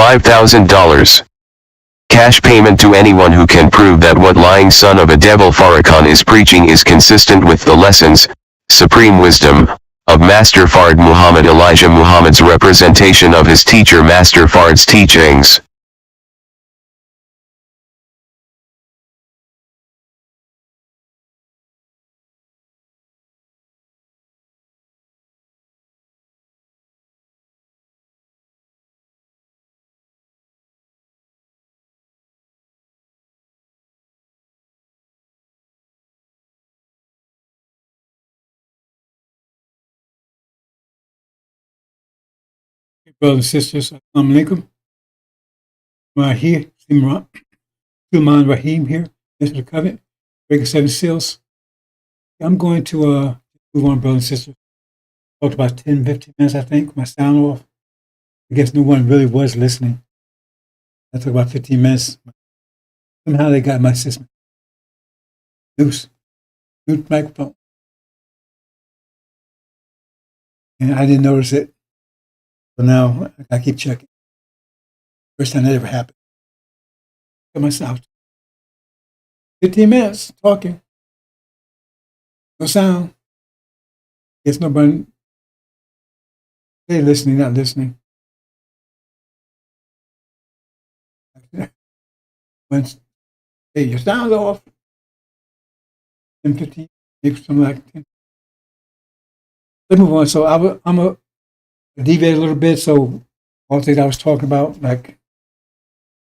$5,000. Cash payment to anyone who can prove that what lying son of a devil Farrakhan is preaching is consistent with the lessons, supreme wisdom, of Master Fard Muhammad Elijah Muhammad's representation of his teacher Master Fard's teachings. Brothers and sisters, Assalamu alaikum. Rahim, Sulman Rahim here, Mr. Covenant, Breaking Seven Seals. I'm going to move on, brothers and sisters. Talked about 10, 15 minutes, I think, my sound off. I guess no one really was listening. I took about 15 minutes. Somehow they got my system loose. Mute microphone. And I didn't notice it. So now I keep checking. First time that ever happened. Got myself 15 minutes talking. No sound. Guess nobody. They listening, not listening. Once, hey, your sound's off. 10, 15, maybe something like 10. Let's move on. So I'm a deviate a little bit. So all the things I was talking about, like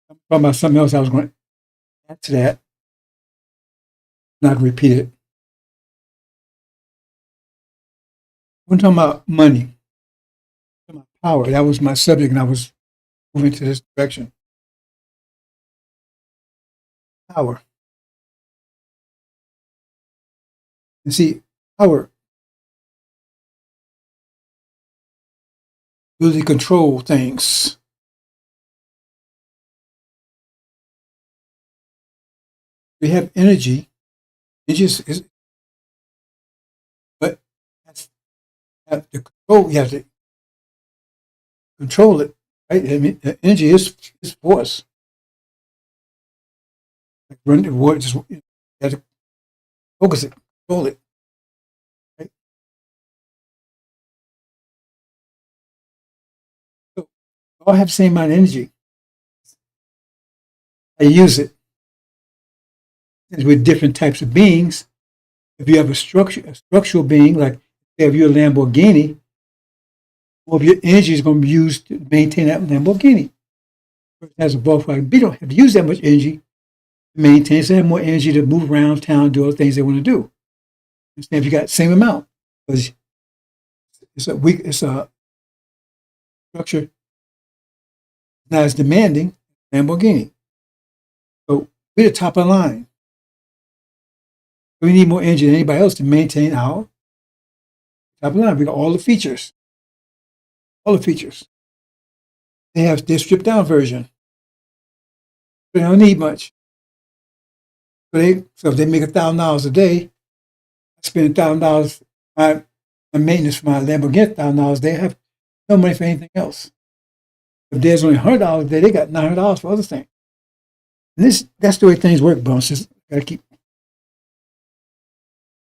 I'm talking about something else, I was going to add to that. Not repeat it. We're talking about money, talking about power. That was my subject, and I was moving to this direction. Power. And see, power. Ability to control things. We have energy. Energy is but have to control. You have to control it, right? I mean, energy is force. Like run the war, just you have to focus it, control it. Right? So all have the same amount of energy. I use it. With different types of beings. If you have a structural being, like if you're a Lamborghini, more of your energy is going to be used to maintain that Lamborghini. As a Volkswagen, you don't have to use that much energy to maintain. So they have more energy to move around town, do all the things they want to do. Understand? If you got the same amount, because it's a structure not as demanding Lamborghini. So we're the top of the line. We need more energy than anybody else to maintain our top of the line. We got all the features. All the features. They have their stripped down version. They don't need much. So if they make $1,000 a day, I spend $1,000 on maintenance for my Lamborghini, $1,000 they have no money for anything else. If there's only $100 a day, they got $900 for other things. And that's the way things work, bones. Gotta keep.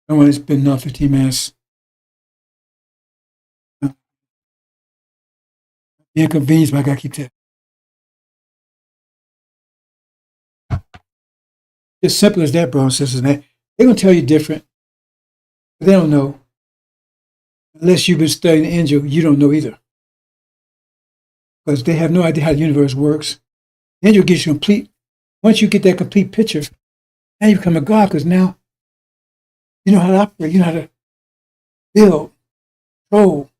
I don't want to spend 15 minutes. The inconvenience, but I gotta keep that. It's simple as that, brothers and sisters. They're gonna tell you different, but they don't know. Unless you've been studying the angel, you don't know either. Because they have no idea how the universe works. The angel gives you complete, once you get that complete picture, now you become a God, because now you know how to operate, you know how to build, control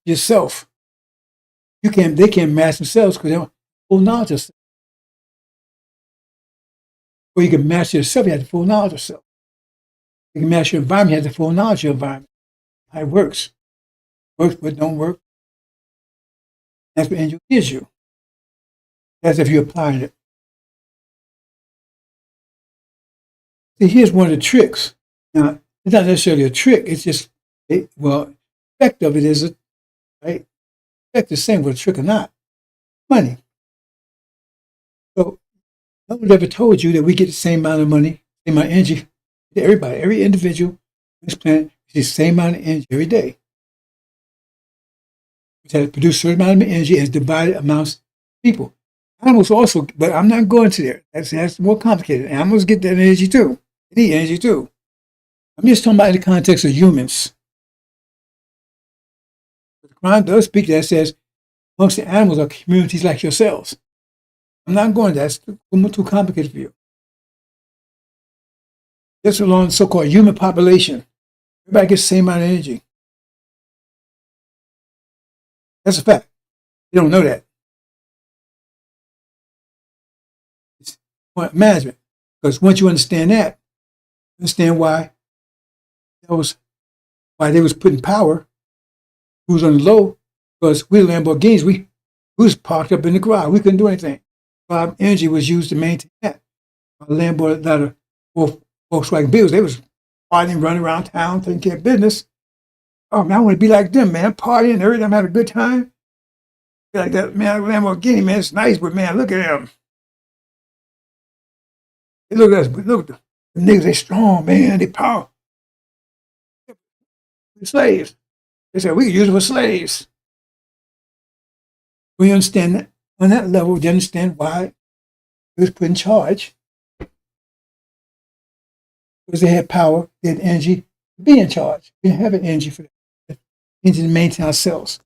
yourself. They can't master themselves because they don't have full knowledge of self. Or you can master yourself, you have the full knowledge of self. You can master your environment, you have the full knowledge of your environment. How it works. Works, but don't work. That's what angel gives you. That's if you applied it. See, here's one of the tricks. Now, it's not necessarily a trick. It's just, the effect of it is, right? The effect is the same with a trick or not. money. So no one ever told you that we get the same amount of money, same amount of energy. Everybody, every individual on this planet gets the same amount of energy every day. Which has to produce a certain amount of energy as divided amounts of people. Animals also, but I'm not going to there. That's more complicated. Animals get that energy too. They need energy too. I'm just talking about in the context of humans. The Quran does speak that says amongst the animals are communities like yourselves. I'm not going there. That's too complicated for you. Just along the so-called human population, everybody gets the same amount of energy. That's a fact. You don't know that. It's management. Because once you understand that, you understand why they was putting power, who was on the low, because we Lamborghinis, we was parked up in the garage. We couldn't do anything. Our energy was used to maintain that. Our Lambo, that Volkswagen Beetles, they was partying, running around town, taking care of business. Oh man, I want to be like them, man. Partying, every time I had a good time. Be like that, man, Lamborghini, man, it's nice, but man, look at them. They look at us, but look, the niggas, they strong, man, they powerful. They're slaves. They said, we could use it for slaves. We understand that. On that level, we understand why it was put in charge. Because they had power, they had energy to be in charge. We didn't have an energy for that. Energy to maintain ourselves.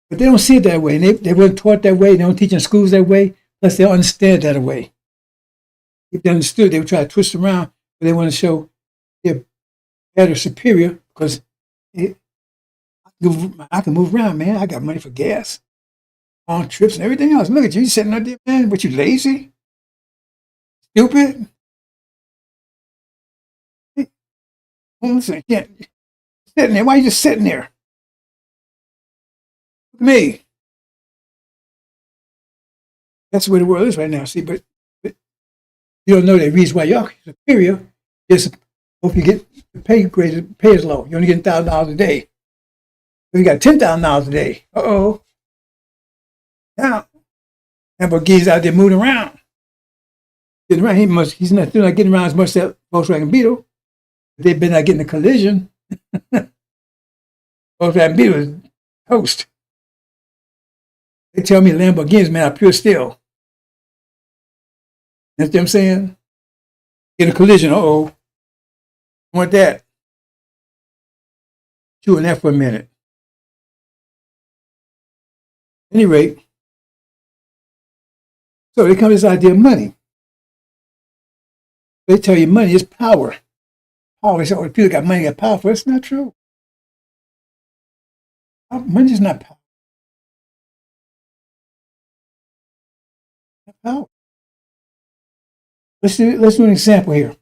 But they don't see it that way. And they weren't taught that way. They don't teach in schools that way. Plus, they don't understand that way. If they understood, they would try to twist around, but they want to show they're better, superior, because I can move around, man. I got money for gas, on trips, and everything else. Look at you sitting out there, man. What, you lazy? Stupid? Hey, listen, you can't sitting there. Why are you just sitting there? Look at me. That's the way the world is right now. See, but you don't know the reason why you're superior is hope you get the pay is low. You're only getting $1,000 a day. If you got $10,000 a day, now Lamborghini's out there moving around. Getting around. He's not still not getting around as much as that Volkswagen Beetle. They've been not getting a collision. Volkswagen Beetle is toast. They tell me Lamborghinis, man, are pure steel. That's what I'm saying? Get a collision, I want that. Chewing that for a minute. At any rate, so they come to this idea of money. They tell you money is power. Power. They say, oh, people got money, got power. That's not true. Money is not power. Not power. Let's do an example here.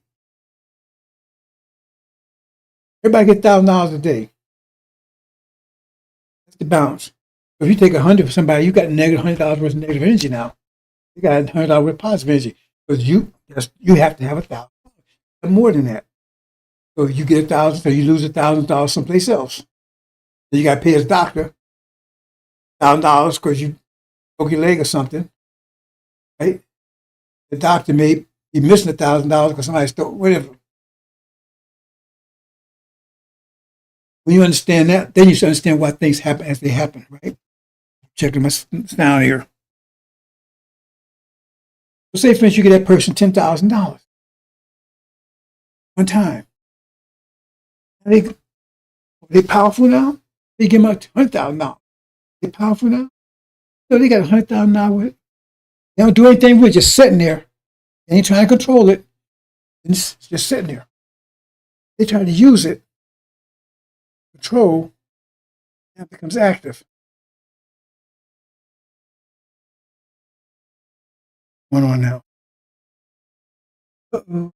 Everybody get $1,000 a day. That's the balance. If you take 100 for somebody, you got negative $100 worth of negative energy now. You got $100 worth of positive energy because you have to have $1,000. More than that. So if you get 1,000, so you lose $1,000 someplace else. So you got to pay his doctor $1,000 because you broke your leg or something, right? The doctor may be missing $1,000 because somebody stole whatever. When you understand that, then you understand why things happen as they happen, right? Checking my sound here. So say, for instance, you get that person $10,000 one time. Are they powerful now? They give them $100,000. They powerful now? So they got $100,000 with it. They don't do anything with it, just sitting there. They ain't trying to control it. It's just sitting there. They try to use it, control, and it becomes active. Going on now. Uh-oh.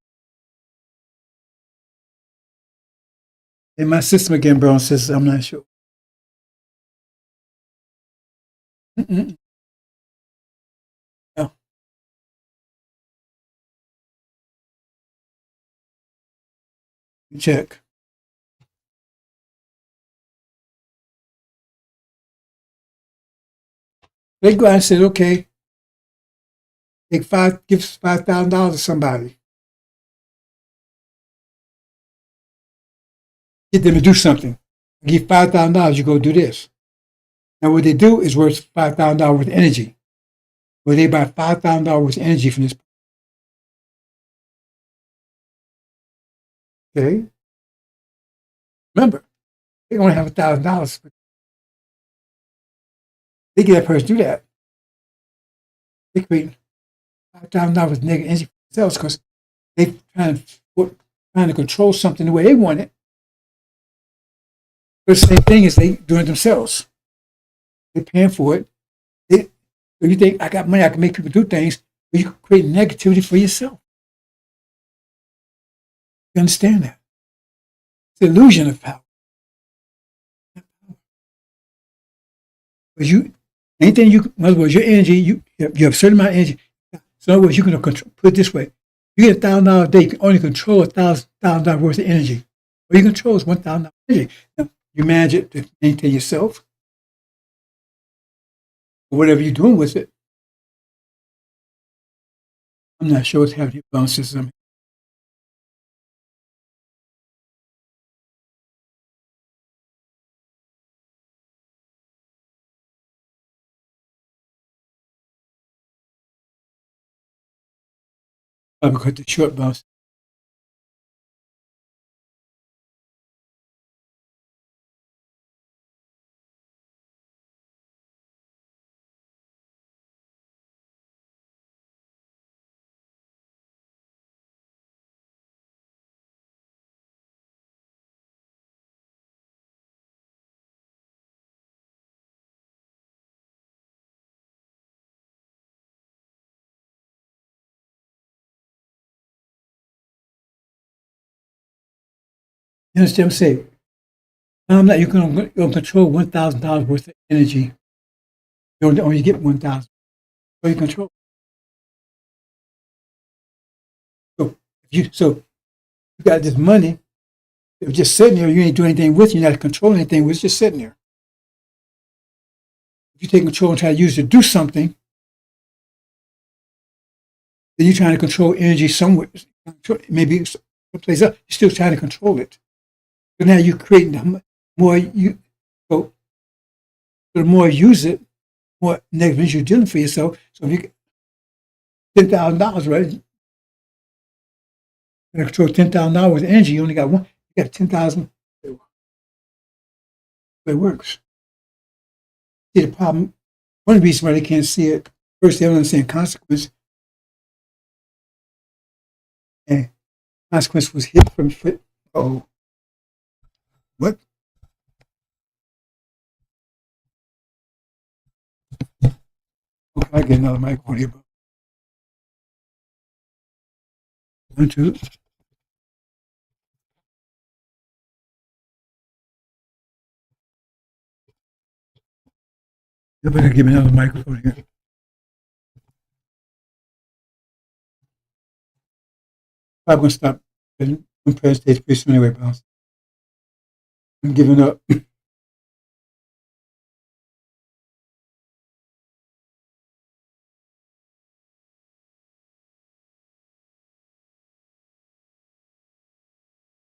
In my system again, bro and sisters, I'm not sure. Mm-mm. No. Check. They go out and say, okay, give $5,000 to somebody. Get them to do something. Give $5,000, you go do this. Now what they do is worth $5,000 worth of energy. Where they buy $5,000 worth of energy from this. Okay. Remember, they only have $1,000. They get that person to do that. They create $5,000 of negative energy for themselves because they're trying to control something the way they want it. But the same thing is they doing it themselves. They're paying for it. So you think, I got money, I can make people do things, but you create negativity for yourself. You understand that? It's the illusion of power. But in other words, your energy, you have a certain amount of energy. So in other words, you can control, put it this way. You get $1,000 a day, you can only control $1,000 worth of energy. What you control is $1,000 energy. Now, you manage it to maintain yourself, or whatever you're doing with it. I'm not sure what's happening with the system. Probably cut the short bounce. You understand what I'm saying? I'm not, you're going to control $1,000 worth of energy. You only get 1,000. So you control. So you got this money. It's just sitting there. You ain't doing anything with it. You're not controlling anything. It's just sitting there. If you take control and try to use it to do something, then you're trying to control energy somewhere. Maybe someplace else. You're still trying to control it. So now you're creating more you. So the more you use it, more negative energy you're dealing for yourself. So if you get $10,000, right? You control $10,000 with energy. You only got one. You got 10,000. It works. See the problem. One of the reasons why they can't see it. First, they don't understand consequence. And consequence was hit from foot. Oh, what? Okay, I get another microphone here. One, two. You better give me another microphone here. I'm going to stop doing presentations pretty soon anyway, boss. I'm giving up.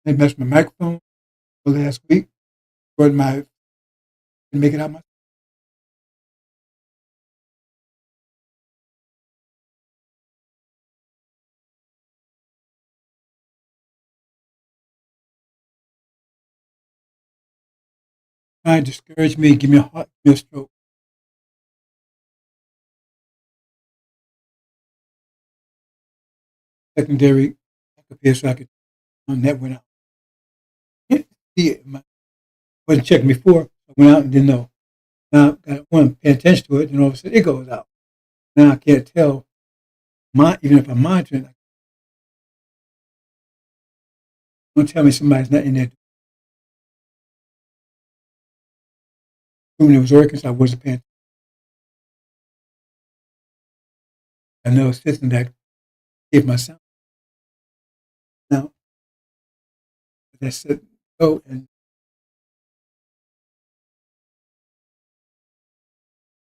I messed my microphone last week. But make it out my. Trying to discourage me, give me a heart, give me a stroke. Secondary backup here so I could on that went out. See it. Wasn't checking before. I went out and didn't know. Now I want to pay attention to it, and all of a sudden it goes out. Now I can't tell. Even if I'm monitoring, don't tell me somebody's not in there doing it was working, so I wasn't paying. I know a system that gave my sound. Now that's it. Go and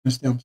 understand.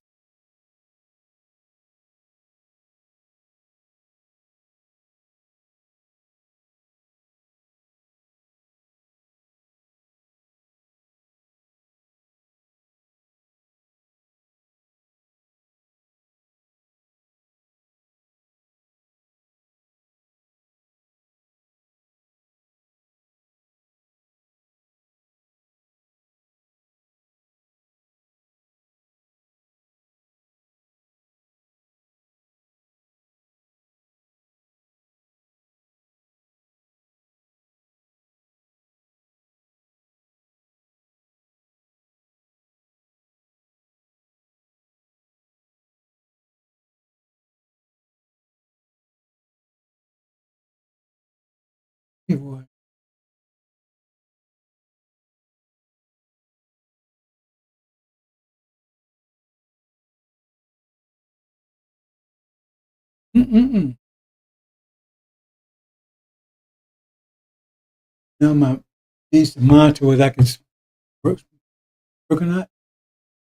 Boy. Mm-mm-mm. Now my needs to monitor whether I can work or not.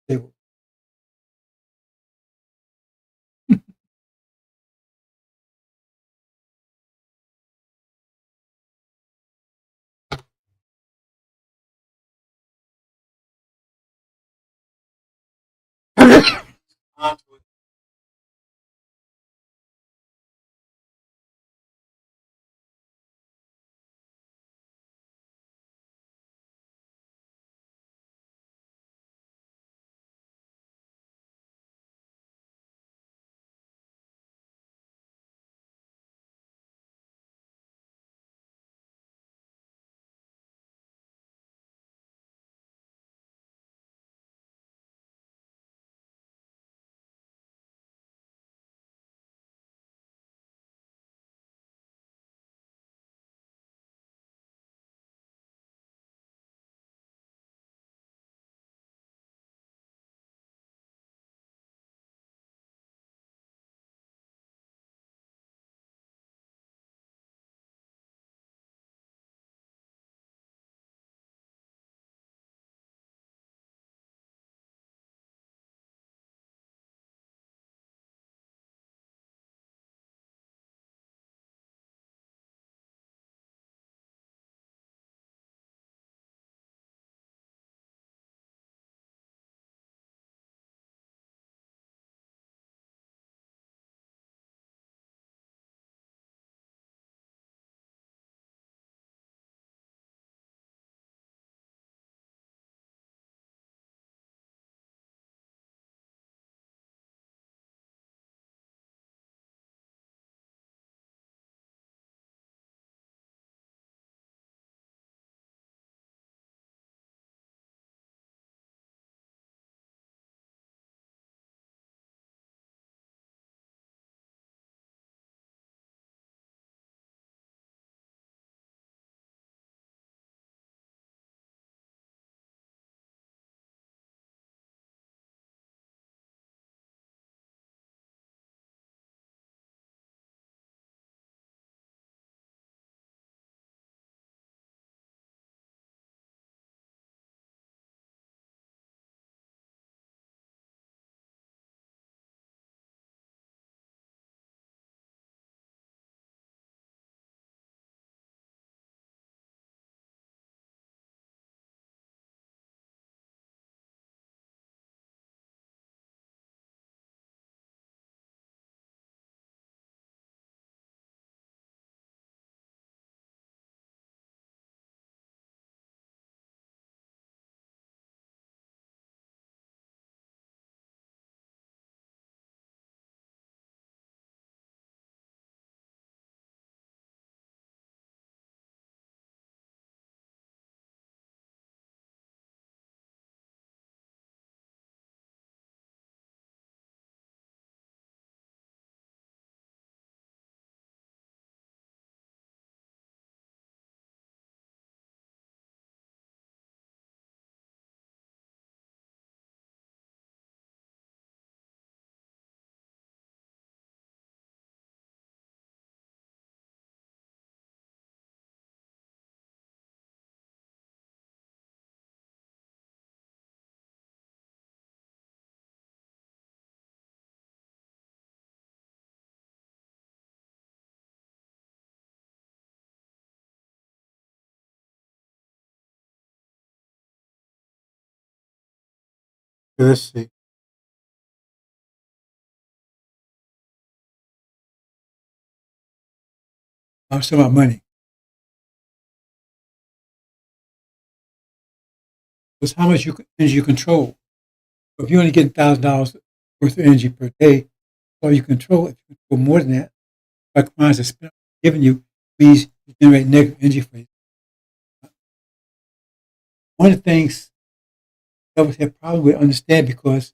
They will. Let's see. I'm talking about money. It's how much energy you control. If you only get $1,000 worth of energy per day, all you control. If you control more than that, like clients are giving you, means you generate negative energy for you. One of the things that was have problem with understand because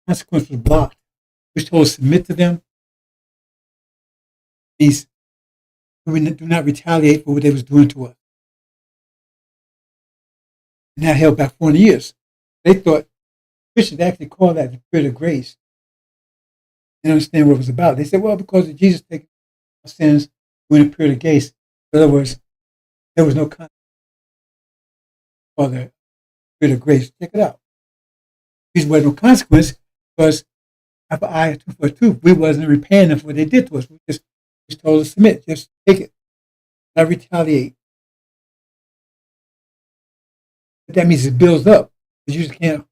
consequence was blocked. We're told to submit to them. Means we do not retaliate for what they was doing to us. And that held back 40 years. They thought Christians actually called that the period of grace. They didn't understand what it was about. They said, well, because of Jesus taking our sins, we're in a period of grace. In other words, there was no consequence for the period of grace. Check it out. There was no consequence because after I tooth for a tooth, we wasn't repaying them for what they did to us. We just told us to submit, just take it, not retaliate. But that means it builds up. You just can't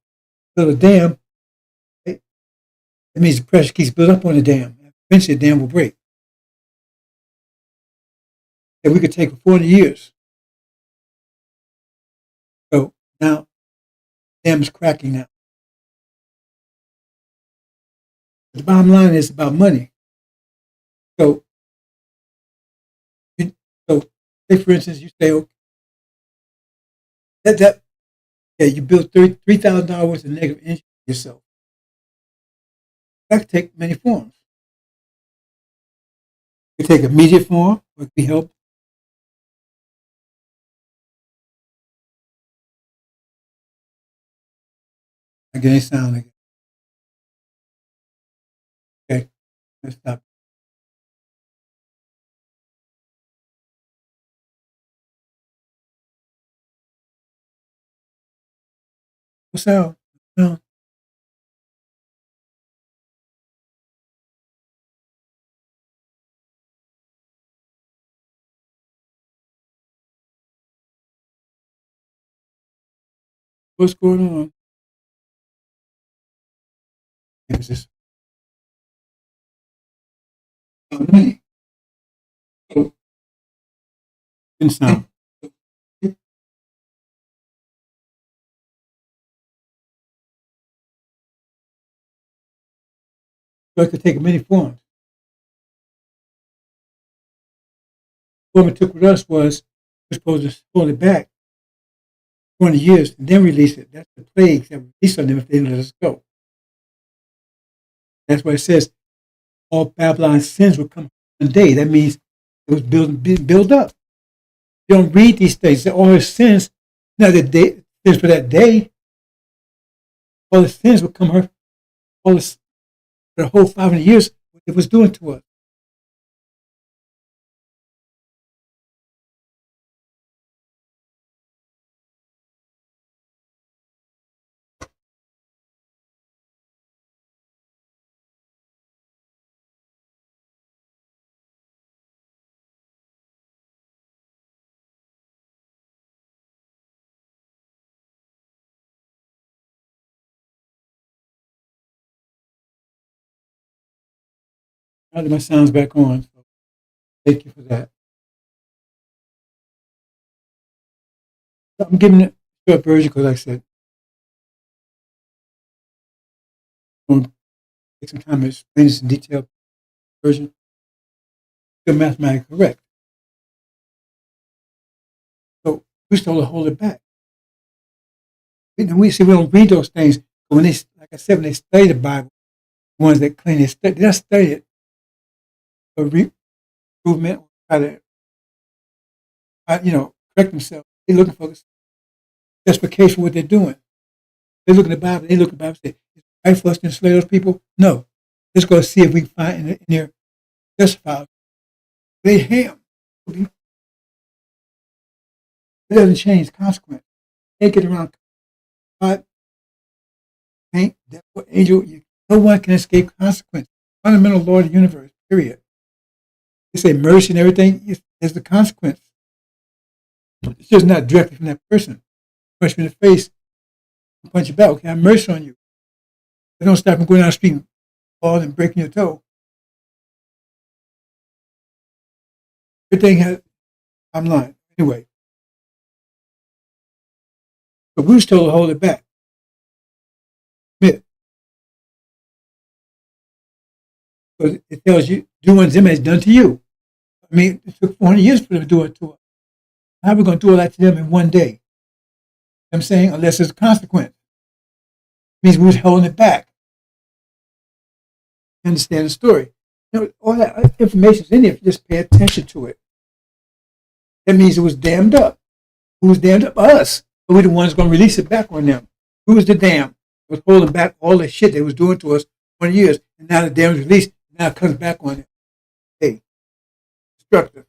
build a dam. Right? That means the pressure keeps building up on the dam. Eventually, the dam will break. And we could take 40 years. So now, the dam is cracking now. The bottom line is about money. So say for instance, you say, okay, you build $3,000 worth of negative energy yourself. That could take many forms. It could take immediate form, or it could be helped. I get any sound again. Okay, let's stop. What's sound? No. What's going on? Is this money? Didn't sound. So it could take many forms. The form it took with us was we're supposed to hold it back 20 years and then release it. That's the plagues that release on them if they let us go. That's why it says all Babylon's sins will come one day. That means it was build up. You don't read these things. All his sins, now the day, sins for that day, all the sins will come her, all this, for the whole 500 years, what it was doing to us. Now that my sound's back on, so thank you for that. I'm giving it a short version because, like I said, I'm going to take some time to explain this in detail version. Still mathematically correct. So we're supposed to hold it back. And we don't read those things. But when they, like I said, when they study the Bible, the ones that claim they don't study it for improvement, or try to, correct themselves. They're looking for justification for what they're doing. They look at the Bible. They look at the Bible and say, "Is it right for us to enslave those people?" No. Let's go see if we can find in there justified. They ham. It doesn't change consequence. Can't get around God. Ain't angel. No one can escape consequence. Fundamental law of the universe. Period. They say mercy and everything is the consequence. It's just not directly from that person. Punch you in the face, punch you back. Okay, I have mercy on you. They don't stop from going down the street and falling and breaking your toe. Everything has. I'm lying. Anyway, but we was told to hold it back. Admit. Because it tells you, do unto them as done to you. I mean, it took 400 years for them to do it to us. How are we going to do all that to them in one day? You know what I'm saying, unless there's a consequence. It means we was holding it back. You understand the story? All that information is in there if you just pay attention to it. That means it was dammed up. Who was dammed up? Us. But we're the ones going to release it back on them. Who was the dam? It was holding back all the shit they was doing to us for years. And now the dam is released. Now it comes back on them. Hey, destructive.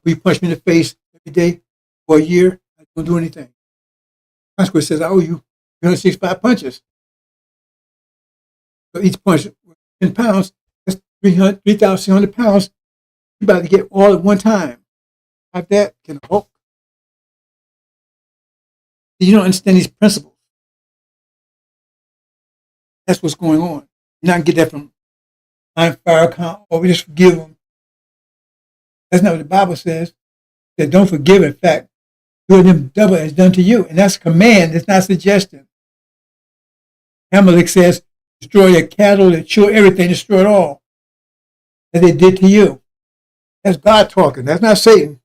You punch me in the face every day for a year, I don't do anything. Consequence says, I owe you 365 punches. So each punch, 10 pounds, that's 3,600 pounds. You about to get all at one time. Like that can Hulk. You don't understand these principles. That's what's going on. You're not get that from fire account, or we just forgive them. That's not what the Bible says. It says, don't forgive. In fact, do them double as done to you. And that's a command. It's not suggestion. Amalek says, destroy their cattle, their children, everything, destroy it all. As they did to you. That's God talking. That's not Satan.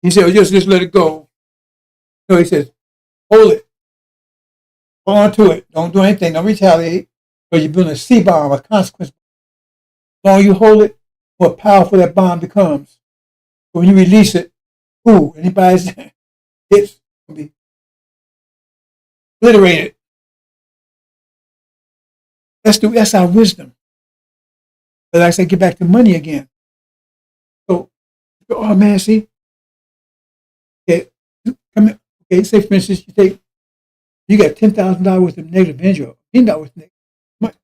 He said, well, just let it go. So he says, hold it. Hold on to it. Don't do anything. Don't retaliate. Because you're building a C bomb, a consequence. The longer you hold it, the more powerful that bomb becomes. But when you release it, anybody's hits will be obliterated. That's our wisdom. But like I said, get back to money again. So, oh man, see? Okay, okay, say for instance, you got $10,000 worth of negative energy, $10 worth of negative money.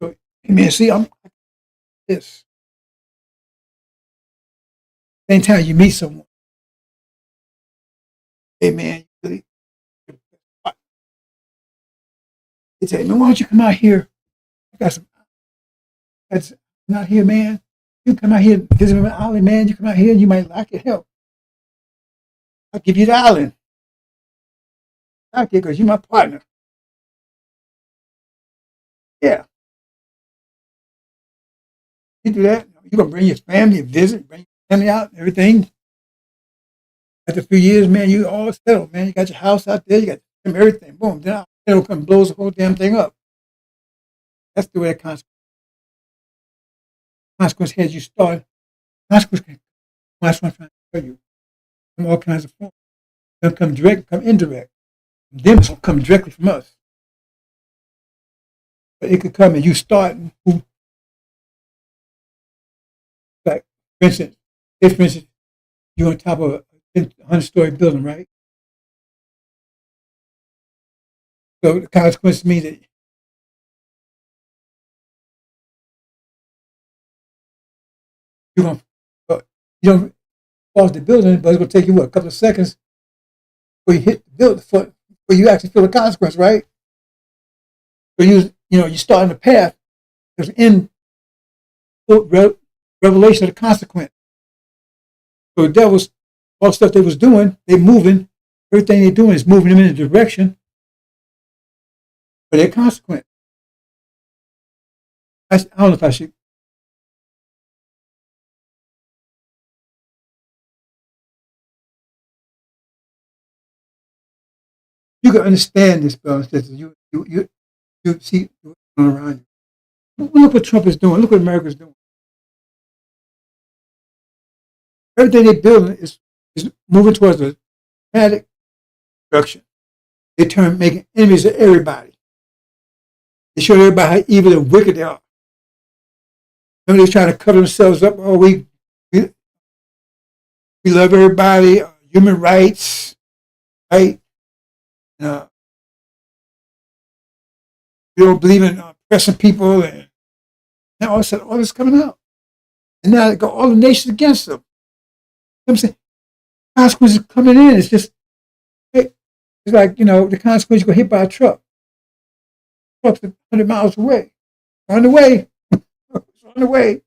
So, hey man, see, I'm this. Same time you meet someone. Hey man, they say, man, why don't you come out here? I got some. Come out here, man. You come out here, visit me on the island, man. You come out here, you might like it. Help. I'll give you the island. Out here because you're my partner. Yeah. You do that. You're going to bring your family and visit, bring your family out and everything. After a few years, man, you all settled, man. You got your house out there, you got everything. Boom. Then it'll come and blows the whole damn thing up. That's the way that consequence has you start. Consequence, that's what I'm trying to tell you. From all kinds of forms. They'll come direct, come indirect. Them will come directly from us. But it could come and you start, like, for instance, you're on top of a 100-story building, right? So the consequence means that you don't fall off the building, but it's going to take you, a couple of seconds before you hit the building, before you actually feel the consequence, right? So you start on the path. There's an revelation of the consequence. So the devil's, all the stuff they was doing, they're moving. Everything they're doing is moving them in a direction. But they're consequent. I don't know if I should. You can understand this, brother. You see what's going around you. Look what Trump is doing. Look what America's doing. Everything they're building is moving towards a dramatic destruction. They turn making enemies of everybody. They show everybody how evil and wicked they are. Remember, they're trying to cover themselves up. Oh, we love everybody. Human rights, right? We don't believe in oppressing people, and now all of a sudden, all this coming out, and now they got all the nations against them. You know what I'm saying? Consequences coming in. It's just, it's like, the consequence, you get hit by a truck. Truck's 100 miles away. It's on the way. It's on the way.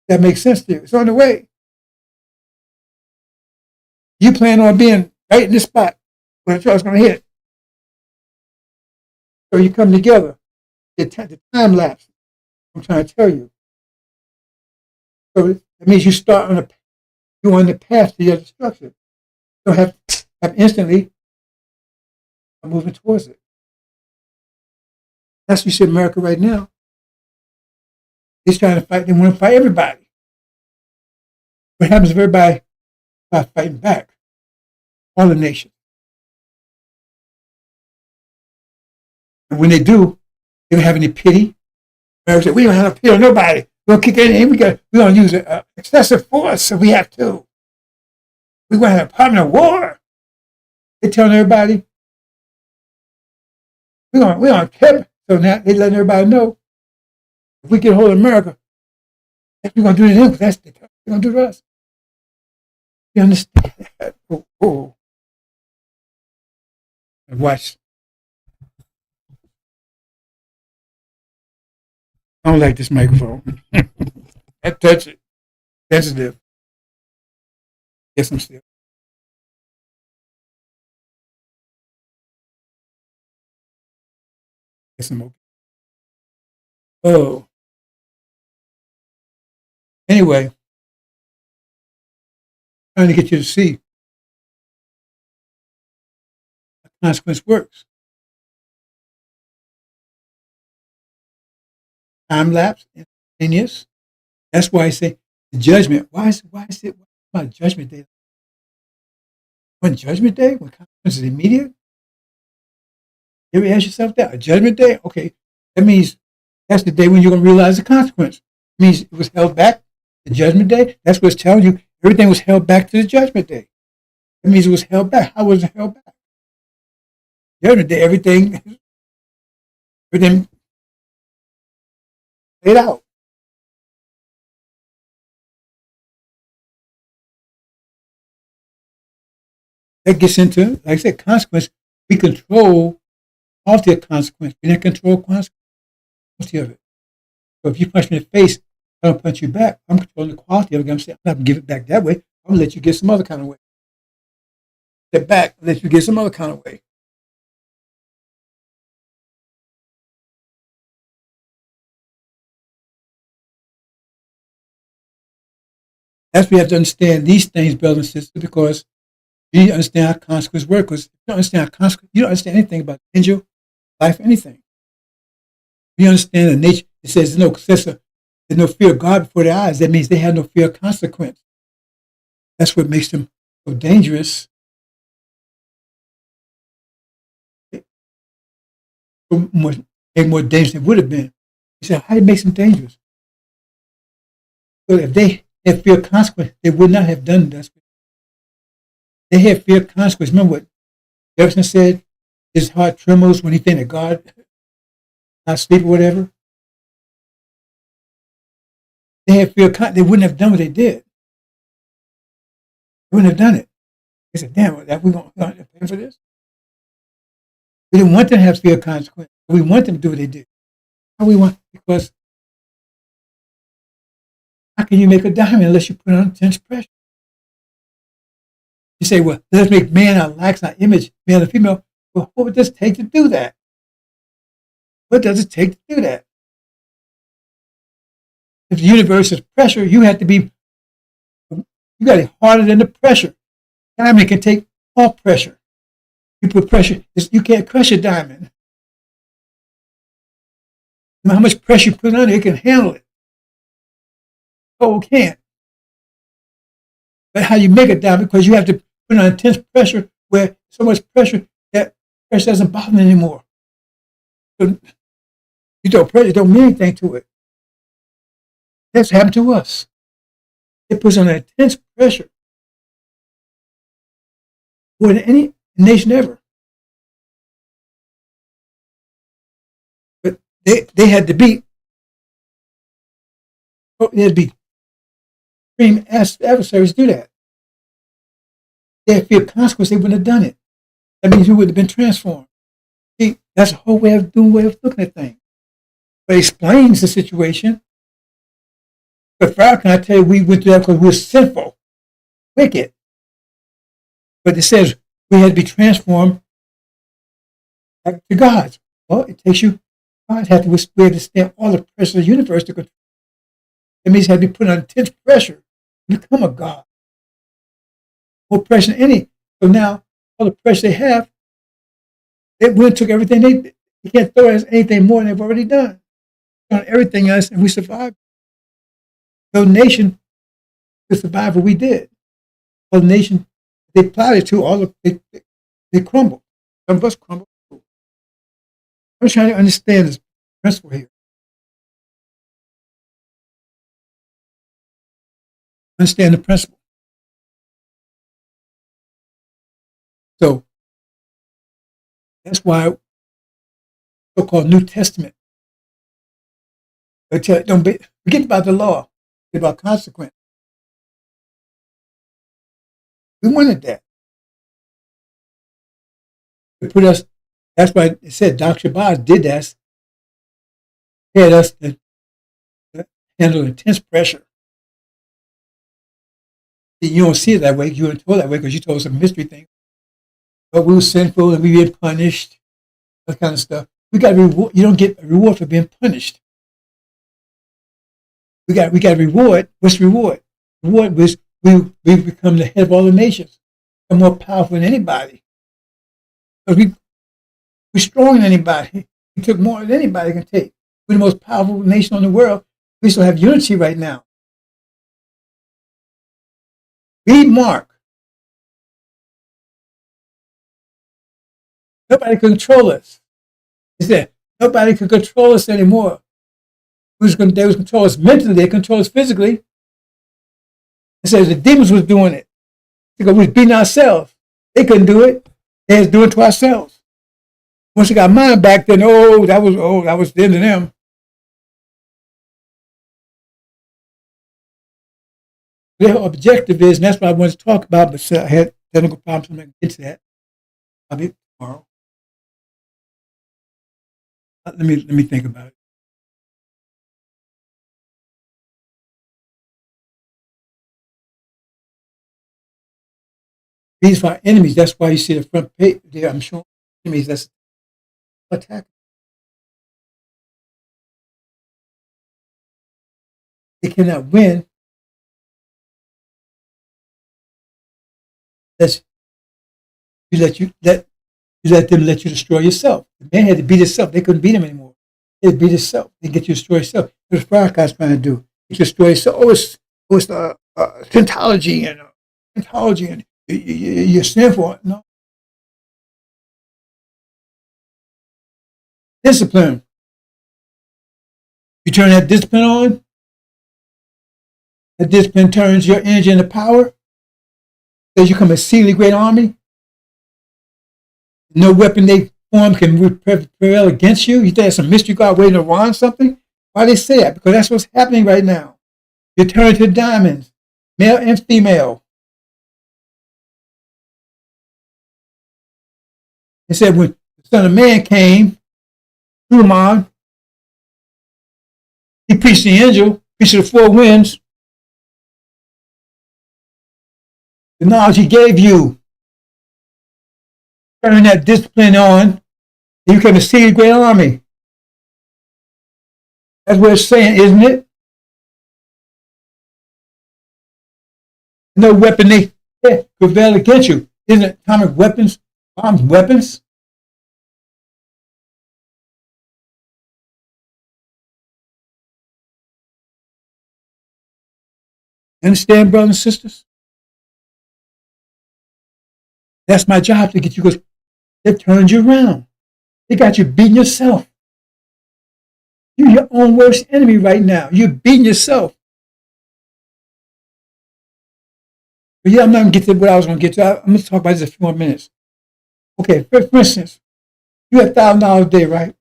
That makes sense to you. It's on the way. You plan on being right in this spot where the truck's going to hit. So you come together. The time lapse. I'm trying to tell you. So that means you start you're on the path to your destruction. You don't have instantly moving towards it. That's what you see in America right now. He's trying to fight. They want to fight everybody. What happens if everybody starts fighting back? All the nations. And when they do, they don't have any pity. America said, we don't have pity on nobody. We're going to kick anything. We're going to use excessive force if we have to. We're going to have a Department of War. They're telling everybody, we're going to kill. So now they're letting everybody know, if we get a hold of America, that's what we're going to do to them. That's what they're going to do to us. You understand that? Oh. And watch. I don't like this microphone. I touch it. Sensitive. Yes, I'm still. Yes, I'm okay. Oh. Anyway, trying to get you to see how consequence works. Time lapse, instantaneous. That's why I say the judgment. Why is it about judgment day? When judgment day, when consequence is immediate? You ever ask yourself that? A judgment day? Okay, that means that's the day when you're going to realize the consequence. It means it was held back. The judgment day, that's what it's telling you. Everything was held back to the judgment day. That means it was held back. How was it held back? Judgment day, everything played out. That gets into, like I said, consequence. We control quality of consequence. We don't control quality of it. So if you punch me in the face, I don't punch you back. I'm controlling the quality of it. I'm saying, I'm not going to give it back that way. I'm going to let you get some other kind of way. Step back, let you get some other kind of way. That's why we have to understand these things, brothers and sisters, because you need to understand how consequences work. Because if you don't understand how consequences, you don't understand anything about angel, life, anything. You understand the nature. It says there's no fear of God before their eyes. That means they have no fear of consequence. That's what makes them so dangerous. More dangerous than it would have been. He said, how do you make them dangerous? So if they had fear of consequence, they would not have done that. They had fear of consequence. Remember what Jefferson said? His heart trembles when he thinks that God not sleep or whatever. They had fear of consequence. They wouldn't have done what they did. They wouldn't have done it. They said, damn, we're going to pay for this? We didn't want them to have fear of consequence. We want them to do what they did. How we want? Because how can you make a diamond unless you put on intense pressure? You say, well, let's make man our likeness, our image, male and female. Well, what would this take to do that? What does it take to do that? If the universe is pressure, you got it harder than the pressure. Diamond can take all pressure. You put pressure, you can't crush a diamond. No matter how much pressure you put on it, it can handle it. Oh, it can't. But how you make a diamond, because you have to put on intense pressure where so much pressure that pressure doesn't bother anymore. So you throw pressure, it don't mean anything to it. That's happened to us. It puts on intense pressure more than any nation ever. But they had to be extreme adversaries do that. They had fear of consequence, they wouldn't have done it. That means you would have been transformed. See, that's a whole way of looking at things. But it explains the situation. But Farrakhan, I tell you, we went through that because we were sinful, wicked. But it says we had to be transformed back to God. Well, it takes you, God had to withstand all the pressure of the universe to control. It means you had to be put on intense pressure to become a God. More pressure than any. So now, all the pressure they have, they went and took everything they can't throw at us anything more than they've already done. On everything else, and we survived. No nation could survive what we did. All the nation they plotted to, they crumbled. Some of us crumbled. I'm trying to understand this principle here. Understand the principle. So that's why so-called New Testament. But don't forget about the law. Forget about consequence. We wanted that. It put us. That's why it said Dr. Boz did that. He had us to handle intense pressure. You don't see it that way. You weren't told that way because you told us a mystery thing. But we were sinful and we were punished. That kind of stuff. We got reward. You don't get a reward for being punished. We got reward. What's reward? Reward was we become the head of all the nations. We're more powerful than anybody. Because we're stronger than anybody. We took more than anybody can take. We're the most powerful nation in the world. We still have unity right now. Read Mark. Nobody can control us. He said, nobody can control us anymore. They was control us mentally, they control us physically. He said the demons was doing it. Because we was beating ourselves. They couldn't do it. They was doing it to ourselves. Once we got mine back, then that was the end of them. Their objective is, and that's what I wanted to talk about, but I had technical problems, so I'm going to get to that. I'll be tomorrow. Let me think about it. These are our enemies. That's why you see the front page there. I'm showing enemies. That's attack. They cannot win. That's you let them let you destroy yourself. The man had to beat himself. They couldn't beat him anymore. They had to beat himself. They get you to destroy yourself. That's what God's trying to do. You destroy yourself. It's Scientology and you're sinful. No. Discipline. You turn that discipline on. That discipline turns your energy into power. So you become a exceedingly great army. No weapon they form can prevail against you. You think there's some mystery God waiting around something? Why they say that? Because that's what's happening right now. You turn to diamonds, male and female. It said when the Son of Man came, through him on, he preached the angel, preached the four winds. The knowledge he gave you, turning that discipline on, you became a seed great army. That's what it's saying, isn't it? No weapon they prevail against you. Isn't it atomic weapons, bombs, weapons? Understand, brothers and sisters? That's my job to get you, because they've turned you around. They got you beating yourself. You're your own worst enemy right now. You're beating yourself. But yeah, I'm not going to get to what I was going to get to. I'm going to talk about this in a few more minutes. Okay, for instance, you have $1,000 a day, right?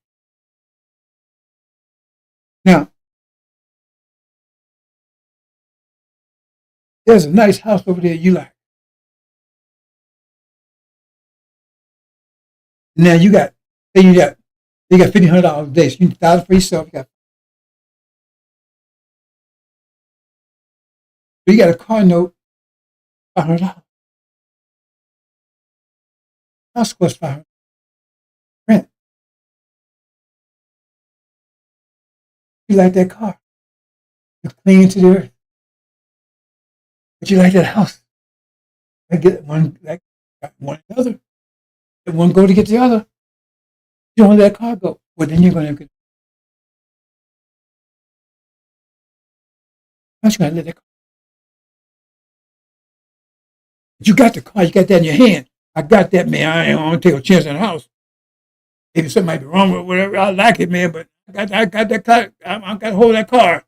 Now, there's a nice house over there you like. Now you got $1,500 a day. So you need $1,000 for yourself. You got a car note, $500. House costs $500. Rent. You like that car. You're clinging to the earth. But you like that house. I get one another. Let one go to get the other. You don't let that car go. Well, then you're going to get. Why you gotta let that car? But you got the car, you got that in your hand. I got that, man. I ain't gonna take a chance in the house. Maybe something might be wrong with whatever. I like it, man, but I got that car. I got to hold that car.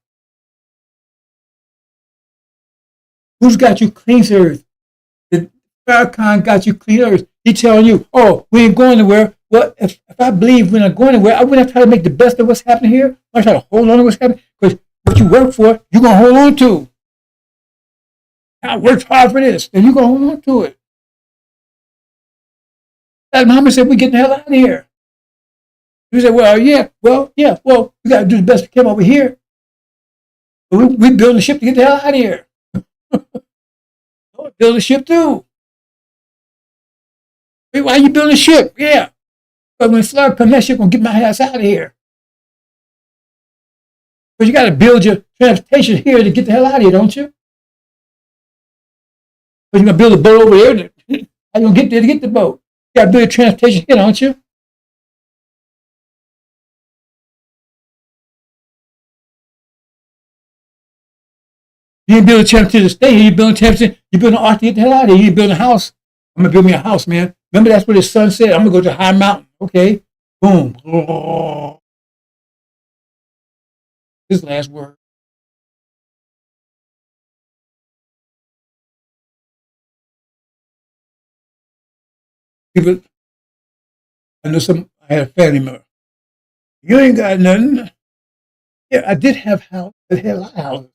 Who's got you clean earth? The Farrakhan got you clean earth. He telling you, oh, we ain't going anywhere. Well, if I believe we're not going anywhere, I wouldn't try to make the best of what's happening here. I try to hold on to what's happening because what you work for, you're gonna hold on to. I worked hard for this, and you're gonna hold on to it. Like Muhammad said, we get the hell out of here. You say, well, we got to do the best we can over here. But we building a ship to get the hell out of here. Build a ship too. Hey, why are you building a ship? Yeah. But when flood comes, that ship gonna get my ass out of here. But you got to build your transportation here to get the hell out of here, don't you? But you're gonna build a boat over there. How you gonna get there to get the boat? You got to build your transportation here, don't you? You ain't building a transportation to stay here. You building transportation. You building an ark to get the hell out of here. You ain't building a house. I'm gonna build me a house, man. Remember that's what his son said. I'm gonna go to a high mountain. Okay, boom. His last word. People, I know some. I had a family member. You ain't got nothing. Yeah, I did have house. I had a lot of houses.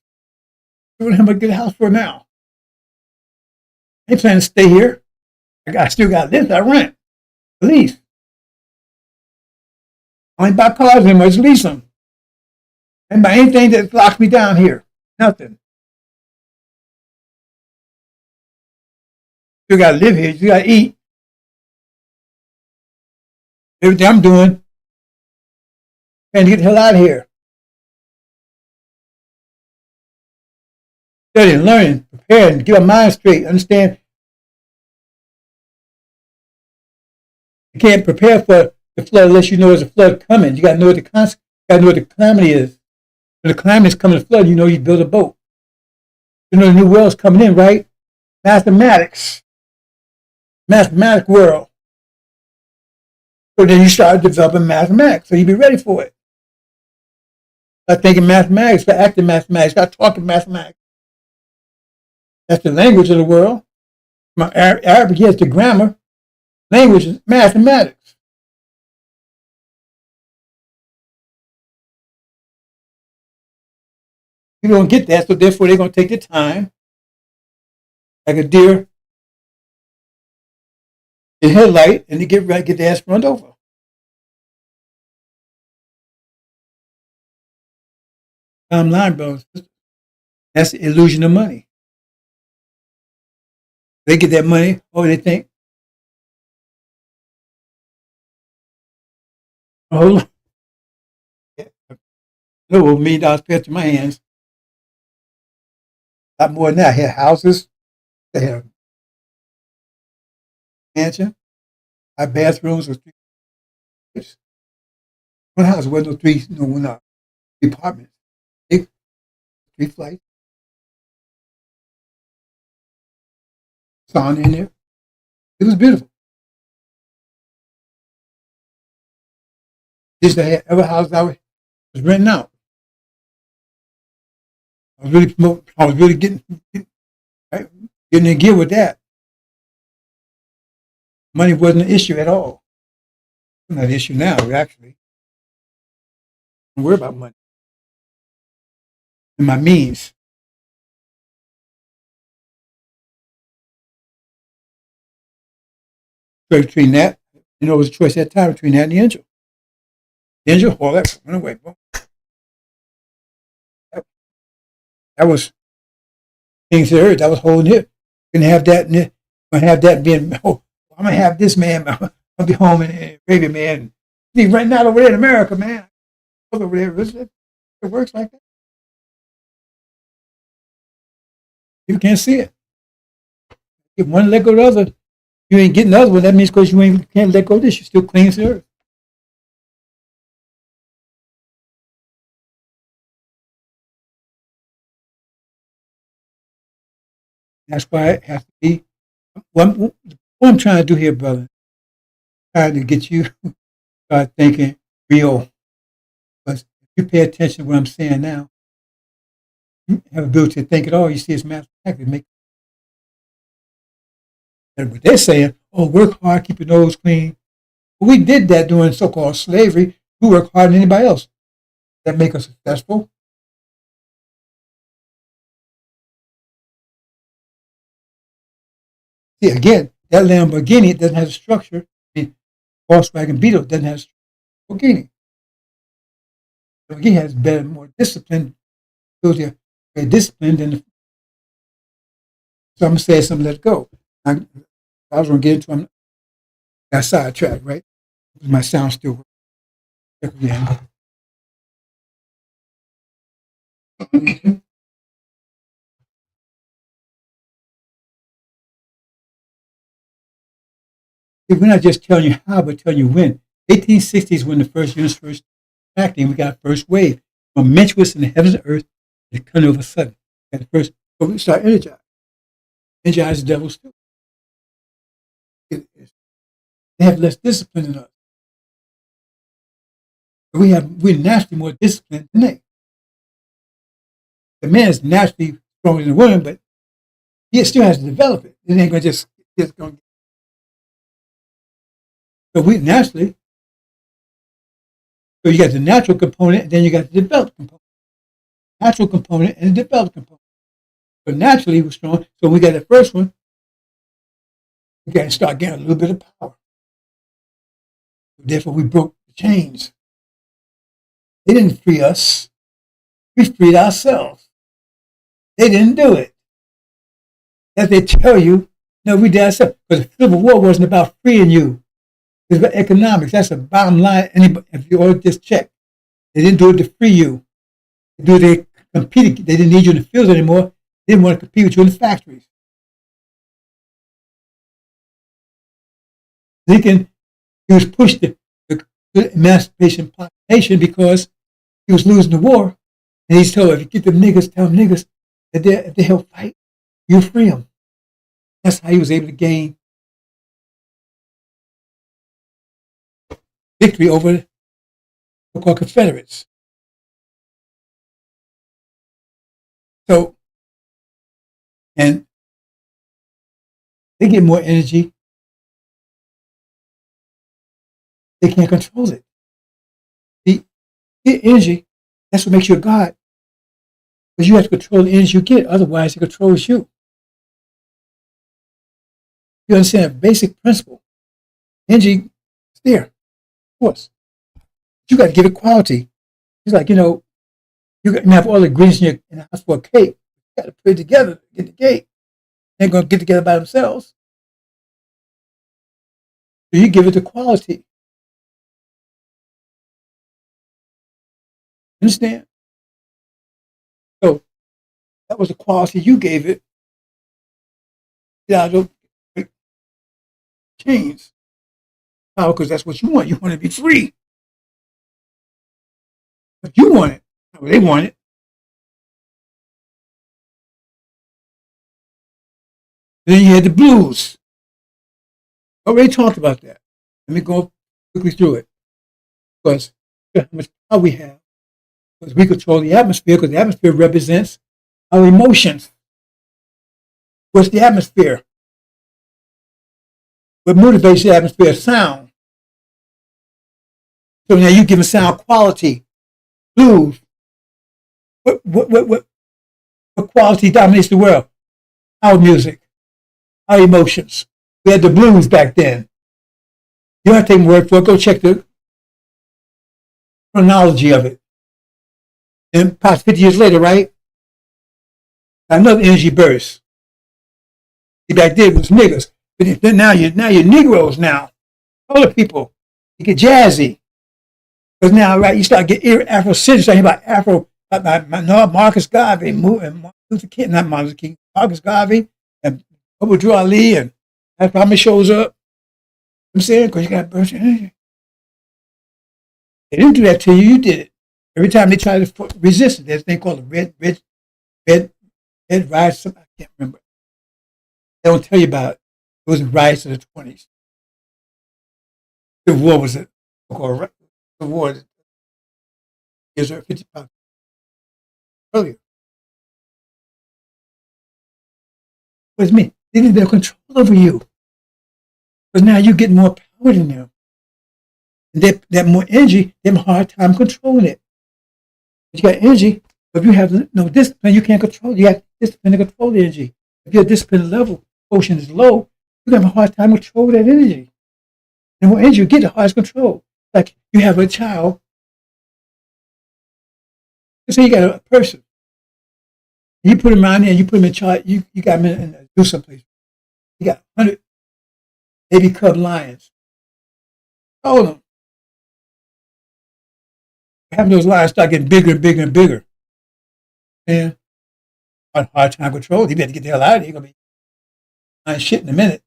I don't have a good house for now. I ain't planning to stay here. I still got this. I rent. Lease. I ain't buy cars anymore. Just lease them. I ain't buy anything that locks me down here. Nothing. You got to live here. You got to eat. Everything I'm doing, trying to get the hell out of here. Studying, learning, preparing, get my mind straight. Understand, you can't prepare for the flood unless you know there's a flood coming. You got to know what the calamity is. When the calamity is coming, the flood, you know you build a boat. You know the new world's coming in, right? Mathematics world. So then you start developing mathematics, so you be ready for it. Start thinking mathematics, start acting mathematics, start talking mathematics. That's the language of the world. Arabic is the grammar. Language is mathematics. You don't get that, so therefore they're going to take the time, like a deer in headlight, and they get their ass run over. Bottom line, brothers, that's the illusion of money. They get that money, they think, oh, no, $1 million paid to my hands. A lot more than that. I had houses, they had a mansion, my bathrooms was 3. One house wasn't no 3, no, 3 apartments. 3 flights. Sauna in there. It was beautiful. Just had every house I was renting out. I was really getting in gear with that. Money wasn't an issue at all. It's not an issue now, actually. Don't worry about money. And my means. Between that, it was a choice at that time between that and the Angel. The Angel, all that went away. That was things that hurt. That was holding it. Gonna have that. Gonna have that being. Oh, I'm gonna have this man. I'll be home in Arabia, man. He's renting out over there in America, man. Over there, it works like that. You can't see it. If one let go of the other, you ain't getting the other one. That means because can't let go of this, you still clean as the earth. That's why it has to be. What I'm trying to do here, brother, trying to get you to start thinking real. Because if you pay attention to what I'm saying now, you have the ability to think at all. You see, it's matter of fact. And what they're saying, oh, work hard, keep your nose clean. But we did that during so-called slavery. We work harder than anybody else. That make us successful. See, again, that Lamborghini doesn't have a structure. The Volkswagen Beetle doesn't have a structure. Lamborghini. Lamborghini has better, more discipline. They're very disciplined. So I'm going to say something, let go. I was going to get into it. I got sidetracked, right? My sound still works. Again. We're not just telling you how, but telling you when. 1860s when the first units first acting, we got first wave. Momentous in the heavens and earth, it coming over a sudden. At the first, so we start energized. Energize the devils too. They have less discipline than us. We're naturally more disciplined than they. The man is naturally stronger than the woman, but he still has to develop it. It ain't gonna just going. So we naturally. So you got the natural component, and then you got the developed component. Natural component and the developed component. So naturally we're strong. So we got the first one. We got to start getting a little bit of power. Therefore, we broke the chains. They didn't free us. We freed ourselves. They didn't do it. As they tell you, no, we did ourselves. Because the Civil War wasn't about freeing you. It was about economics. That's the bottom line. Anybody, if you all just check, they didn't do it to free you. They competed. They didn't need you in the fields anymore. They didn't want to compete with you in the factories. Lincoln, he was pushed to the emancipation proclamation because he was losing the war. And he's told, if you get them niggas, tell them niggas that if they help fight, you free them. That's how he was able to gain victory over the so-called Confederates. So, and they get more energy. They can't control it. The energy, that's what makes you a God. Because you have to control the energy you get, otherwise it controls you. You understand a basic principle. Energy is there, of course. You got to give it quality. It's like, you can have all the ingredients in the house for a cake. You got to put it together to get the cake. They ain't going to get together by themselves. So you give it the quality. Understand? So that was the quality you gave it. Yeah, those chains. How? Because that's what you want. You want to be free. But you want it. Well, they want it. Then you had the blues. Already talked about that. Let me go quickly through it. Because how much power we have. Because we control the atmosphere, because the atmosphere represents our emotions. What's the atmosphere? What motivates the atmosphere? Sound. So now you give a sound quality. Blues. What quality dominates the world? Our music. Our emotions. We had the blues back then. You don't have to take my word for it. Go check the chronology of it. And past 50 years later, right? Another energy burst. Back then it was niggas. But then now you're Negroes now. Other people. You get jazzy. Because now, right, you start getting Afrocentric, talking about Marcus Garvey, Martin Luther King, not Martin Luther King, Marcus Garvey, and Drew Ali, and that's how many shows up. I'm saying, because you got burst energy. They didn't do that to you, you did it. Every time they try to resist it, there's a thing called a red rise, I can't remember. They don't tell you about it. It was the riots of the 20s. The war was the war is 55 earlier. What does it mean? They need their control over you. Because now you get more power than them. And they have more energy, they have a hard time controlling it. But you got energy, but if you have no discipline, you can't control it. You got discipline to control the energy. If your discipline level quotient is low, you're going to have a hard time controlling that energy. And more energy you get, the hardest control. Like you have a child. Let's say you got a person. You put him around there, you put him in charge, you got him in a zoo someplace. You got 100 baby cub lions. Hold them. Having those lions start getting bigger and bigger and bigger. And hard time control. You better get the hell out of here. You're going to be lying shit in a minute.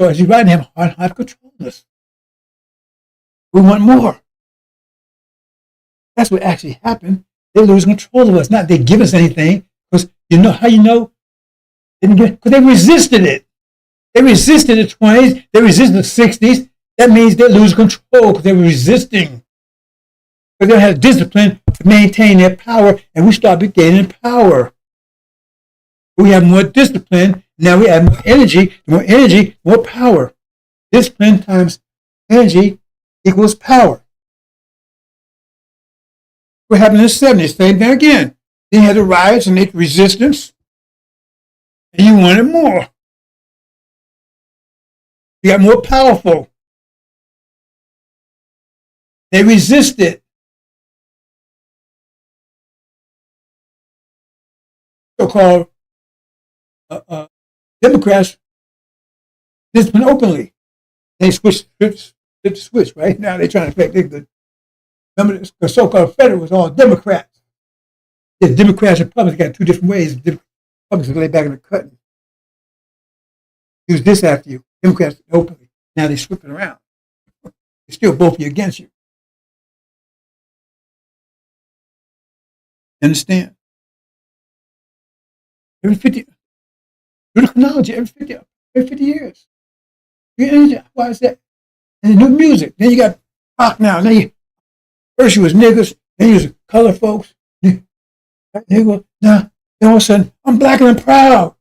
So as you right now, have hard control this. We want more. That's what actually happened. They lose control of us. Not they give us anything. Because you know how you know? Because they resisted it. They resisted the 20s. They resisted the 60s. That means they lose control because they were resisting. Because they don't have discipline to maintain their power. And we start gaining power. We have more discipline. Now we have more energy, more power. Discipline times energy equals power. What happened in the 70s? Same thing again. They had the riots and the resistance, and you wanted more. You got more powerful. They resisted. So-called Democrats discipline openly. They switched right now. They're trying to make it good. Remember, the so-called federal was all Democrats. There's Democrats and Republicans got two different ways. Republicans lay back in the cut. Use this after you. Democrats openly. Now they're slipping around. They're still both of you against you. Understand? Every 50, through the chronology, every 50 years. Why is that? And the new music. Then you got rock now. First you was niggers, then you was color folks. Nigga, now all of a sudden, I'm black and I'm proud.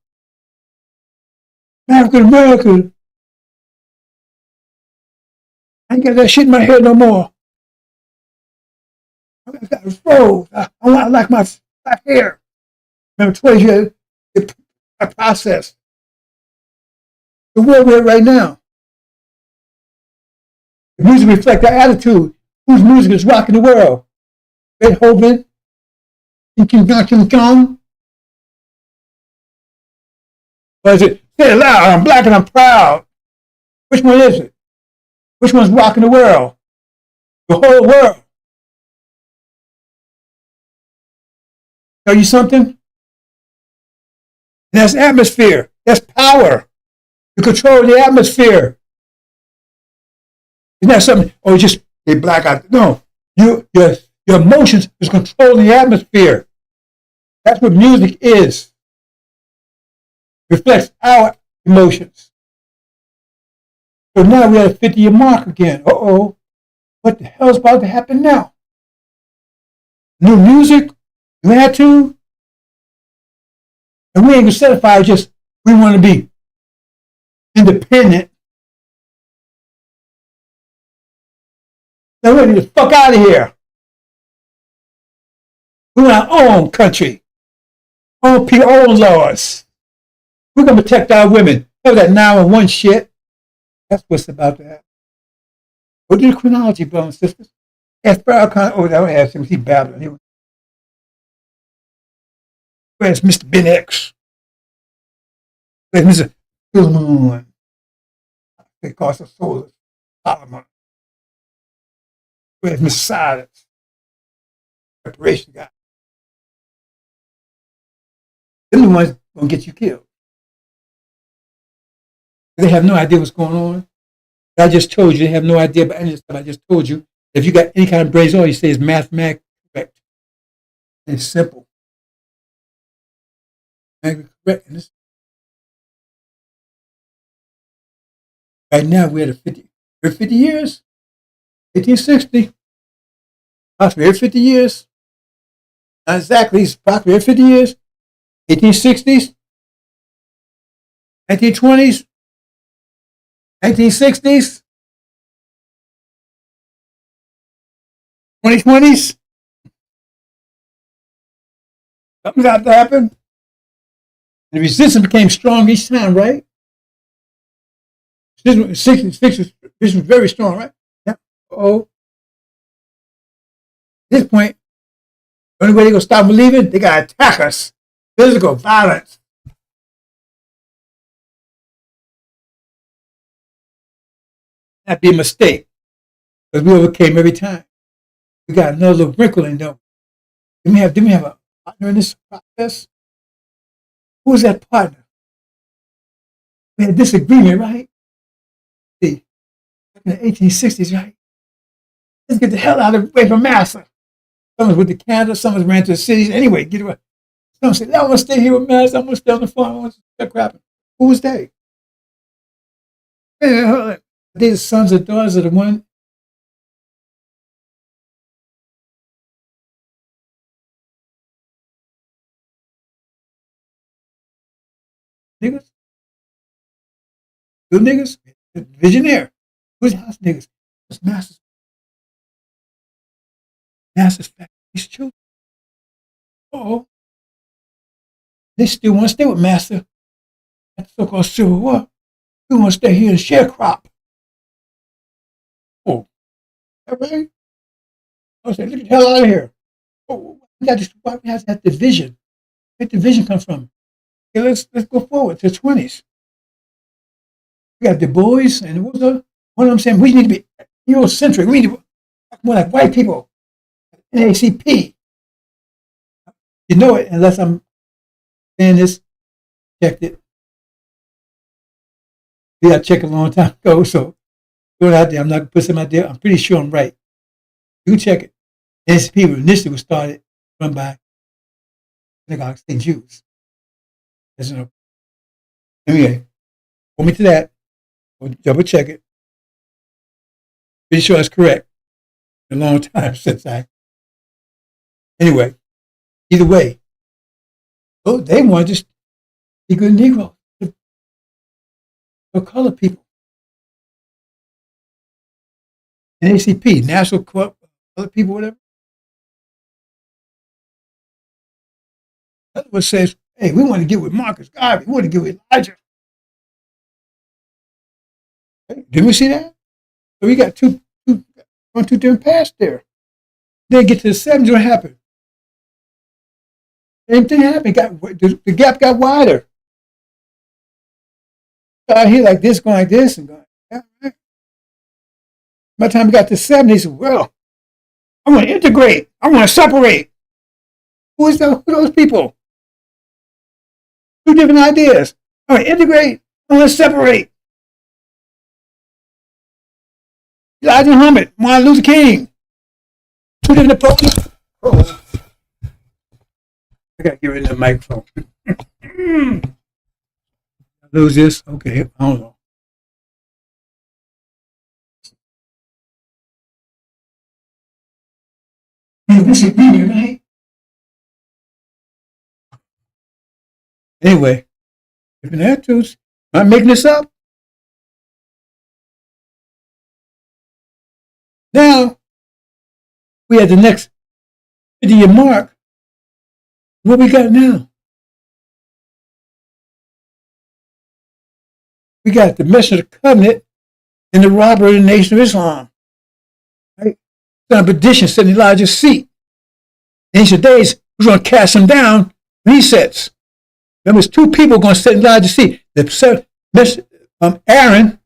African American. I ain't got that shit in my head no more. I got a froze. I like my hair. Remember 20 years, I process. The world we're in right now. The music reflects our attitude. Whose music is rocking the world? Beethoven? King Kong? Or is it, say it loud, I'm black and I'm proud? Which one is it? Which one's rocking the world? The whole world. Tell you something? That's atmosphere. That's power. You control the atmosphere. It's not something, just they black out. No. Your emotions is controlling the atmosphere. That's what music is. Reflects our emotions. So now we're at a 50-year mark again. What the hell is about to happen now? New music, new attitude. And we ain't gonna satisfy just we want to be independent. Now we need to fuck out of here. We want our own country, own people, own laws. We're gonna protect our women. Have that 911 shit. That's what's about to happen. Go to the chronology, brothers and sisters. Ask Farrakhan. I don't ask him. He babbling. Where's Mr. Ben X? Where's Mr. Philemon? They call us a soul. Solomon. Where's Mr. Silence? Preparation guy. They're the ones gonna get you killed. They have no idea what's going on. I just told you they have no idea about any of the stuff I just told you. If you got any kind of brains, all you say is mathematically correct. And it's simple. Mathematically Right now, we're at 50 years, 1860, approximately every 50 years. Not exactly, it's approximately every 50 years. 1860s, 1920s, 1960s, 2020s. Something's got to happen. The resistance became strong each time, right? Resistance was very strong, right? Yeah. Oh, at this point, the only way they're going to stop believing, they got to attack us. Physical violence. That'd be a mistake because we overcame every time. We got another little wrinkle in them. Didn't we have a partner in this process? Who was that partner? We had a disagreement, right? See, in the 1860s, right? Let's get the hell out of the way from Massa. Some went to Canada, some ran to the cities. Anyway, get away. Some said, I want to stay here with Massa. I'm going to stay on the farm. I want to start crapping. Who was they? They're the sons and daughters of the one. Niggas? Good niggas? Visionaire. Who's house niggas? It's Massa's. Massa's factory. These children. Oh, they still want to stay with Massa. That so-called Civil War. We want to stay here and sharecrop. Oh, all right. I said, get the hell out of here. Oh, why we have that division? Where did division come from? Okay, let's go forward to the 20s. We got the boys, and what was one of them saying, we need to be Eurocentric. We need to be more like white people. NACP. You know it, unless I'm saying this, checked it. Yeah, I checked a long time ago, so go out there. I'm not going to put something out there. I'm pretty sure I'm right. You check it. NACP initially was started, run by synagogues and Jews. Anyway, hold me to that. We'll double check it. Pretty sure it's correct. A long time since Anyway, either way, they want to just be good Negroes for colored people. NACP, National Club, Colored People, whatever. Other one says, hey, we want to get with Marcus Garvey. We want to get with Elijah. Hey, didn't we see that? So we got two different paths there. Then get to the 70s, what happened? Same thing happened. The gap got wider. Started here like this, going like this, and going. Yeah, right. By the time we got to the 70s, well, I want to integrate. I want to separate. Who are those people? Two different ideas. I want to integrate. I want to separate. Elijah Muhammad, Martin Luther King. Two different approaches. Oh. I got to get rid of the microphone. Lose this? Okay, I don't know. Disagreement, right? Anyway, different attitudes. Am I making this up? Now, we had the next 50-year mark. What we got now? We got the mission of the covenant and the robbery of the Nation of Islam. Right? Son of perdition sitting in Elijah's seat. In ancient days, who's going to cast him down when he sits? There was two people going to sit in Elijah's seat. Aaron,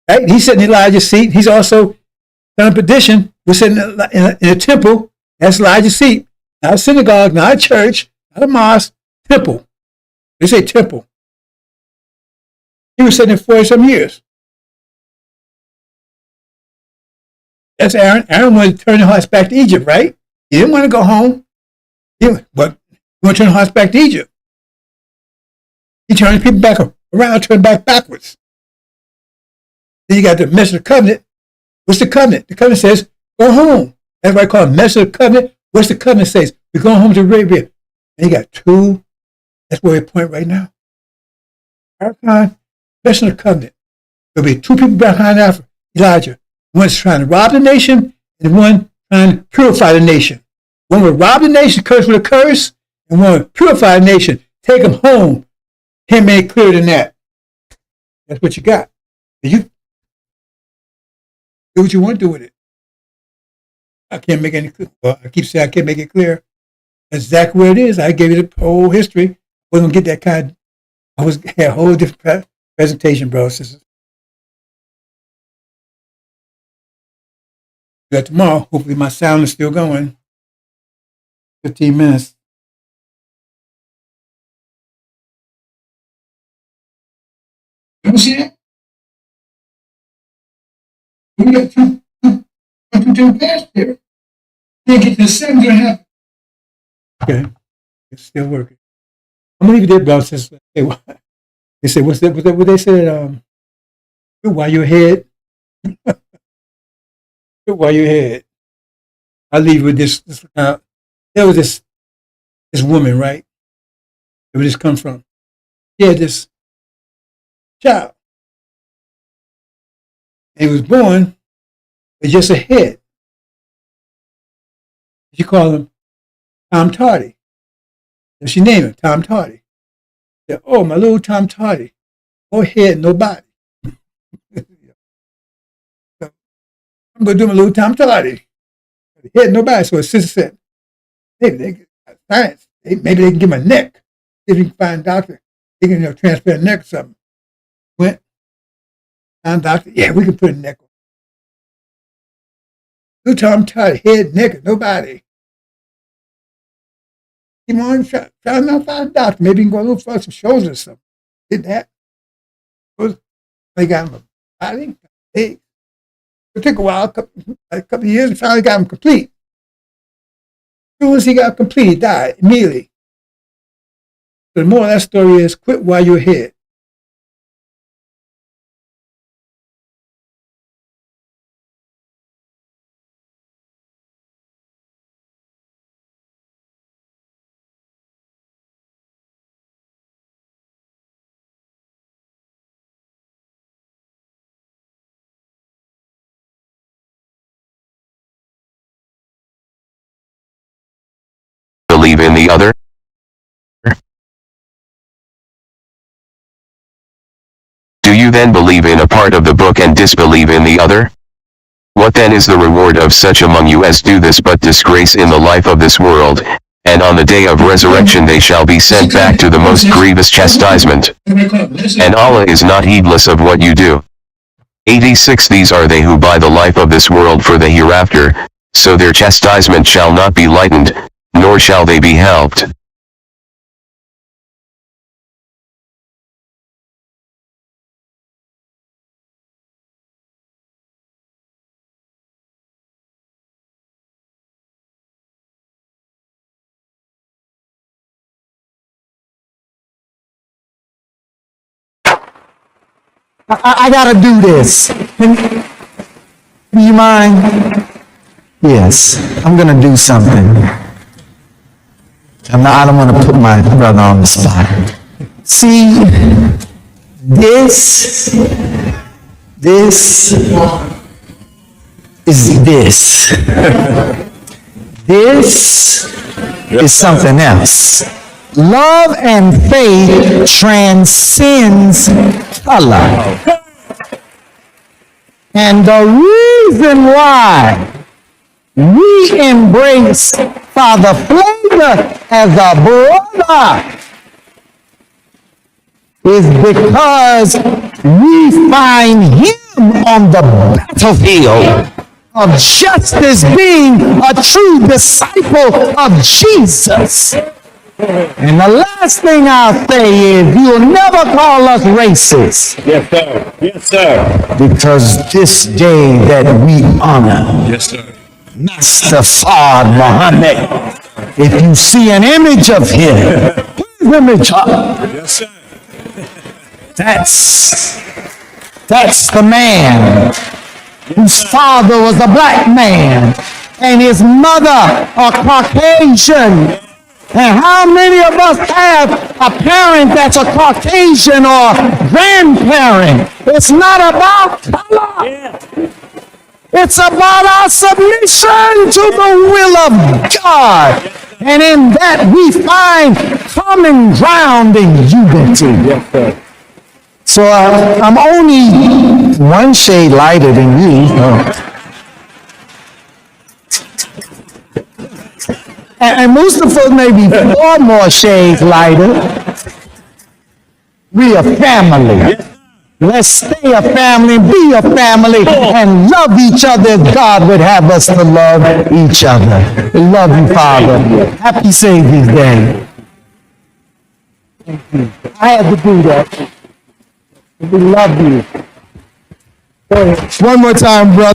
right? He's sitting in Elijah's seat. He's also son of perdition. We're sitting in a temple. That's Elijah's seat. Not a synagogue, not a church, not a mosque. Temple. They say temple. He was sitting there 40-some years. That's Aaron. Aaron wanted to turn the hearts back to Egypt, right? He didn't want to go home. But he wanted to turn the hearts back to Egypt. He turns people back around, turn back backwards. Then you got the message of the covenant. What's the covenant? The covenant says, go home. That's why I call it message of the covenant. What's the covenant says? We're going home to Arabia. And you got two. That's where we point right now. Farrakhan, message of the covenant. There'll be two people behind after Elijah. One's trying to rob the nation, and one trying to purify the nation. One will rob the nation, curse with a curse, and one will purify the nation, take them home. Can't make it clearer than that. That's what you got. And you do what you want to do with it. I can't make any clear. Well, I keep saying I can't make it clear. That's exactly where it is. I gave you the whole history. I wasn't going to get that kind of, had a whole different presentation, bro, sisters. That tomorrow, hopefully my sound is still going. 15 minutes. You see that? We got two past there. Can't get to the 7.5. Okay, it's still working. I'm gonna leave it there, bro. Since they say, what's that? What they said? While you're ahead. While you're ahead. I'll leave with this. There was this woman, right? Where this come from? She had this child. He was born with just a head. She called him Tom Tardy. So she named him Tom Tardy. She said, oh, my little Tom Tardy. No head, no body. So, I'm going to do my little Tom Tardy. Head, no body. So his sister said, hey, they get science. Maybe they can give him a neck. See if you can find a doctor. They can transplant a neck or something. Went, found a doctor. Yeah, we can put a neck on. Little Tom Tardy, head, neck, no body. Keep on trying to find a doctor. Maybe you can go a little for some shoulders or something. Did that. They got him a body. It took a while, a couple of years, and finally got him complete. As soon as he got complete, he died immediately. So the moral of that story is quit while you're ahead. Believe in the other? Do you then believe in a part of the book and disbelieve in the other? What then is the reward of such among you as do this but disgrace in the life of this world, and on the day of resurrection they shall be sent back to the most grievous chastisement? And Allah is not heedless of what you do. 86 These are they who buy the life of this world for the hereafter, so their chastisement shall not be lightened, nor shall they be helped. I gotta do this. Can you mind? Yes, I'm gonna do something. I don't want to put my brother on the spot. See, this is this. This is something else. Love and faith transcends color. And the reason why we embrace Father Flavor as a brother is because we find him on the battlefield of justice, being a true disciple of Jesus. And the last thing I'll say is you'll never call us racist. Yes, sir. Yes, sir. Because this day that we honor Yes, sir. Master Fard Muhammad, if you see an image of him, put his image up. Yes, sir. That's the man whose father was a black man and his mother a Caucasian. And how many of us have a parent that's a Caucasian or grandparent? It's not about color. It's about our submission to the will of God. And in that we find common ground and unity. So I'm only one shade lighter than you. And Mustafa may be 4 more shades lighter. We are family. Let's stay a family, be a family, and love each other as God would have us to love each other. We love you, Father. Happy Savior's Day. I had to do that. We love you. Go ahead. One more time, brother.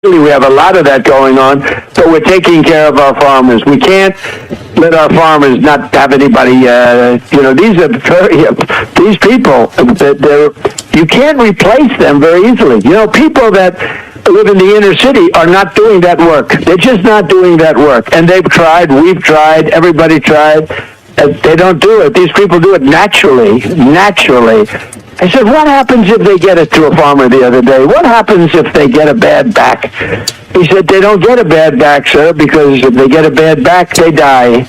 We have a lot of that going on, so we're taking care of our farmers. We can't let our farmers not have anybody. These people. You can't replace them very easily. People that live in the inner city are not doing that work. They're just not doing that work, and they've tried. We've tried. Everybody tried. They don't do it. These people do it naturally. I said, what happens if they get it to a farmer the other day? What happens if they get a bad back? He said, they don't get a bad back, sir, because if they get a bad back, they die.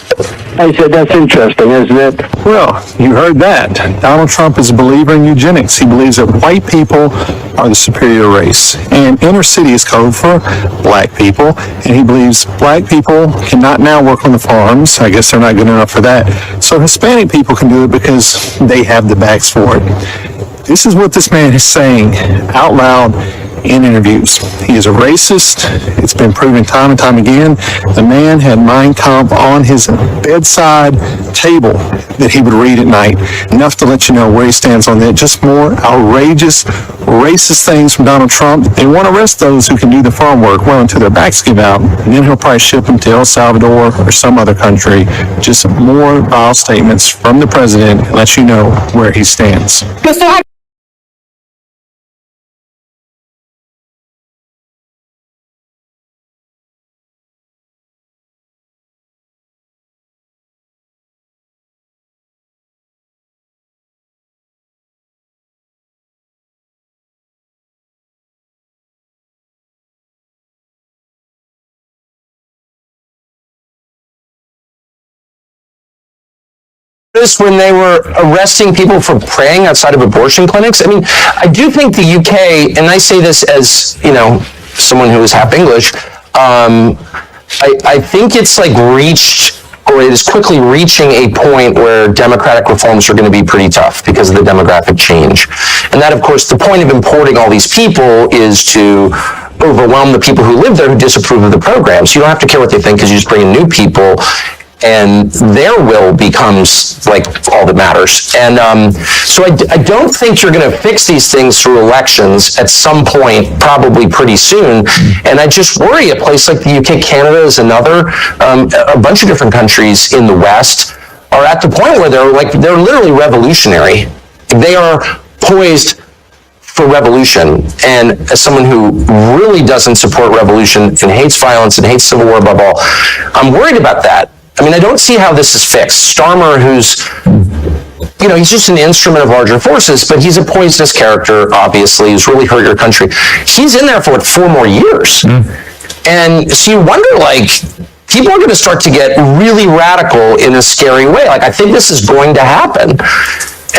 I said, that's interesting, isn't it? Well, you heard that. Donald Trump is a believer in eugenics. He believes that white people are the superior race. And inner city is code for black people. And he believes black people cannot now work on the farms. I guess they're not good enough for that. So Hispanic people can do it because they have the backs for it. This is what this man is saying out loud in interviews. He is a racist. It's been proven time and time again. The man had Mein Kampf on his bedside table that he would read at night. Enough to let you know where he stands on that. Just more outrageous, racist things from Donald Trump. They want to arrest those who can do the farm work well until their backs give out. And then he'll probably ship them to El Salvador or some other country. Just more vile statements from the president and let you know where he stands. When they were arresting people for praying outside of abortion clinics. I mean, I do think the UK, and I say this as, you know, someone who is half English, I think it's like reached, or it is quickly reaching a point where democratic reforms are going to be pretty tough because of the demographic change. And that, of course, the point of importing all these people is to overwhelm the people who live there who disapprove of the program. So you don't have to care what they think because you just bring in new people, and their will becomes like all that matters. And so I don't think you're going to fix these things through elections at some point, probably pretty soon. And I just worry a place like the UK, Canada is another, a bunch of different countries in the West are at the point where they're literally revolutionary. They are poised for revolution. And as someone who really doesn't support revolution and hates violence and hates civil war above all, I'm worried about that. I mean, I don't see how this is fixed. Starmer, who's, you know, he's just an instrument of larger forces, but he's a poisonous character, obviously, who's really hurt your country. He's in there for 4 more years. And so you wonder, like, people are going to start to get really radical in a scary way. Like, I think this is going to happen.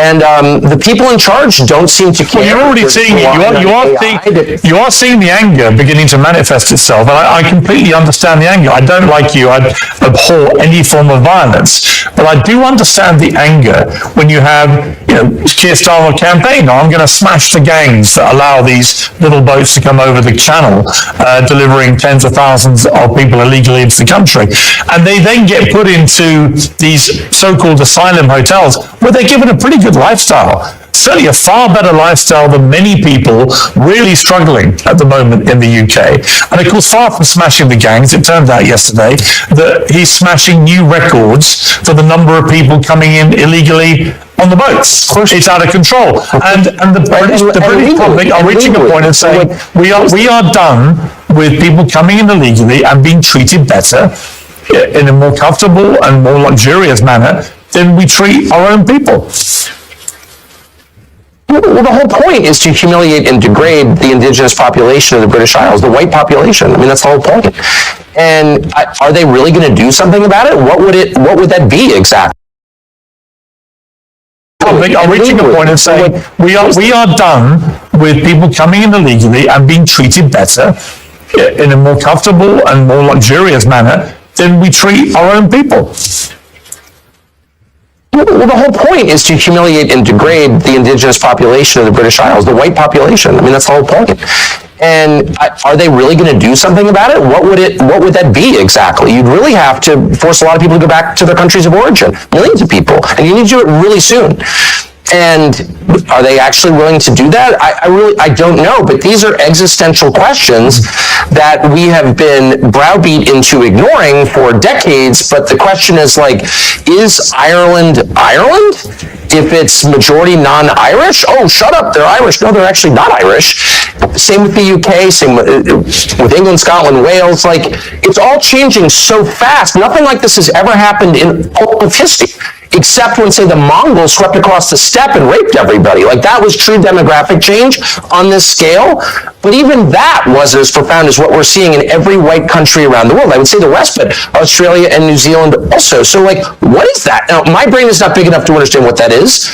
And the people in charge don't seem to care. Well, you're already seeing it. You are seeing the anger beginning to manifest itself. And I completely understand the anger. I don't, like you, I abhor any form of violence. But I do understand the anger when you have, you know, Keir Starmer campaign. I'm going to smash the gangs that allow these little boats to come over the channel, delivering tens of thousands of people illegally into the country. And they then get put into these so-called asylum hotels where they're given a pretty good lifestyle. Certainly a far better lifestyle than many people really struggling at the moment in the UK. And of course, far from smashing the gangs, it turned out yesterday that he's smashing new records for the number of people coming in illegally on the boats. It's out of control. And the British public are reaching a point of saying, we are done with people coming in illegally and being treated better in a more comfortable and more luxurious manner than we treat our own people. Well, the whole point is to humiliate and degrade the indigenous population of the British Isles, the white population. I mean, that's the whole point. And are they really going to do something about it? What would that be exactly? Are reaching a point of saying, we are done with people coming in illegally and being treated better in a more comfortable and more luxurious manner than we treat our own people. Well, the whole point is to humiliate and degrade the indigenous population of the British Isles, the white population. I mean, that's the whole point. And are they really going to do something about it? What would that be exactly? You'd really have to force a lot of people to go back to their countries of origin, millions of people, and you need to do it really soon. And are they actually willing to do that? I don't know, but these are existential questions that we have been browbeat into ignoring for decades. But the question is, like, is Ireland Ireland? If it's majority non-Irish, oh, shut up, they're Irish. No, they're actually not Irish. Same with the UK, same with England, Scotland, Wales. Like, it's all changing so fast. Nothing like this has ever happened in all of history, except when, say, the Mongols swept across the steppe and raped everybody. Like, that was true demographic change on this scale. But even that wasn't as profound as what we're seeing in every white country around the world. I would say the West, but Australia and New Zealand also. So, like, what is that? Now, my brain is not big enough to understand what that is.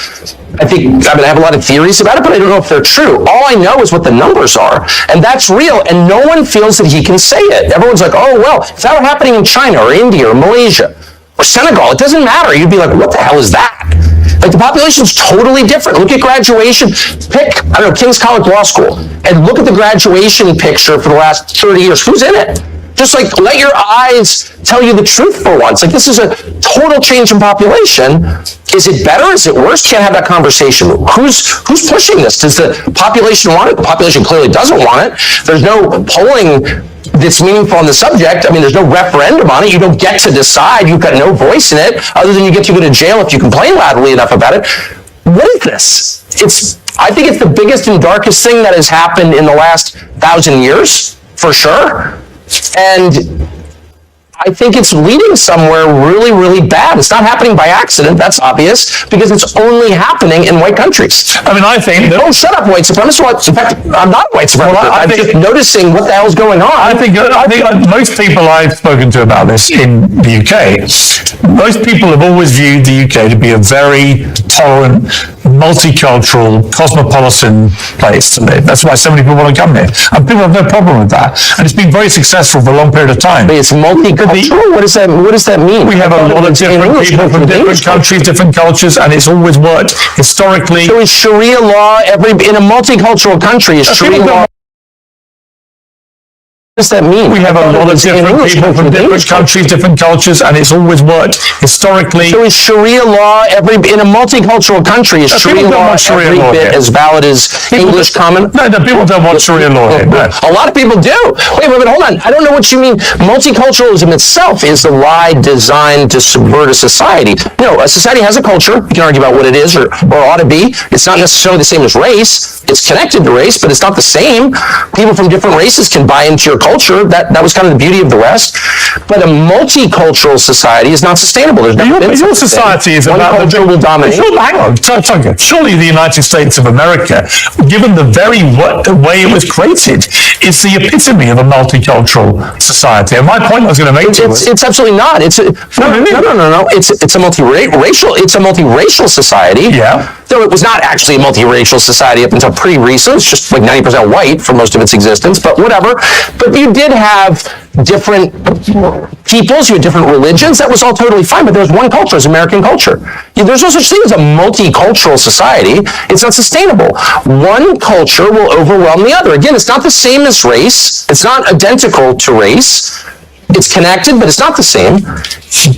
I have a lot of theories about it, but I don't know if they're true. All I know is what the numbers are, and that's real, and no one feels that he can say it. Everyone's like, oh, well, if that were happening in China or India or Malaysia or Senegal, it doesn't matter. You'd be like, what the hell is that? Like, the population's totally different. Look at graduation. Pick, I don't know, King's College Law School, and look at the graduation picture for the last 30 years. Who's in it? Just, like, let your eyes tell you the truth for once. Like, this is a total change in population. Is it better? Is it worse? Can't have that conversation. Who's pushing this? Does the population want it? The population clearly doesn't want it. There's no polling that's meaningful on the subject. I mean, there's no referendum on it. You don't get to decide. You've got no voice in it, other than you get to go to jail if you complain loudly enough about it. What is this? I think it's the biggest and darkest thing that has happened in the last 1,000 years, for sure. And I think it's leading somewhere really, really bad. It's not happening by accident, that's obvious, because it's only happening in white countries. I mean, I think that... Oh, shut up, white supremacist. In fact, I'm not a white supremacist. Well, I'm just noticing what the hell's going on. I think most people I've spoken to about this in the UK, most people have always viewed the UK to be a very tolerant, multicultural, cosmopolitan place to live. That's why so many people want to come here. And people have no problem with that. And it's been very successful for a long period of time. But it's multicultural? What does that mean? We have a lot of different people from different countries, different cultures, and it's always worked historically. So is Sharia law, in a multicultural country, is Sharia law... What does that mean? We have a lot of different people from different countries, different cultures, and it's always worked historically. So is Sharia law, in a multicultural country, is Sharia law every bit as valid as English common? No, people don't want Sharia law here. No. A lot of people do. Wait, hold on. I don't know what you mean. Multiculturalism itself is the lie designed to subvert a society. No, a society has a culture. You can argue about what it is or ought to be. It's not necessarily the same as race. It's connected to race, but it's not the same. People from different races can buy into your culture. That was kind of the beauty of the West. But a multicultural society is not sustainable. There's never been your society is one about culture will dominate. Hang on, surely the United States of America, given the very way it was created, is the epitome of a multicultural society. And my point I was going to make to you was... It's absolutely not. No. It's a multiracial society. Yeah. Though it was not actually a multiracial society up until pretty recent. It's just like 90% white for most of its existence, but whatever. But you did have different peoples, you had different religions. That was all totally fine, but there was one culture, it's American culture. There's no such thing as a multicultural society. It's not sustainable. One culture will overwhelm the other. Again, it's not the same as race. It's not identical to race. It's connected, but it's not the same.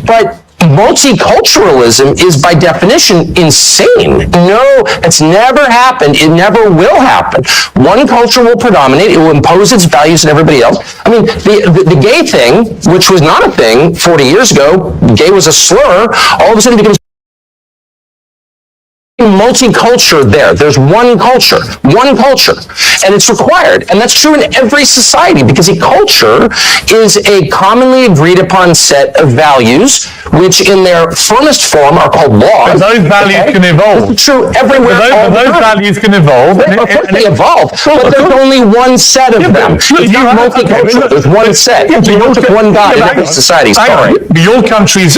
But multiculturalism is by definition insane. No, it's never happened. It never will happen. One culture will predominate. It will impose its values on everybody else. I mean, the gay thing, which was not a thing 40 years ago, gay was a slur, all of a sudden becomes multicultural there. There's one culture, and it's required. And that's true in every society, because a culture is a commonly agreed upon set of values, which in their firmest form are called laws. But those values can evolve. It's true everywhere. But those values can evolve. They evolve, but there's only one set of them. You're multicultural. There's one set. You don't have one guy in every society. Sorry. Your country's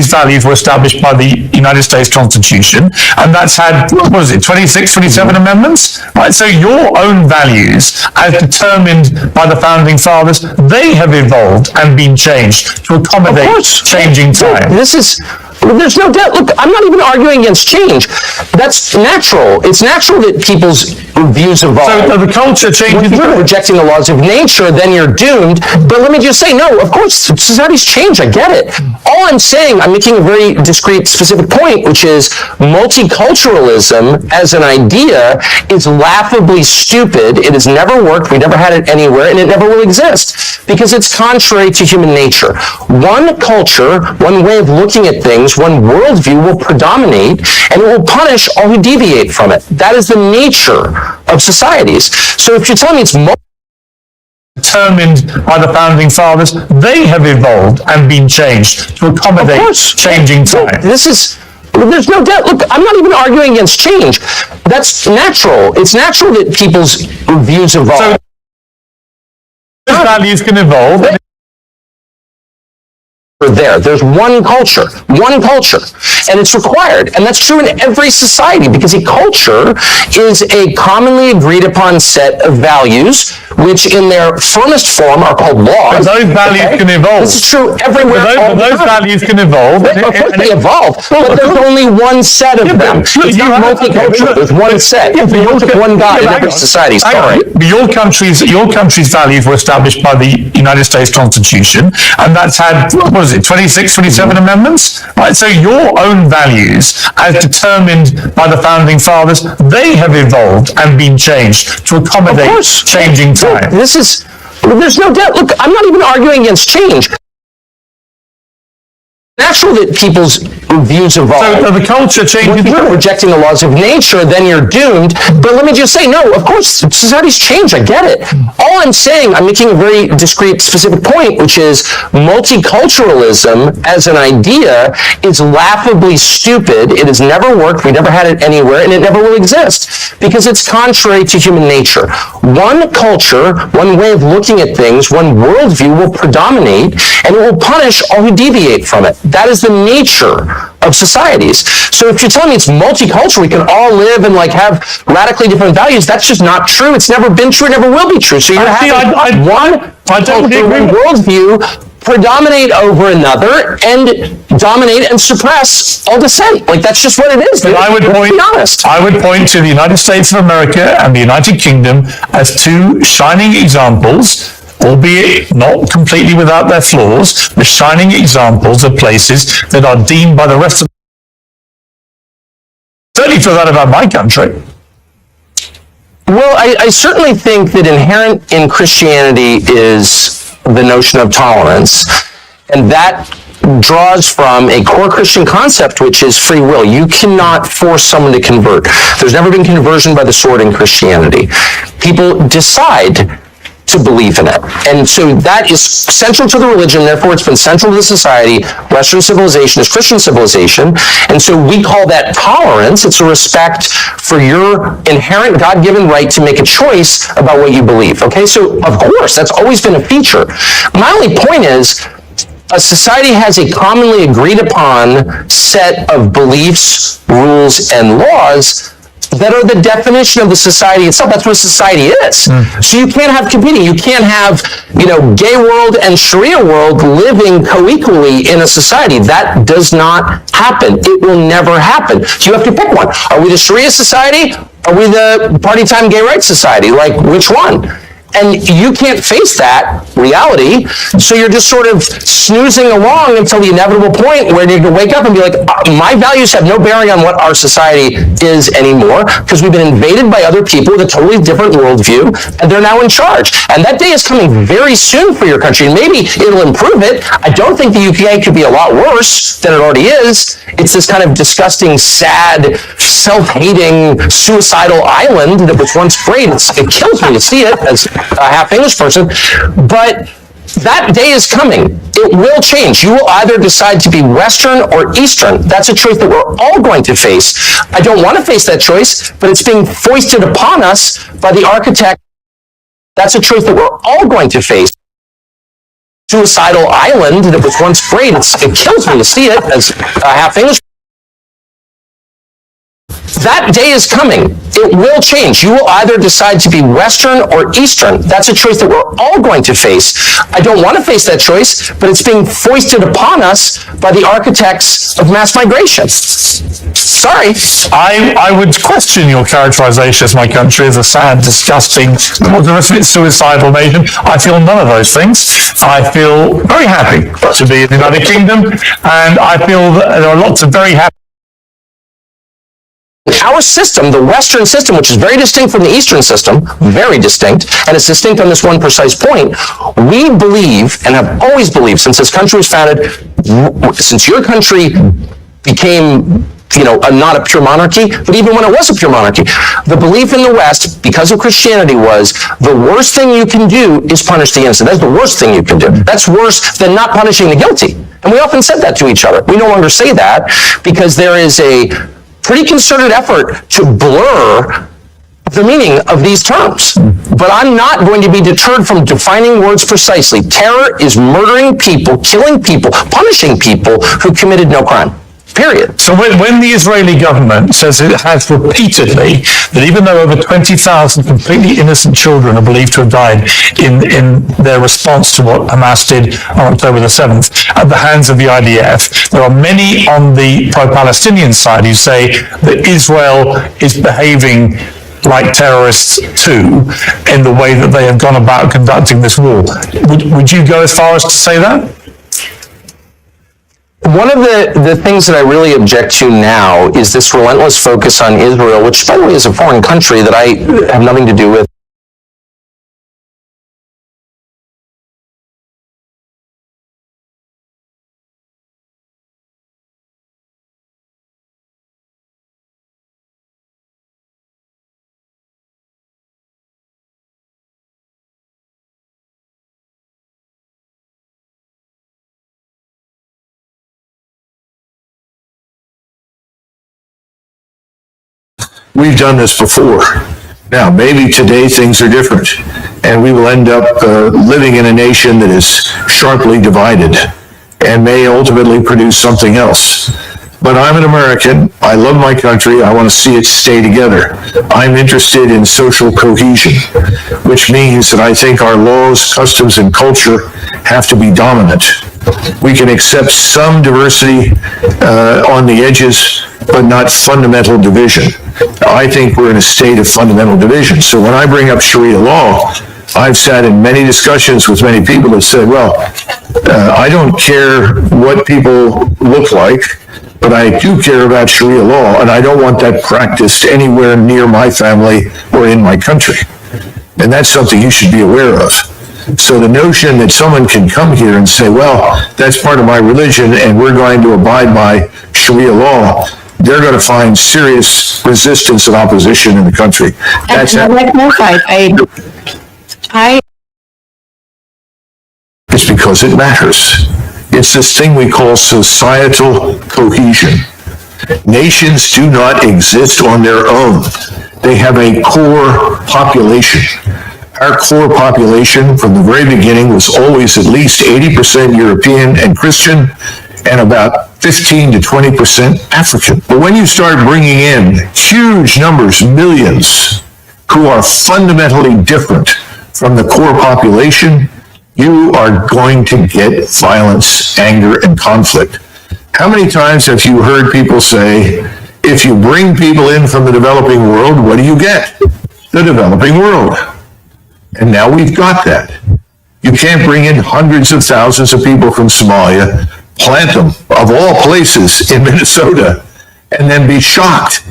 values were established by the United States Constitution, and that's had, 26, 27 amendments? Right, so your own values, as determined by the Founding Fathers, they have evolved and been changed to accommodate changing times. This is There's no doubt. Look, I'm not even arguing against change. That's natural. It's natural that people's views evolve. So the culture changes. If you're rejecting the laws of nature, then you're doomed. But let me just say, no, of course, societies change. I get it. All I'm saying, I'm making a very discrete, specific point, which is multiculturalism as an idea is laughably stupid. It has never worked. We never had it anywhere, and it never will exist because it's contrary to human nature. One culture, one way of looking at things, one worldview will predominate, and it will punish all who deviate from it. That is the nature of societies. So if you're telling me it's determined by the founding fathers, they have evolved and been changed to accommodate changing times. There's no doubt. Look, I'm not even arguing against change. That's natural. It's natural that people's views evolve. So values can evolve. There's one culture, and it's required, and that's true in every society because a culture is a commonly agreed upon set of values, which in their firmest form are called laws. But those values can evolve. This is true everywhere. But those values can evolve. Of course they evolve, but there's only one set of them. It's not multicultural. There's one set. You worship one God in every society. Sorry. Your country's values were established by the United States Constitution, and that's had, what is it, 26, 27 amendments? Right, so your own values, as determined by the founding fathers, they have evolved and been changed to accommodate changing times. There's no doubt. Look, I'm not even arguing against change. Natural that people's views evolve. So the culture changes. If you're rejecting the laws of nature, then you're doomed. But let me just say, no, of course, societies change. I get it. All I'm saying, I'm making a very discrete, specific point, which is multiculturalism as an idea is laughably stupid. It has never worked. We never had it anywhere, and it never will exist because it's contrary to human nature. One culture, one way of looking at things, one worldview will predominate, and it will punish all who deviate from it. That is the nature of societies. So if you're telling me it's multicultural, we can all live and have radically different values, that's just not true. It's never been true. It never will be true. So you're having one culture, one worldview predominate over another and dominate and suppress all dissent. That's just what it is. But I would point to the United States of America and the United Kingdom as two shining examples, albeit not completely without their flaws, the shining examples of places that are deemed by the rest of certainly feel that about my country. Well, I certainly think that inherent in Christianity is the notion of tolerance, and that draws from a core Christian concept, which is free will. You cannot force someone to convert. There's never been conversion by the sword in Christianity. People decide to believe in it. And so that is central to the religion, therefore it's been central to the society. Western civilization is Christian civilization, and so we call that tolerance. It's a respect for your inherent God-given right to make a choice about what you believe. Okay, so of course, that's always been a feature. My only point is, a society has a commonly agreed upon set of beliefs, rules, and laws that are the definition of the society itself. That's what society is. So you can't have competing. You can't have, gay world and Sharia world living co-equally in a society. That does not happen. It will never happen. So you have to pick one. Are we the Sharia society? Are we the party time gay rights society? Which one? And you can't face that reality, so you're just sort of snoozing along until the inevitable point where you can wake up and be like, my values have no bearing on what our society is anymore, because we've been invaded by other people with a totally different worldview, and they're now in charge. And that day is coming very soon for your country, and maybe it'll improve it. I don't think the UK could be a lot worse than it already is. It's this kind of disgusting, sad, self-hating, suicidal island that was once great. It kills me to see it as a half-English person, but that day is coming. It will change. You will either decide to be Western or Eastern. That's a choice that we're all going to face. I don't want to face that choice, but it's being foisted upon us by the architect. That's a choice that we're all going to face. Suicidal island that was once great. It kills me to see it as a half-English That day is coming. It will change. You will either decide to be Western or Eastern. That's a choice that we're all going to face. I don't want to face that choice, but it's being foisted upon us by the architects of mass migration. Sorry. I would question your characterization of my country as a sad, disgusting, the rest of it suicidal nation. I feel none of those things. I feel very happy to be in the United Kingdom, and I feel that there are lots of very happy. Our system, the Western system, which is very distinct from the Eastern system, very distinct, and it's distinct on this one precise point, we believe, and have always believed since this country was founded, since your country became, not a pure monarchy, but even when it was a pure monarchy, the belief in the West, because of Christianity, was the worst thing you can do is punish the innocent. That's the worst thing you can do. That's worse than not punishing the guilty. And we often said that to each other. We no longer say that because there is a pretty concerted effort to blur the meaning of these terms. But I'm not going to be deterred from defining words precisely. Terror is murdering people, killing people, punishing people who committed no crime. Period. So when the Israeli government says it has repeatedly that even though over 20,000 completely innocent children are believed to have died in their response to what Hamas did on October the 7th at the hands of the IDF, there are many on the pro-Palestinian side who say that Israel is behaving like terrorists too in the way that they have gone about conducting this war. Would you go as far as to say that? One of the things that I really object to now is this relentless focus on Israel, which, by the way, is a foreign country that I have nothing to do with. We've done this before. Now, maybe today things are different, and we will end up living in a nation that is sharply divided and may ultimately produce something else. But I'm an American. I love my country. I want to see it stay together. I'm interested in social cohesion, which means that I think our laws, customs, and culture have to be dominant. We can accept some diversity on the edges, but not fundamental division. I think we're in a state of fundamental division. So when I bring up Sharia law, I've sat in many discussions with many people that said, well, I don't care what people look like, but I do care about Sharia law, and I don't want that practiced anywhere near my family or in my country. And that's something you should be aware of. So the notion that someone can come here and say, well, that's part of my religion and we're going to abide by Sharia law, they're going to find serious resistance and opposition in the country. That's It's because it matters. It's this thing we call societal cohesion. Nations do not exist on their own. They have a core population. Our core population from the very beginning was always at least 80% European and Christian and about 15 to 20% African. But when you start bringing in huge numbers, millions, who are fundamentally different from the core population, you are going to get violence, anger, and conflict. How many times have you heard people say, if you bring people in from the developing world, what do you get? The developing world. And now we've got that. You can't bring in hundreds of thousands of people from Somalia, plant them, of all places, in Minnesota, and then be shocked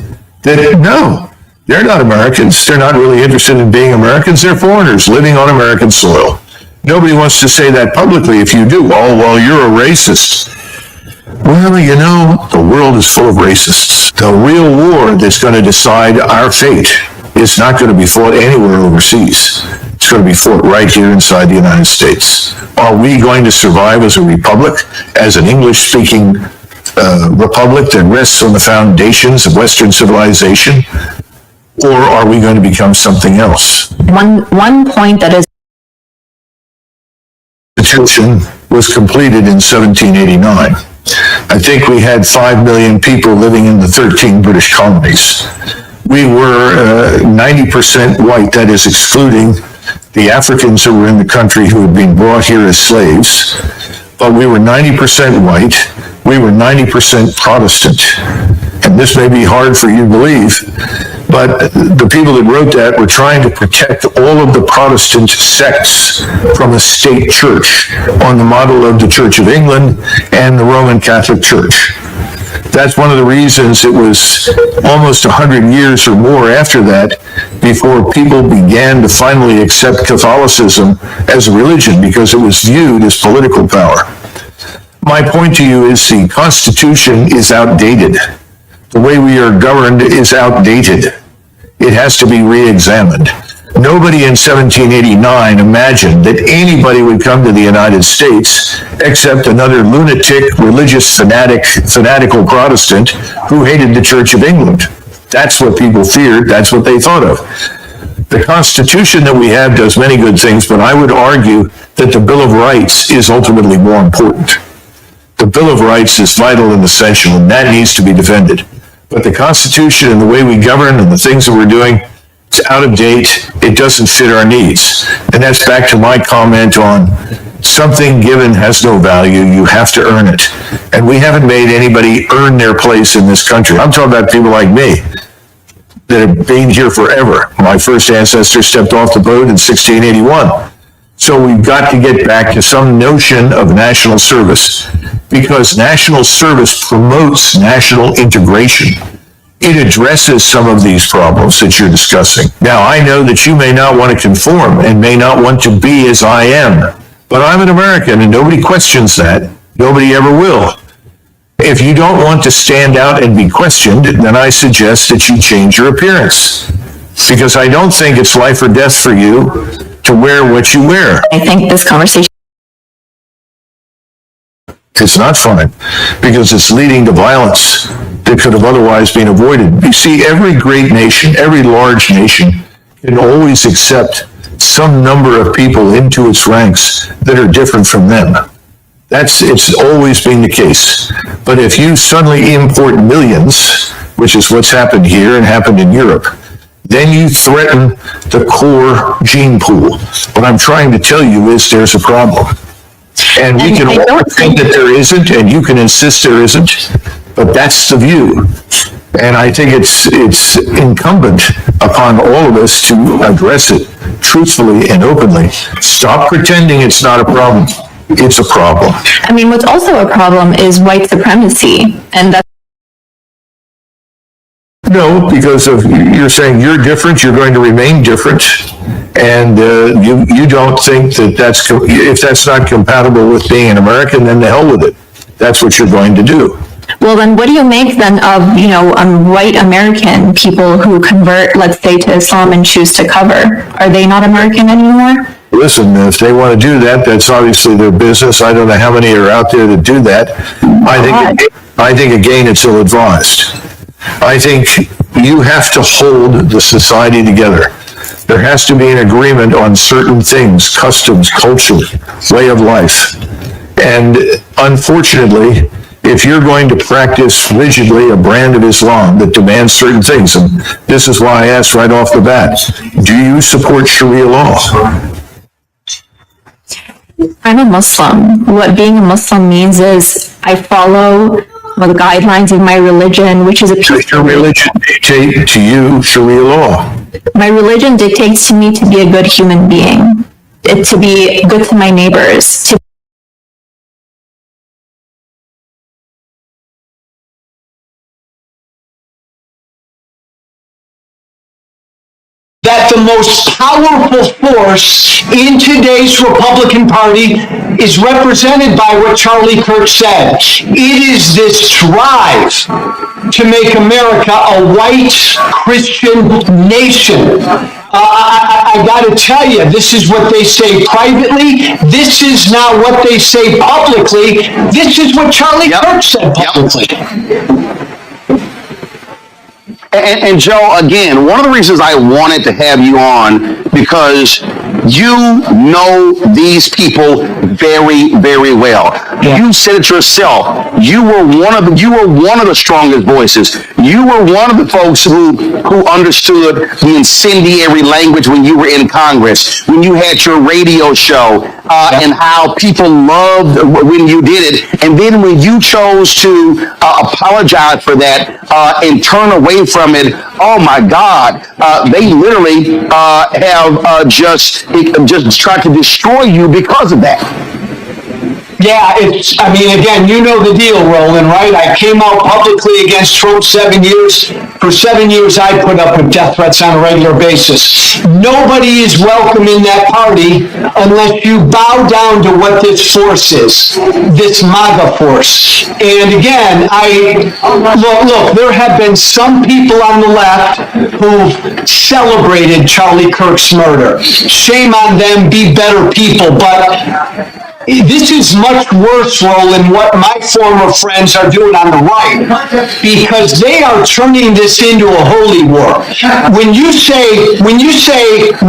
that, no, they're not Americans. They're not really interested in being Americans. They're foreigners living on American soil. Nobody wants to say that publicly. If you do, oh, well, you're a racist. Well, you know, the world is full of racists. The real war that's going to decide our fate is not going to be fought anywhere overseas. It's going to be fought right here inside the United States. Are we going to survive as a republic, as an English-speaking republic that rests on the foundations of Western civilization? Or are we going to become something else? One point that is The Constitution was completed in 1789. I think we had 5 million people living in the 13 British colonies. We were 90% white, that is excluding the Africans who were in the country who had been brought here as slaves. But we were 90% white. We were 90% Protestant. And this may be hard for you to believe, but the people that wrote that were trying to protect all of the Protestant sects from a state church on the model of the Church of England and the Roman Catholic Church. That's one of the reasons it was almost 100 years or more after that before people began to finally accept Catholicism as a religion, because it was viewed as political power. My point to you is the Constitution is outdated. The way we are governed is outdated. It has to be re-examined. Nobody in 1789 imagined that anybody would come to the United States except another lunatic, religious fanatical Protestant who hated the Church of England. That's what people feared. That's what they thought of. The Constitution that we have does many good things, but I would argue that the Bill of Rights is ultimately more important. The Bill of Rights is vital and essential, and that needs to be defended. But the Constitution and the way we govern and the things that we're doing, it's out of date. It doesn't fit our needs. And that's back to my comment on something given has no value. You have to earn it. And we haven't made anybody earn their place in this country. I'm talking about people like me that have been here forever. My first ancestor stepped off the boat in 1681. So we've got to get back to some notion of national service, because national service promotes national integration. It addresses some of these problems that you're discussing. Now, I know that you may not want to conform and may not want to be as I am, but I'm an American and nobody questions that. Nobody ever will. If you don't want to stand out and be questioned, then I suggest that you change your appearance, because I don't think it's life or death for you to wear what you wear. I think this conversation. It's not fun, because it's leading to violence that could have otherwise been avoided. You see, every great nation, every large nation can always accept some number of people into its ranks that are different from them. It's always been the case. But if you suddenly import millions, which is what's happened here and happened in Europe, then you threaten the core gene pool. What I'm trying to tell you is there's a problem. And we can all think that there isn't, and you can insist there isn't, but that's the view. And I think it's incumbent upon all of us to address it truthfully and openly. Stop pretending it's not a problem. It's a problem. I mean, what's also a problem is white supremacy, and that's. No, because you're saying you're different, you're going to remain different, and you don't think that if that's not compatible with being an American, then the hell with it. That's what you're going to do. Well, then what do you make then of, white American people who convert, let's say, to Islam and choose to cover? Are they not American anymore? Listen, if they want to do that, that's obviously their business. I don't know how many are out there that do that. I think again, it's ill-advised. I think you have to hold the society together. There has to be an agreement on certain things, customs, culture, way of life. And unfortunately, if you're going to practice rigidly a brand of Islam that demands certain things, and this is why I asked right off the bat, do you support Sharia law? I'm a Muslim. What being a Muslim means is I follow the guidelines of my religion, which is a peaceful. Does your religion dictate to you Sharia law? My religion dictates to me to be a good human being, to be good to my neighbors, that the most powerful force in today's Republican Party is represented by what Charlie Kirk said. It is this drive to make America a white Christian nation. I got to tell you, this is what they say privately. This is not what they say publicly. This is what Charlie Kirk said publicly. And Joe, again, one of the reasons I wanted to have you on, because you know these people very, very well. You said it yourself. You were one of the strongest voices. You were one of the folks who understood the incendiary language when you were in Congress, when you had your radio show, and how people loved when you did it. And then when you chose to apologize for that and turn away from it, oh my God, they literally have just tried to destroy you because of that. Yeah, again, you know the deal, Roland, right? I came out publicly against Trump 7 years. For 7 years, I put up with death threats on a regular basis. Nobody is welcome in that party unless you bow down to what this force is, this MAGA force. And again, look, there have been some people on the left who've celebrated Charlie Kirk's murder. Shame on them, be better people, but this is much worse, Roland, what my former friends are doing on the right, because they are turning this into a holy war. When you say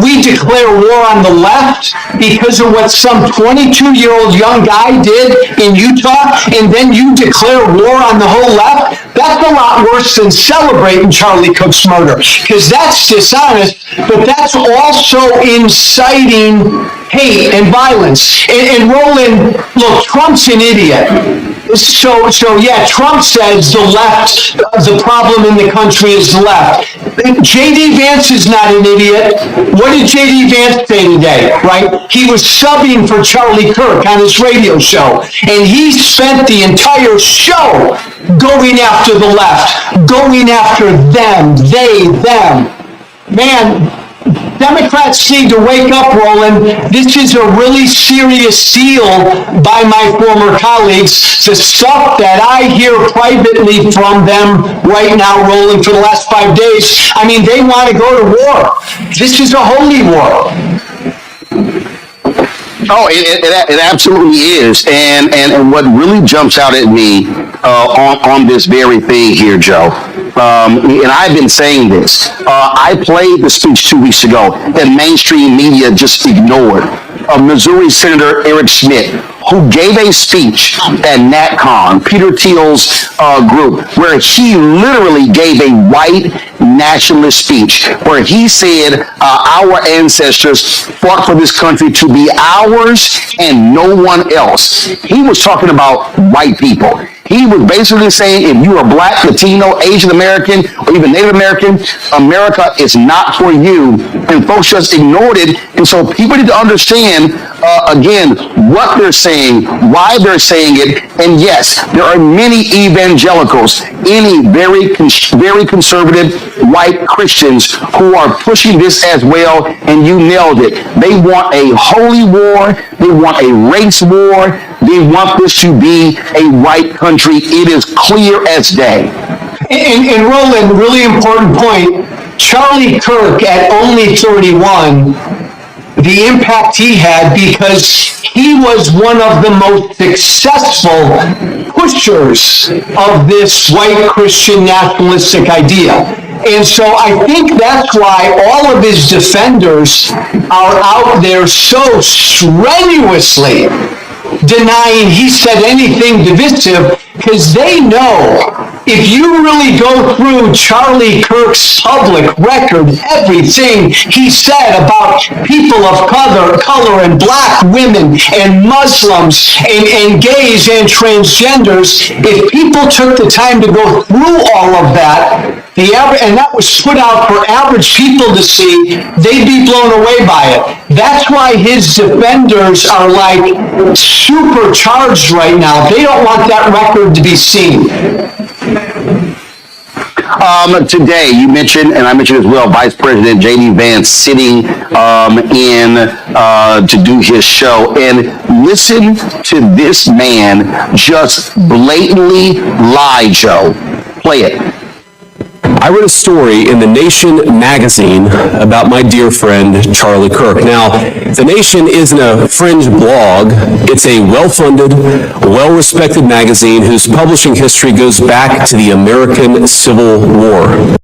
we declare war on the left because of what some 22-year-old young guy did in Utah, and then you declare war on the whole left, that's a lot worse than celebrating Charlie Cook's murder, because that's dishonest, but that's also inciting hate and violence. And Roland, look, Trump's an idiot. So yeah, Trump says the left, the problem in the country is the left. J.D. Vance is not an idiot. What did J.D. Vance say today, right? He was subbing for Charlie Kirk on his radio show, and he spent the entire show going after the left, going after them, they, them. Man, Democrats need to wake up, Roland. This is a really serious deal by my former colleagues. The stuff that I hear privately from them right now, Roland, for the last 5 days, I mean, they want to go to war. This is a holy war. Oh, it absolutely is. And what really jumps out at me on this very thing here, Joe, and I've been saying this, I played the speech 2 weeks ago that mainstream media just ignored, of Missouri Senator Eric Schmidt, who gave a speech at NatCon, Peter Thiel's group, where he literally gave a white nationalist speech, where he said our ancestors fought for this country to be ours and no one else. He was talking about white people. He was basically saying, if you are Black, Latino, Asian American, or even Native American, America is not for you. And folks just ignored it. And so people need to understand, again, what they're saying, why they're saying it. And yes, there are many evangelicals, any very conservative white Christians who are pushing this as well. And you nailed it. They want a holy war. They want a race war. They want this to be a white country. It is clear as day. And Roland, really important point, Charlie Kirk at only 31, the impact he had because he was one of the most successful pushers of this white Christian nationalistic idea. And so I think that's why all of his defenders are out there so strenuously denying he said anything divisive, because they know if you really go through Charlie Kirk's public record, everything he said about people of color and Black women and Muslims and gays and transgenders, if people took the time to go through all of that, and that was put out for average people to see, they'd be blown away by it. That's why his defenders are like supercharged right now. They don't want that record to be seen. Today, you mentioned, and I mentioned as well, Vice President J.D. Vance sitting to do his show. And listen to this man just blatantly lie, Joe. Play it. I read a story in The Nation magazine about my dear friend, Charlie Kirk. Now, The Nation isn't a fringe blog. It's a well-funded, well-respected magazine whose publishing history goes back to the American Civil War.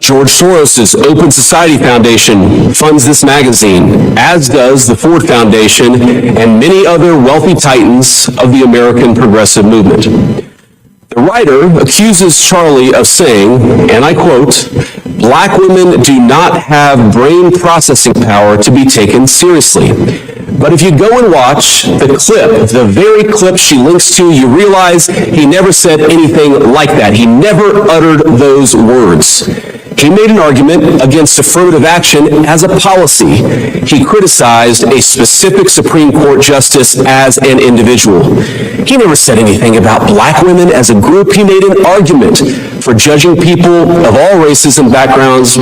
George Soros's Open Society Foundation funds this magazine, as does the Ford Foundation and many other wealthy titans of the American progressive movement. The writer accuses Charlie of saying, and I quote, "Black women do not have brain processing power to be taken seriously." But if you go and watch the clip, the very clip she links to, you realize he never said anything like that. He never uttered those words. He made an argument against affirmative action as a policy. He criticized a specific Supreme Court justice as an individual. He never said anything about black women as a group. He made an argument for judging people of all races and backgrounds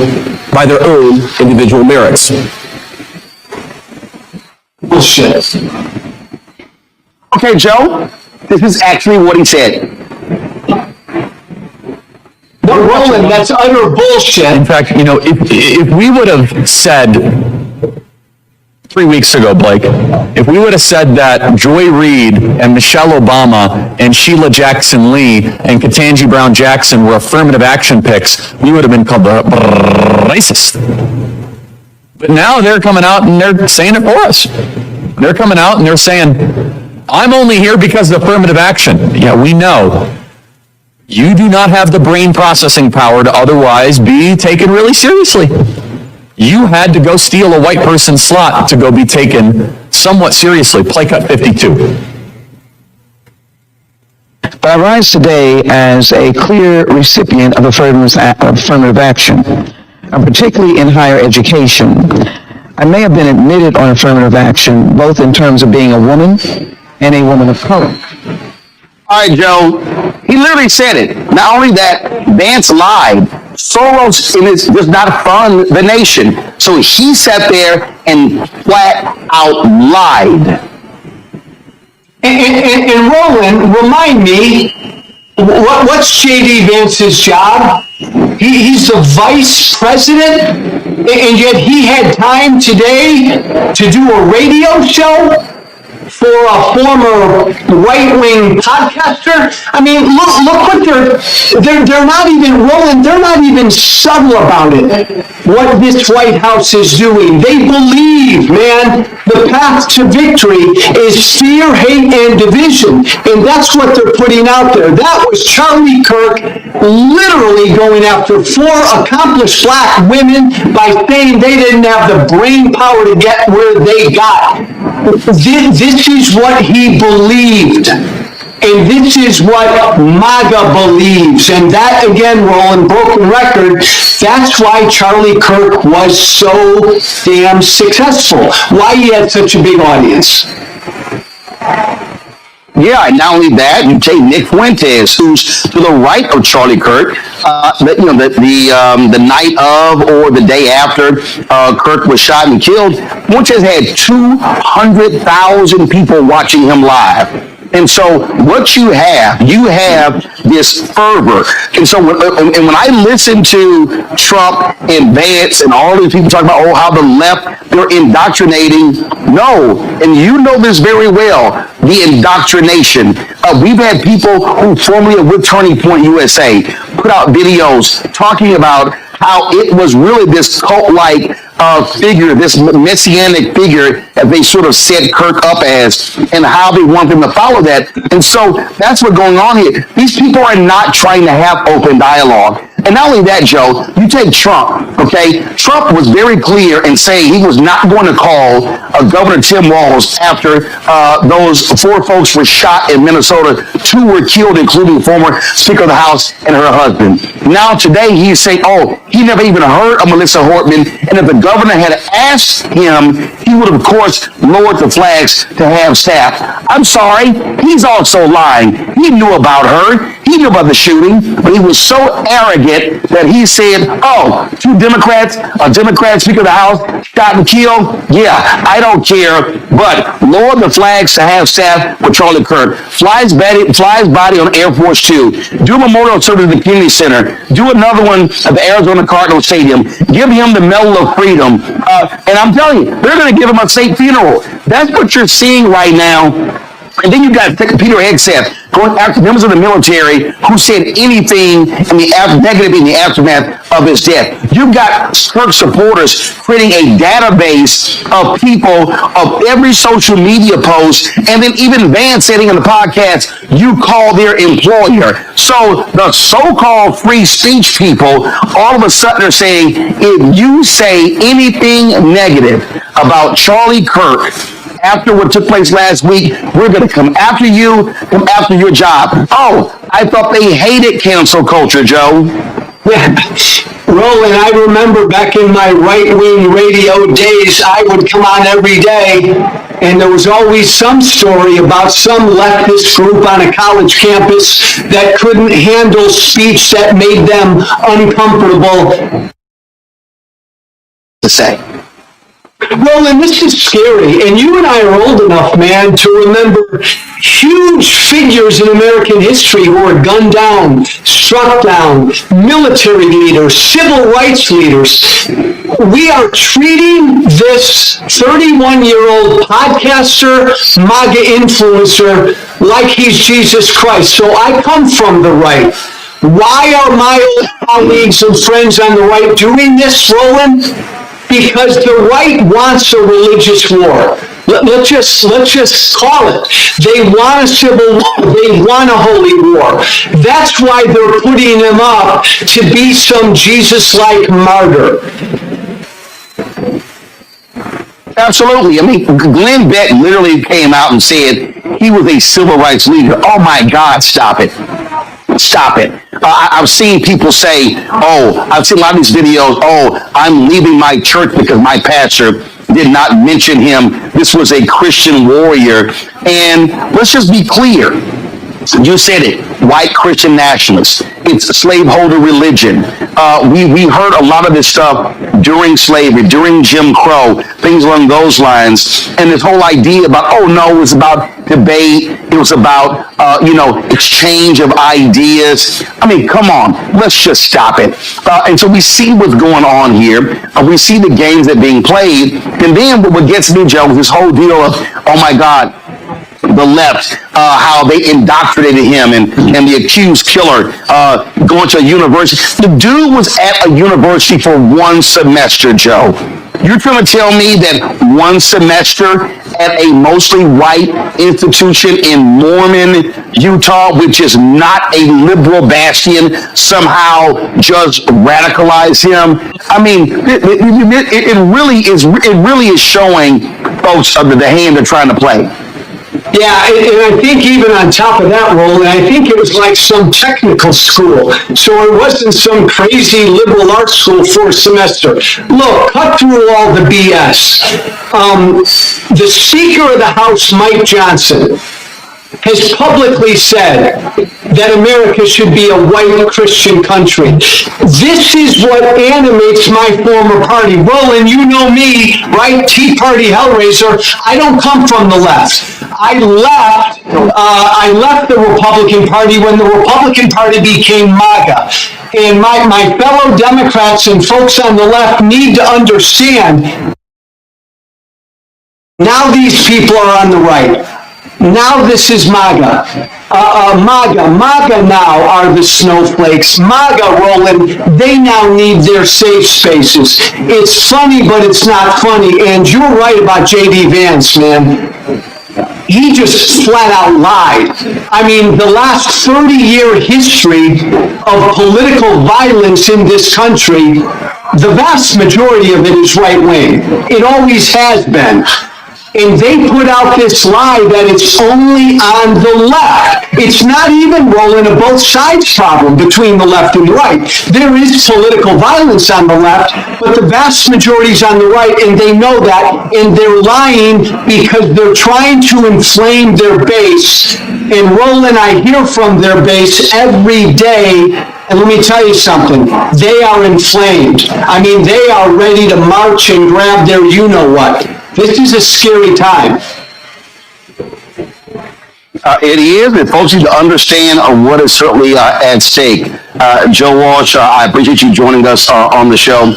by their own individual merits. Bullshit. Okay, Joe, this is actually what he said. No, Roland, that's utter bullshit. In fact, you know, if we would have said 3 weeks ago, Blake, if we would have said that Joy Reid and Michelle Obama and Sheila Jackson Lee and Ketanji Brown Jackson were affirmative action picks, we would have been called racist. But now they're coming out and they're saying it for us. They're coming out and they're saying, I'm only here because of affirmative action. Yeah, we know. You do not have the brain processing power to otherwise be taken really seriously. You had to go steal a white person's slot to go be taken somewhat seriously. Play cut 52. But I rise today as a clear recipient of affirmative action, and particularly in higher education. I may have been admitted on affirmative action, both in terms of being a woman and a woman of color. All right, Joe, he literally said it. Not only that, Vance lied. Soros does not fund the nation. So he sat there and flat out lied. And Roland, remind me, what's J.D. Vance's job? He's the vice president, and yet he had time today to do a radio show for a former right-wing podcaster. I mean, look what they're not even, Roland, they're not even subtle about it, what this White House is doing. They believe, man, the path to victory is fear, hate, and division. And that's what they're putting out there. That was Charlie Kirk literally going after 4 accomplished black women by saying they didn't have the brain power to get where they got. This is what he believed. And this is what MAGA believes. And that, again, Roland, broken record, that's why Charlie Kirk was so damn successful. Why he had such a big audience. Yeah, and not only that, you take Nick Fuentes, who's to the right of Charlie Kirk. The night of or the day after Kirk was shot and killed, Fuentes had 200,000 people watching him live. And so what you have this fervor. And so when I listen to Trump and Vance and all these people talking about, how the left, they're indoctrinating. No, and you know this very well, the indoctrination. We've had people who formerly with Turning Point USA put out videos talking about how it was really this cult-like figure, this messianic figure that they sort of set Kirk up as, and how they want them to follow that. And so that's what's going on here. These people are not trying to have open dialogue. And not only that, Joe, you take Trump, okay? Trump was very clear in saying he was not going to call Governor Tim Walz after those 4 folks were shot in Minnesota. 2 were killed, including former Speaker of the House and her husband. Now today he's saying, he never even heard of Melissa Hortman, and if the governor had asked him, he would have, of course, lowered the flags to have staff. I'm sorry, he's also lying. He knew about her. He knew about the shooting, but he was so arrogant that he said, 2 Democrats, a Democrat Speaker of the House, shot and killed. Yeah, I don't care, but lower the flags to have staff with Charlie Kirk. Flies body on Air Force 2. Do a memorial service at the Community Center. Do another one at the Arizona Cardinals Stadium. Give him the Medal of Freedom. And I'm telling you, they're going to give him a state funeral. That's what you're seeing right now. And then you got Peter Hegseth going after members of the military who said anything negative in the aftermath of his death. You've got Kirk supporters creating a database of people of every social media post, and then even Vance saying in the podcast, you call their employer. So the so-called free speech people all of a sudden are saying, if you say anything negative about Charlie Kirk after what took place last week, we're going to come after you, come after your job. Oh, I thought they hated cancel culture, Joe. Yeah. Roland, I remember back in my right-wing radio days, I would come on every day, and there was always some story about some leftist group on a college campus that couldn't handle speech that made them uncomfortable to say. Roland, this is scary, and you and I are old enough, man, to remember huge figures in American history who were gunned down, struck down, military leaders, civil rights leaders. We are treating this 31-year-old podcaster, MAGA influencer, like he's Jesus Christ. So I come from the right. Why are my old colleagues and friends on the right doing this, Roland? Because the right wants a religious war. Let's just call it. They want a civil war. They want a holy war. That's why they're putting him up to be some Jesus-like martyr. Absolutely. I mean, Glenn Beck literally came out and said he was a civil rights leader. Oh my God, stop it. Stop it. I've seen people say, I've seen a lot of these videos, I'm leaving my church because my pastor did not mention him. This was a Christian warrior. And let's just be clear. You said it, white Christian nationalists. It's slaveholder religion. We heard a lot of this stuff during slavery, during Jim Crow, things along those lines. And this whole idea about, it was about debate. It was about, exchange of ideas. I mean, come on, let's just stop it. And so we see what's going on here. We see the games that are being played. And then what gets me, Joe, is this whole deal of, oh my God, the left, how they indoctrinated him and the accused killer going to a university. The dude was at a university for one semester, Joe. You're trying to tell me that one semester at a mostly white institution in Mormon, Utah, which is not a liberal bastion, somehow just radicalized him? I mean, it really is showing folks the hand they're trying to play. Yeah, and I think even on top of that, Roland, I think it was like some technical school. So it wasn't some crazy liberal arts school for a semester. Look, cut through all the BS. The Speaker of the House, Mike Johnson, has publicly said that America should be a white Christian country. This is what animates my former party. Roland, you know me, right? Tea Party Hellraiser. I don't come from the left. I left the Republican Party when the Republican Party became MAGA. And my fellow Democrats and folks on the left need to understand, now these people are on the right. Now this is MAGA. MAGA now are the snowflakes. MAGA, Roland, they now need their safe spaces. It's funny, but it's not funny. And you're right about J.D. Vance, man. He just flat out lied. I mean, the last 30-year history of political violence in this country, the vast majority of it is right-wing. It always has been. And they put out this lie that it's only on the left. It's not even, Roland, a both sides problem between the left and the right. There is political violence on the left, but the vast majority is on the right, and they know that, and they're lying because they're trying to inflame their base. And Roland, I hear from their base every day, and let me tell you something, they are inflamed. I mean, they are ready to march and grab their you-know-what. This is a scary time. It is, and folks need to understand what is certainly at stake. Joe Walsh, I appreciate you joining us on the show.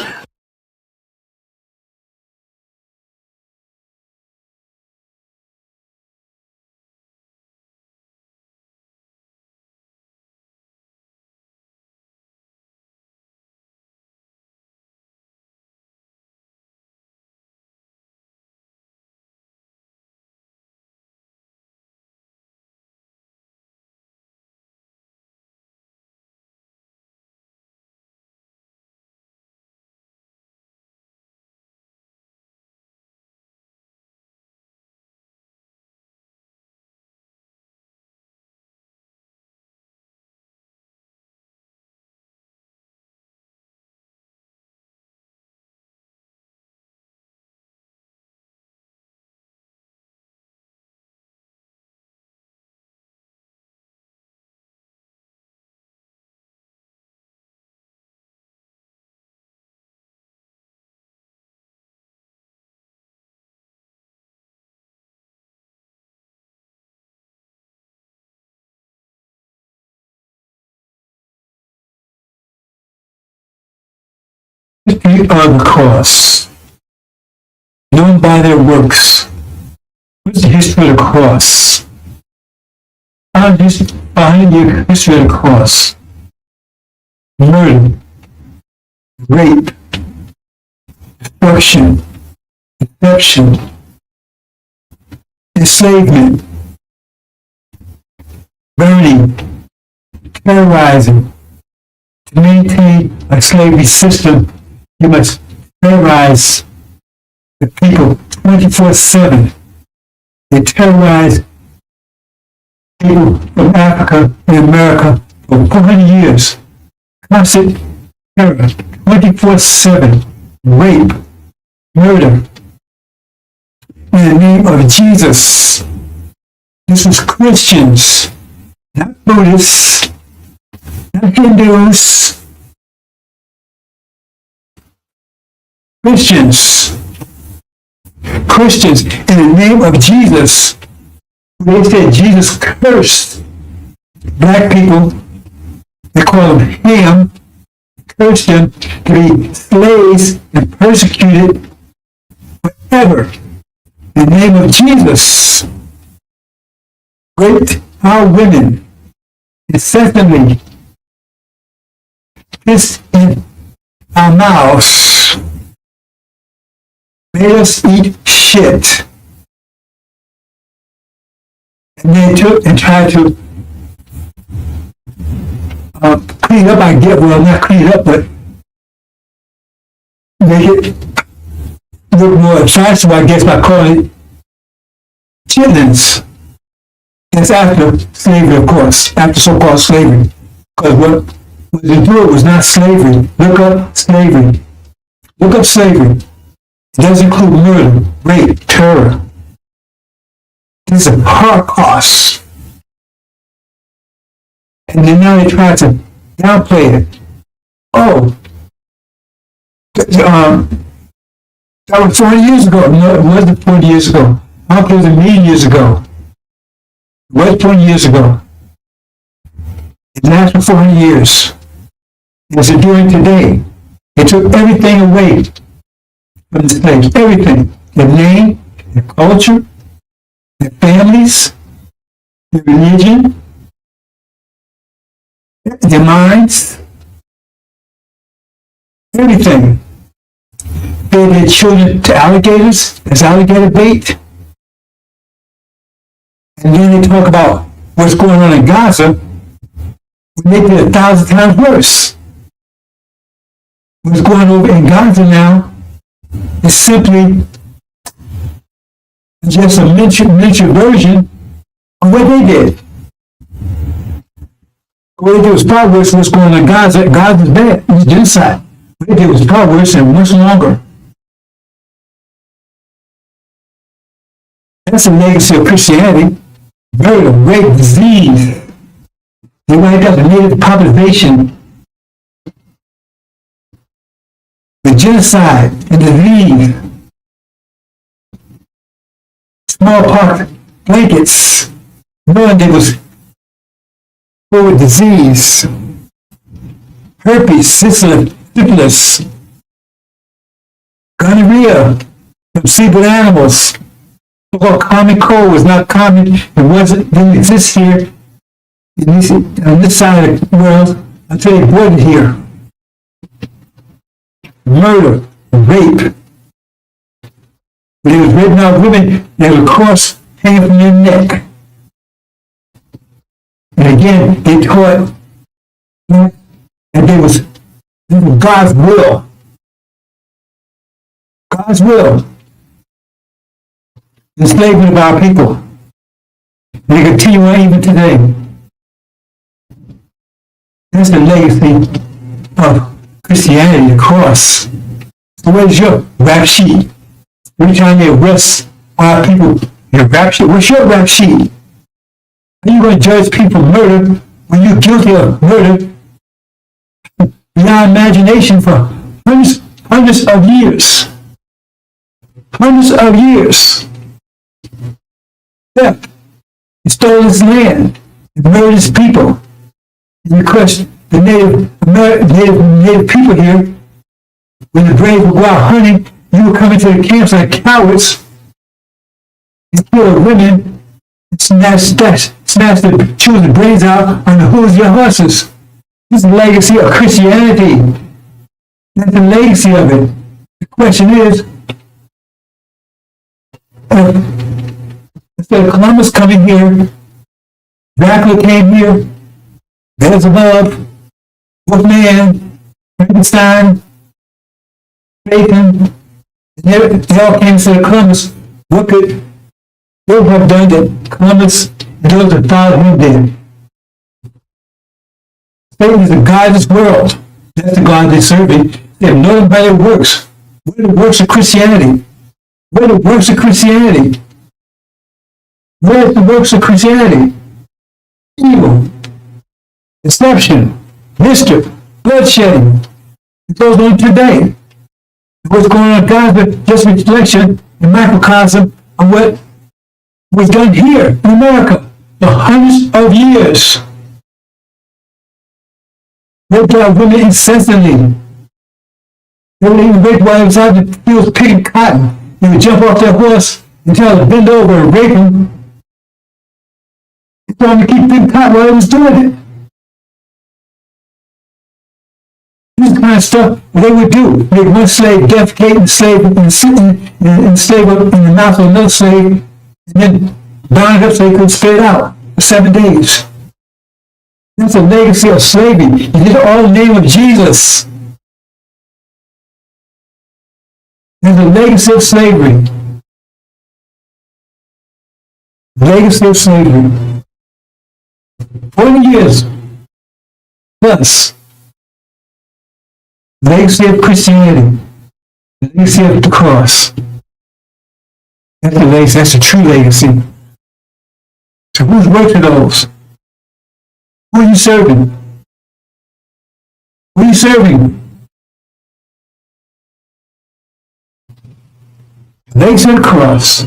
history of the cross, known by their works. What's the history of the cross? Behind the history of the cross: murder, rape, destruction, deception, enslavement, burning, terrorizing. To maintain a slavery system, you must terrorize the people 24/7. They terrorize people from Africa and America for 400 years. Constant terror, 24/7, rape, murder. In the name of Jesus. This was Christians, not Buddhists, not Hindus. Christians, in the name of Jesus. They said Jesus cursed black people. They call them Ham, cursed them to be slaves and persecuted forever. In the name of Jesus, raped our women incessantly, pissed in our mouths, made us eat shit. And they took and tried to clean up, I get, well, not clean up, but make it look more attractive, I guess, by calling it chitlins. It's after slavery, of course, after so-called slavery. Because what they do was not slavery. Look up slavery. Look up slavery. It does include murder, rape, terror. This is a Holocaust. And then now they try to downplay it. Oh, that was 40 years ago. No, it wasn't 40 years ago. I don't think it was a million years ago. It was 20 years ago. It lasted for 400 years. It's enduring today. They took everything away from the slaves. Everything. Their name, their culture, their families, their religion, their minds, everything. Fed their children to alligators as alligator bait. And then they talk about what's going on in Gaza. We make it 1,000 times worse. What's going on in Gaza now is simply just a miniature version of what they did. What they did was far worse than what's going on in Gaza. Gaza's bad. It's genocide. What they did was far worse and much longer. That's the legacy of Christianity. Murder, rape, disease. They wiped out the native population. The genocide and disease. Smallpox blankets. Knowing there was full of disease. Herpes, syphilis. Gonorrhea from seabird animals. So-called common cold was not common. Didn't exist here on this side of the world until they brought it here. Murder, rape. When it was written out women, they had a cross hanging from their neck. And again, they taught that there was God's will. God's will. Enslavement of our people. And they continue on even today. That's the legacy of Christianity, the cross. So where's your rap sheet? Every time they arrest our people, your rap sheet, what's your rap sheet? Are you going to judge people for murder when you're guilty of murder beyond imagination for hundreds of years? Hundreds of years. Yeah. He stole his land. He murdered his people. And you question the native people here When the braves would go out hunting, you would come into the camps like cowards and kill the women and snatch the children's brains out on the hooves of your horses. This is the legacy of Christianity. That's the legacy of it. The question is, instead of Columbus coming here, Dracula came here, Beelzebub, Wolfman, Frankenstein, Satan, they all came to Columbus. What could they have done that Columbus and those that followed him did? Satan is the God of this world. That's the God they're serving. They have known by their works. What are the works of Christianity? What are the works of Christianity? What are the works of Christianity? Evil, deception, mischief, bloodshedding. It goes on today. What's going on in Gaza, just a reflection and microcosm of what was done here in America for hundreds of years. They got women incessantly. They would even rape while they was out in the fields picking cotton. They would jump off their horse and tell them to bend over and rape them. They told them to keep picking cotton while they was doing it. This is the kind of stuff they would do. Make one slave defecate and slave and sit and slave in the mouth of another slave, and then bound it up so they couldn't spit it out for 7 days. That's a legacy of slavery. You did it all in the name of Jesus. There's a legacy of slavery. Legacy of slavery. 40 years plus. Legacy of Christianity. Legacy of the cross. That's the legacy. That's the true legacy. So who's working those? Who are you serving? Who are you serving? Legacy of the cross.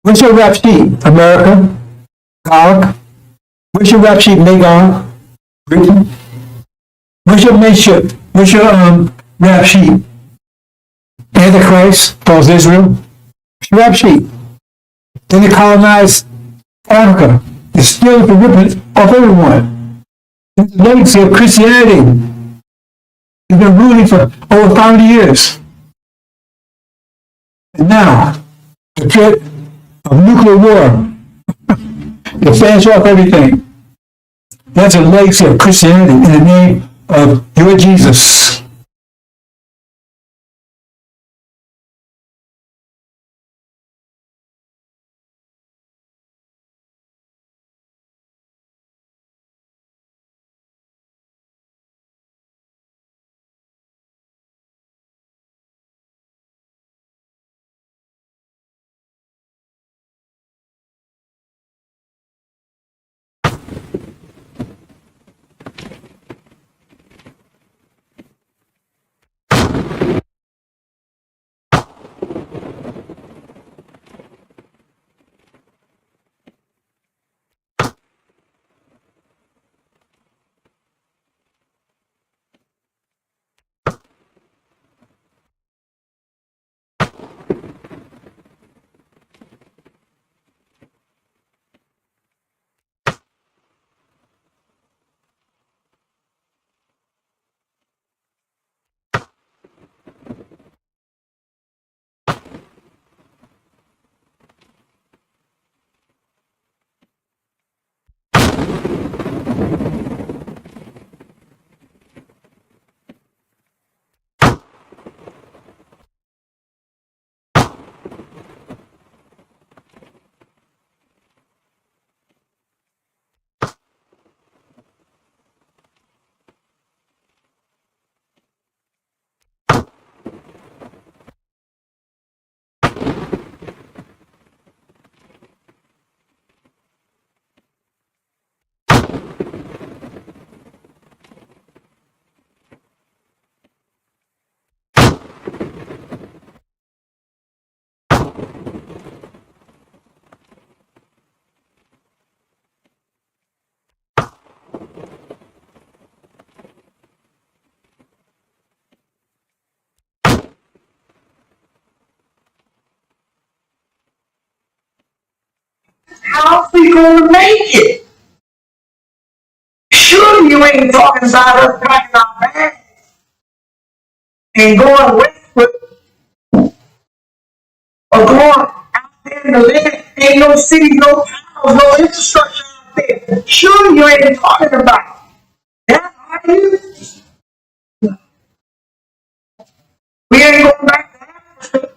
What's your rap sheet? America? Gog? What's your rap sheet? Magog? Britain? What's your mention? What's your rap sheet? Antichrist, false Israel. What's your rap sheet? Then they colonized Africa. They're stealing the ripping off everyone. It's the legacy of Christianity. It's been ruling for over 500 years. And now, the threat of nuclear war, to finish off everything. That's a legacy of Christianity in the name of your Jesus. we gonna make it? Sure, you ain't talking about us packing our bags and going westward or going out there in the land. Ain't no cities, no towns, no infrastructure out there. Sure, you ain't talking about that, are you? We ain't going back to Africa.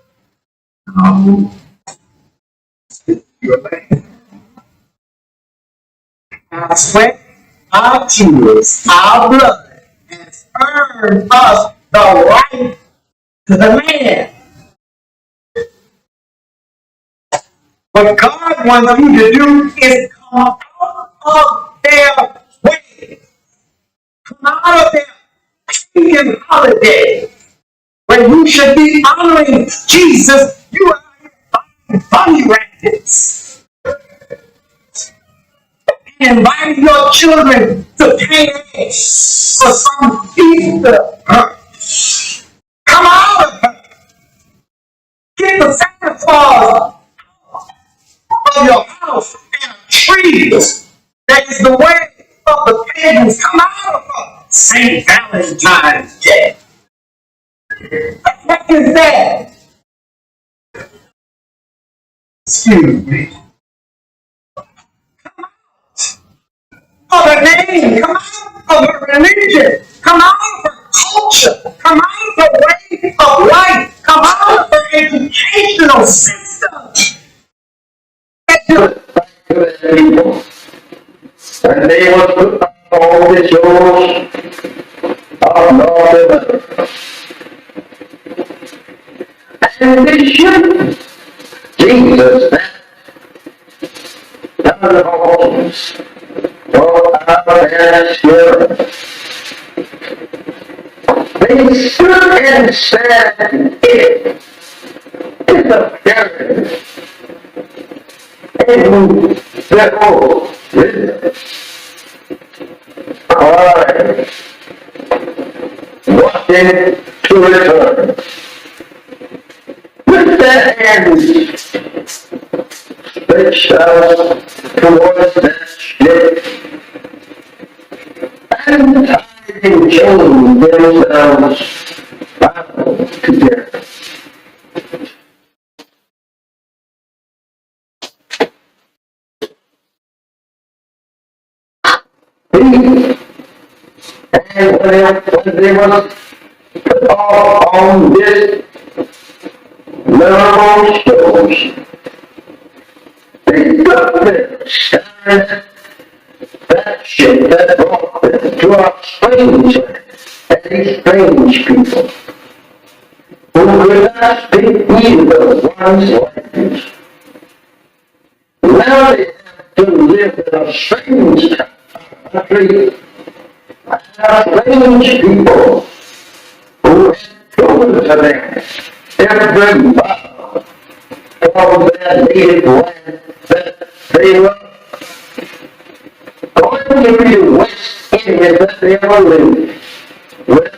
No. You're right. Our sweat, our tears, our blood has earned us the right to the land. What God wants you to do is come out of their way. Come out of their pagan holiday. When you should be honoring Jesus, you are bunny rabbits. Inviting your children to pay eggs for some Easter hunt. Come out of her. Get the Santa Claus of your house and a tree that is the way of the pagans. Come out of her. St. Valentine's Day. What the heck is that? Excuse me. Of a name, come out of a religion, come out of a culture, come out of a way of life, come out of an educational system. People. And they will put up all the shows of North and they should. Jesus, that none of the homes. They stood and said, it is a parent. And behold, I wanted to return. With their hands stretched out towards that ship, and tiding chained themselves bound together. And when they were put off on this memorable shows, they took their stern that ship that brought them to a strange land, and these strange people who could not speak either one's language. Now they have to live in a strange country, and strange people who have proven to them every mile from their native land that they were going to be the West Indies that they were living with.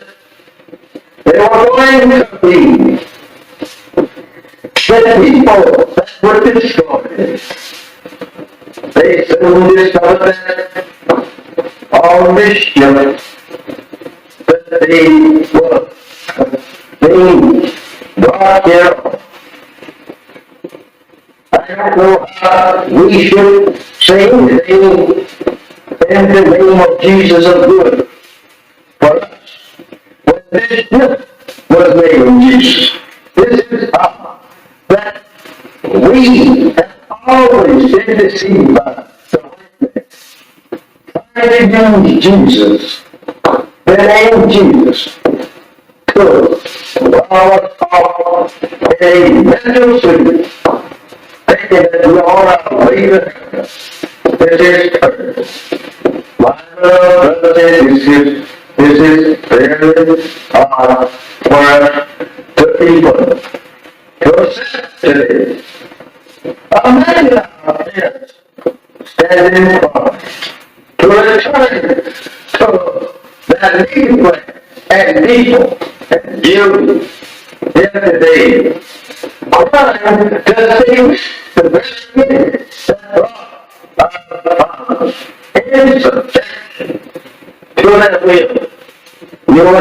They were going to be the people that were destroyed. They soon discovered that all mischief that they were being brought here. I don't know how we should say anything in the name of Jesus of good for us. When this gift was made of Jesus, this is how that we have always been deceived by the witness. Trying to use Jesus, the name Jesus, to our a mental sleep, thinking that we all are leaving. This is curse. My brother, this is very hard for us to people to accept today. Imagine our parents standing in front to return to that native land and people and you yesterday. Trying to save the very minute that brought in subjection to that will. You know,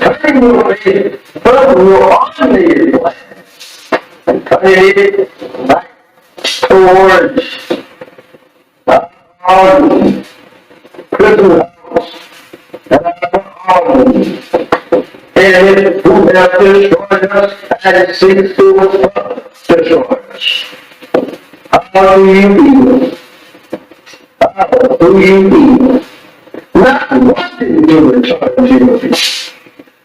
turning your faith from your ordinary life and turning it back towards our Christmas house and our home. And it who have destroyed us and seeks to destroy us. How do you feel? How do you feel? Not wanting to return to you.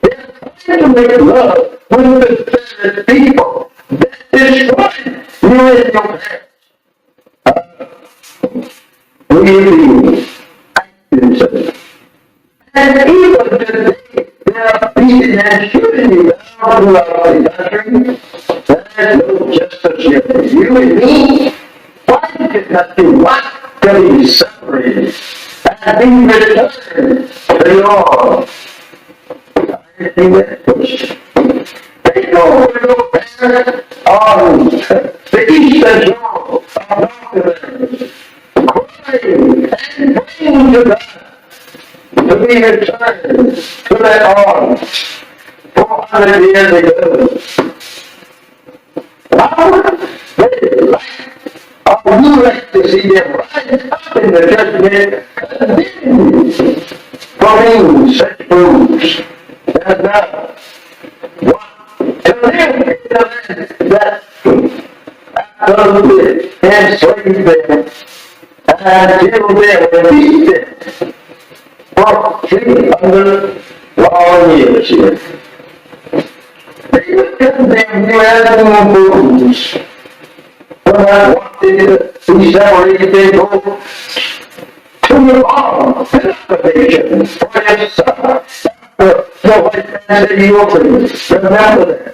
They're trying to make love with the very people that destroyed you in your past. Do you feel? Actions. And even today, they are beating and shooting you down throughout the country. There is no justice here for you and me. Why did not you want to be separated and be returned to the Lord? I think that push. They go to your parents on the eastern shore of North crying and praying to God to be returned to that arms 400 years ago. Now, you like to see them rise up in the judgment, condemned for being such fools. And now, to live in the land that absolutely enslaved them and killed them and beat them for 300 long years here. They would condemn you as fools. When I wanted to be separated and go to your arm, salvation for your son. The white man said you opened. Remember that.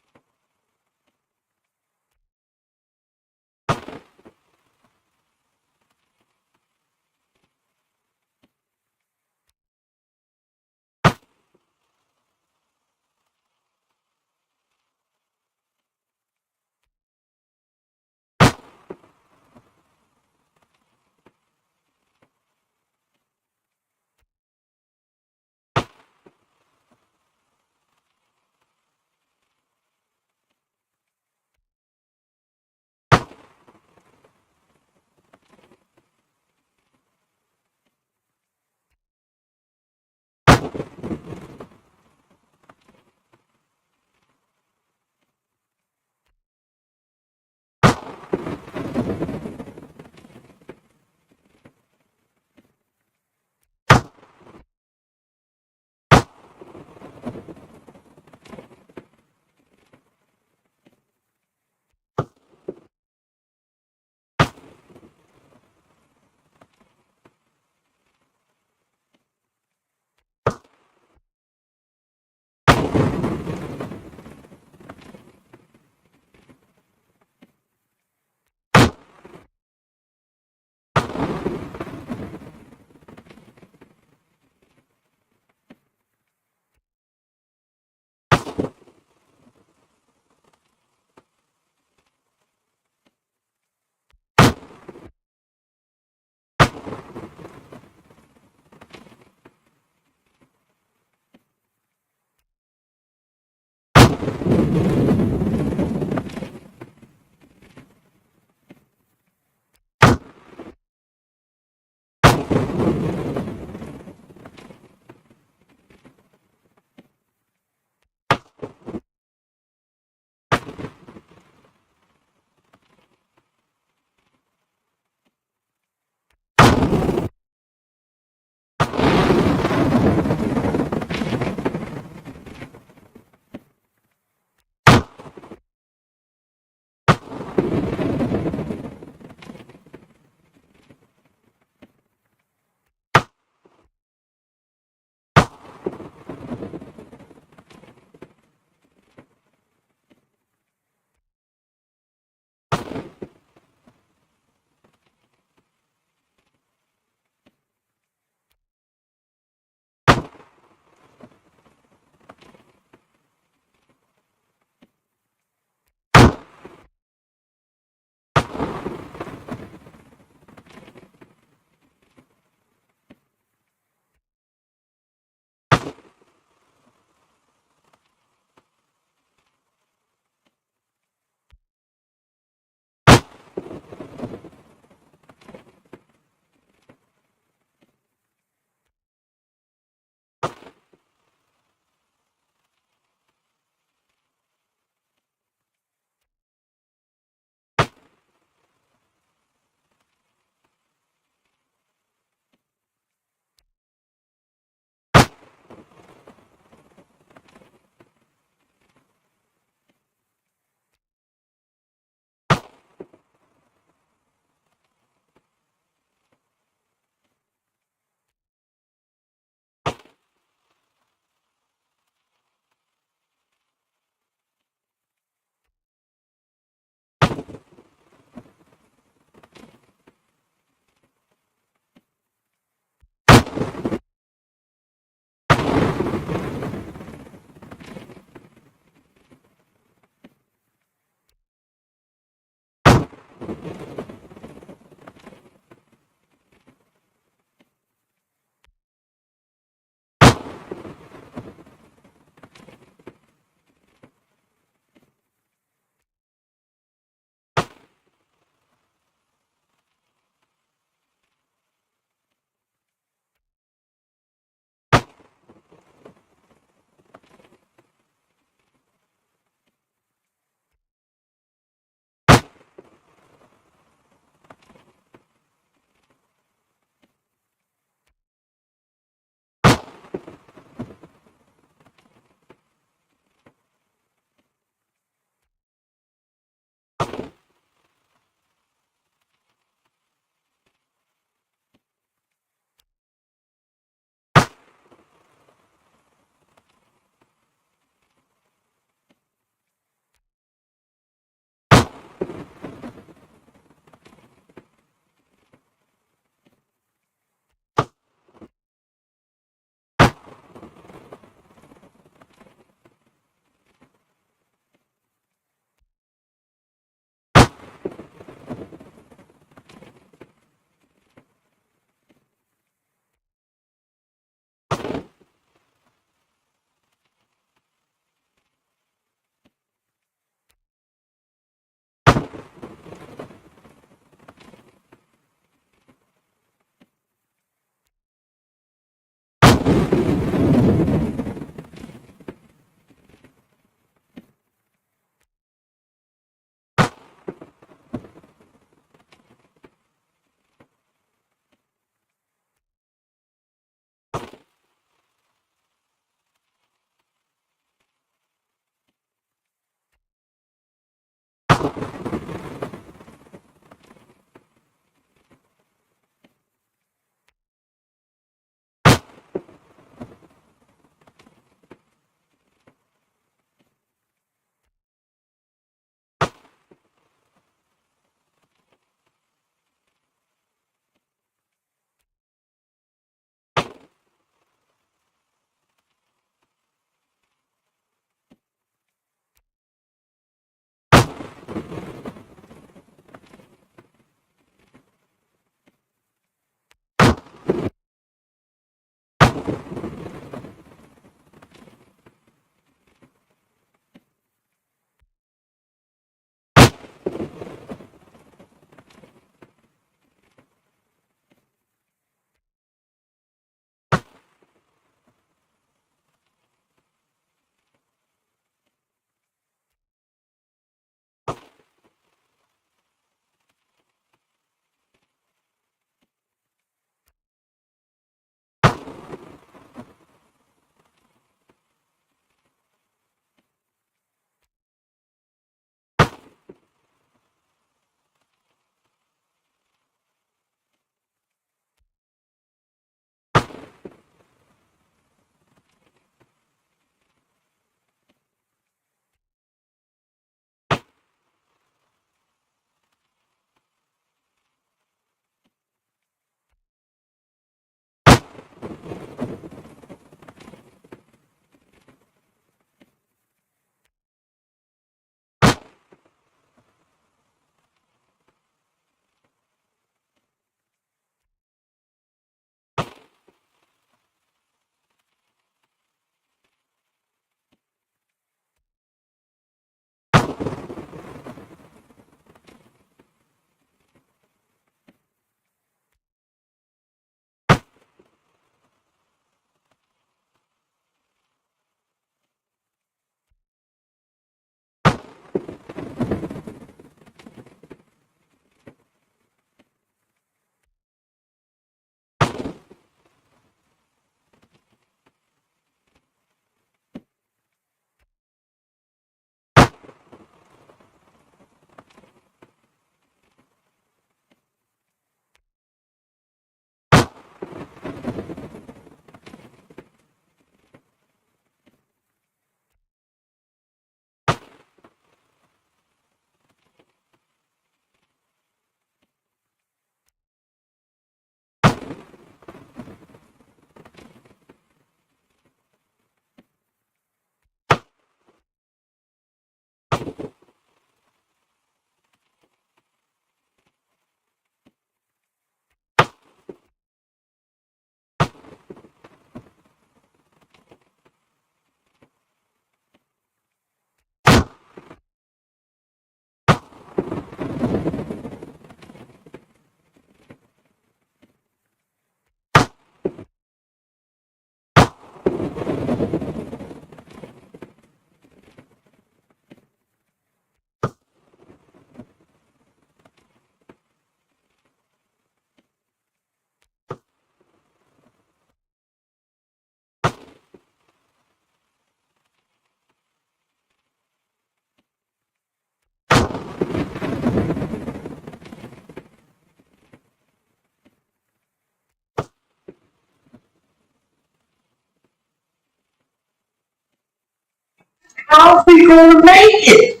we gonna make it?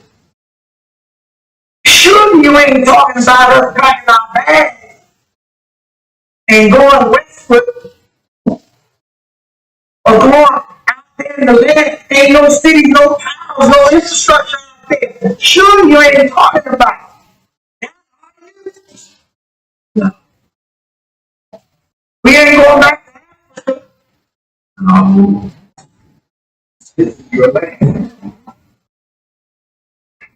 Sure, you ain't talking about us packing our bags and going westward or going out there in the land. Ain't no cities, no towns, no infrastructure out there. Sure, you ain't talking about. No. We ain't going back to Africa. No. This is your land.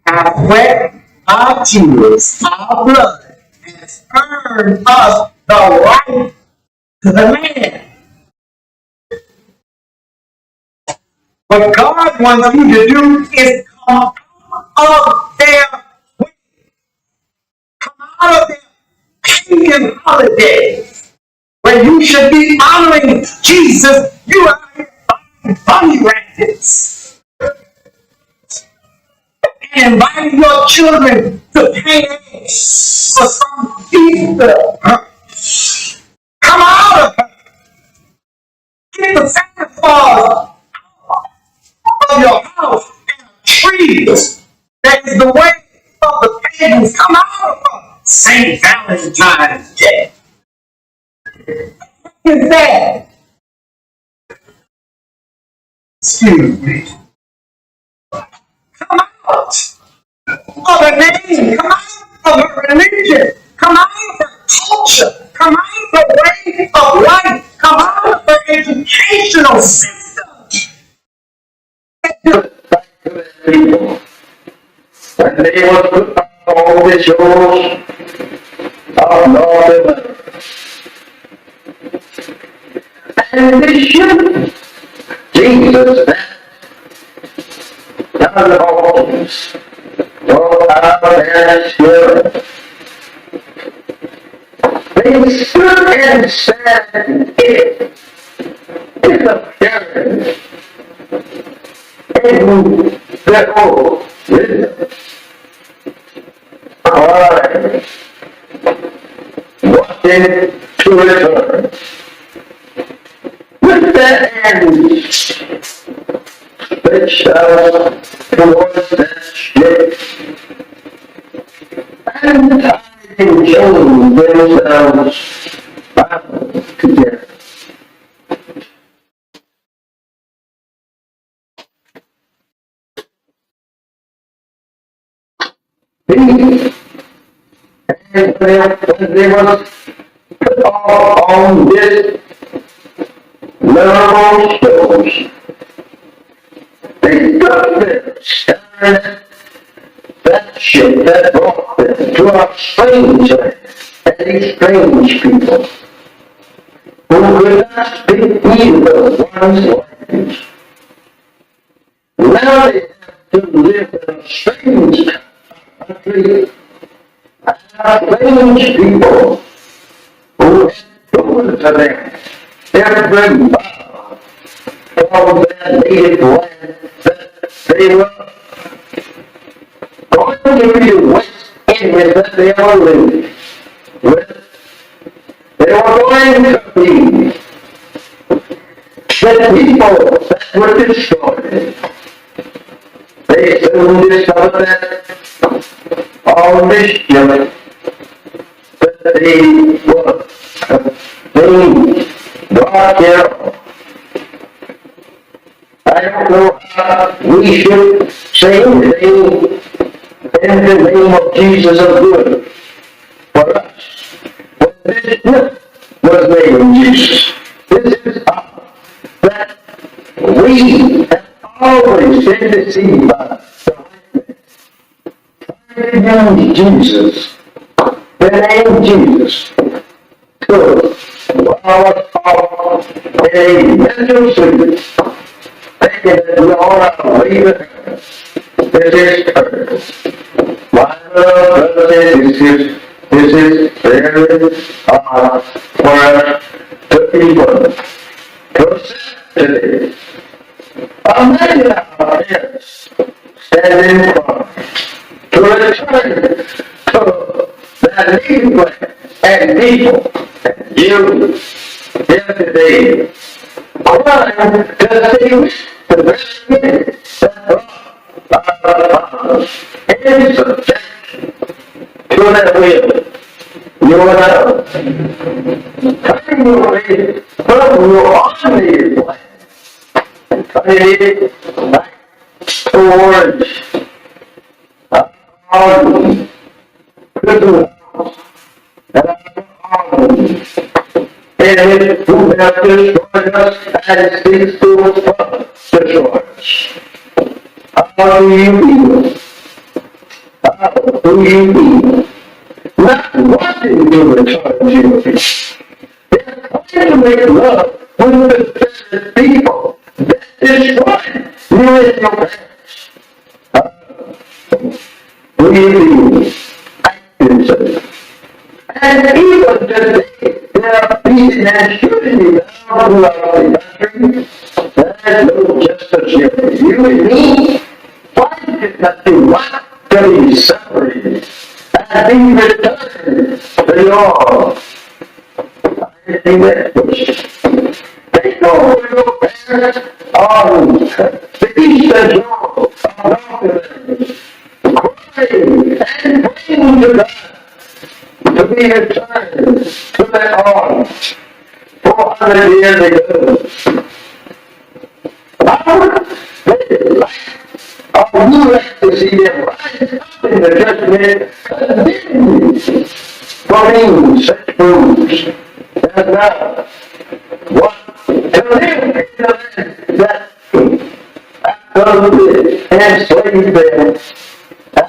Our sweat, our tears, our blood has earned us the right to the land. What God wants you to do is come out of their way. Come out of their pagan holidays where you should be honoring Jesus. You are buying bunny rackets and inviting your children to pay eggs for some Easter. Come out of it. Get the Santa Claus of your house and a tree that is the way of the pagans. Come out of St. Valentine's Day. What is that? Excuse me. Come out of a name. Come out of a religion. Come out of the culture. Come out of the way of life. Come out of the educational system. People. When they were put on all the shores of North America. And this ship, Jesus, none of homes, no power and spirit. They stood and said, it is a parent. And behold, wisdom. I wanted to return. With that hand stretched out towards that ship, and tidings showed themselves bound together. And when they were put off on this memorable shows, they took their staring that ship that brought them to a strange land, and these strange people who could not speak either one's language. Now they have to live in a strange country. Strange people who had proven to them every vow from their native land that they were going to be West Indians that they were living with. They were going to be the people that were destroyed. They soon discovered that all mischief that they were being brought here. I don't know how we should say anything in the name of Jesus of good for us. But this was the name of Jesus. This is that we have always been deceived by the name Jesus. The name Jesus to our a mental sleep, thinking that we all have to leave it. This is church. My brothers, this is very hard for us to people to accept today. Imagine our parents standing in front to return to that native land and people, and you here today, crying to see the very minute that brought going out. Turning away from your automated plan. Turning it back towards our prison house. And it who have destroyed us and seeks to destroy us. How do you feel? How do you feel? Not wanting to return to you. They're trying to make love with the people that destroy you and your parents. Do you feel? Active. And even today, there are beating and shooting down throughout the country. There's no justice here for you and me. Why did not you want to be separated and be returned to your? I think that was. Take over your parents on the eastern shore of North Carolina. Pray and bring to God to be returned to their arms 400 years ago. You like to see them rise up in the judgment, condemned for being such fools. And now, what to live in the land that absolutely enslaved them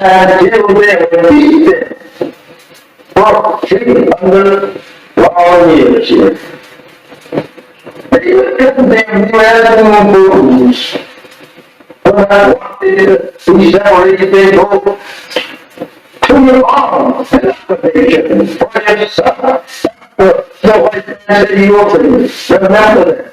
and killed them and beat them for 300 long years here. They would condemn you as fools. When I wanted to be separated, they go to your arms, to the for your son. The white man said you opened. Remember that.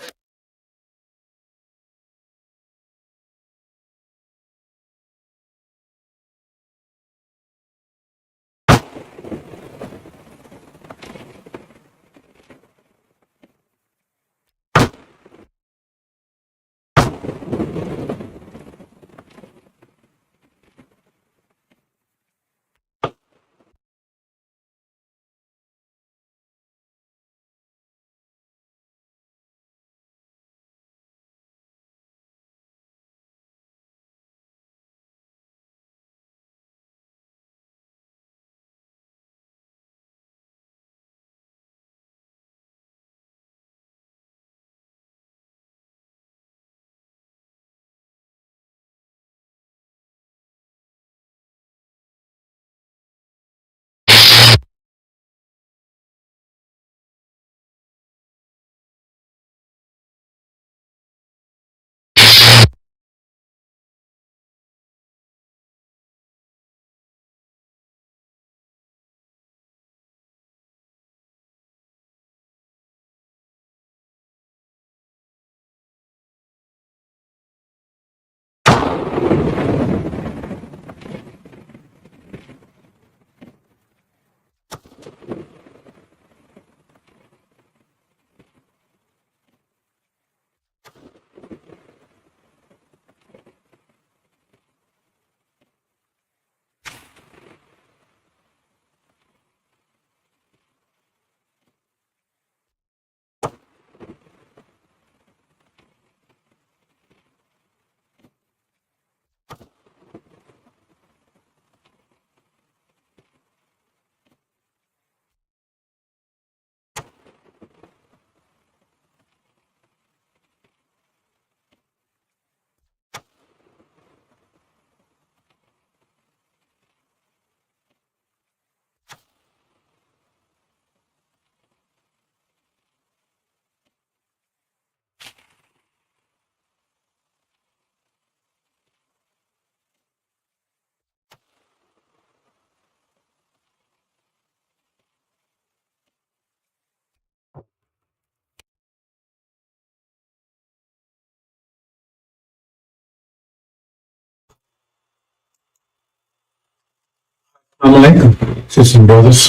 Assalamu alaikum, sisters and brothers.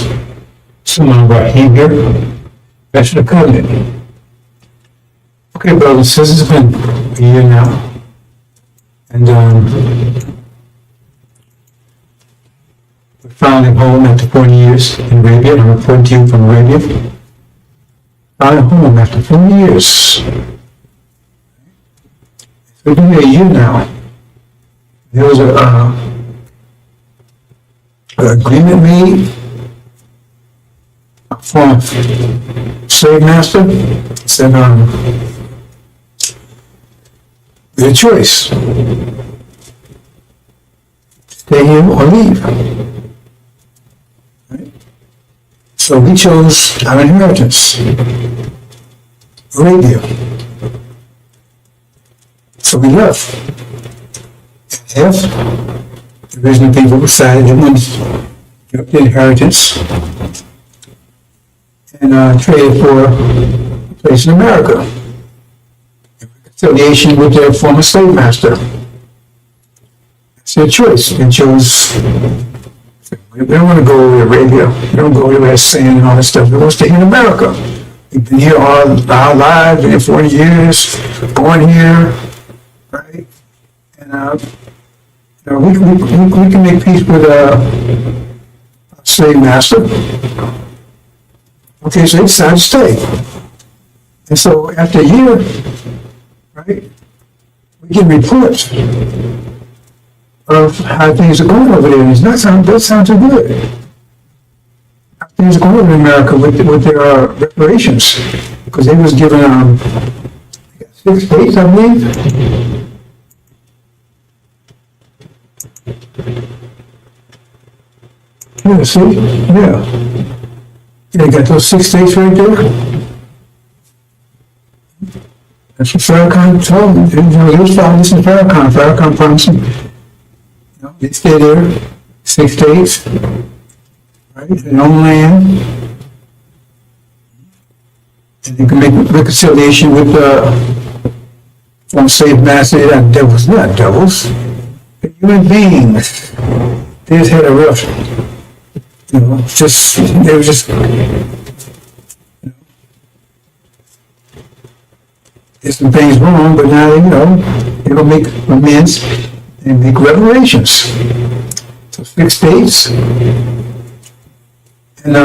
Salman Rahim here, Bachelor Covenant. Okay, brothers and sisters, it's been a year now, and found him home after 40 years in Arabia. I'm reporting to you from Arabia. Found him home after 40 years. So it's been a year now. There was an agreement made from a slave master. Said, your choice. Stay here or leave. Right? So we chose our inheritance, Arabia. So we left. Half the original people decided they wanted to give up the inheritance and traded for a place in America. Affiliation with their former slave master. It's their choice. They chose, we don't want to go over to Arabia. We don't go over there sand and all that stuff. We want to stay in America. We've been here all our lives, been here 40 years, born here, right? And we can make peace with a slave master. Okay, so they decided to stay. And so after a year, right, we get reports of how things are going over there, and it's not sound too good. How things are going over in America with their reparations, because they was given 6 states, I believe. Yeah, see, yeah. They got those 6 states right there. That's what Farrakhan told them. He was following this in Farrakhan. Farrakhan promised them, they stay there, 6 states, right, their own land, and they can make reconciliation with from slave master. They're not devils, they're human beings. They just had a rough, they were just. There's some things wrong, but now they don't make amends and make reparations. So 6 states, and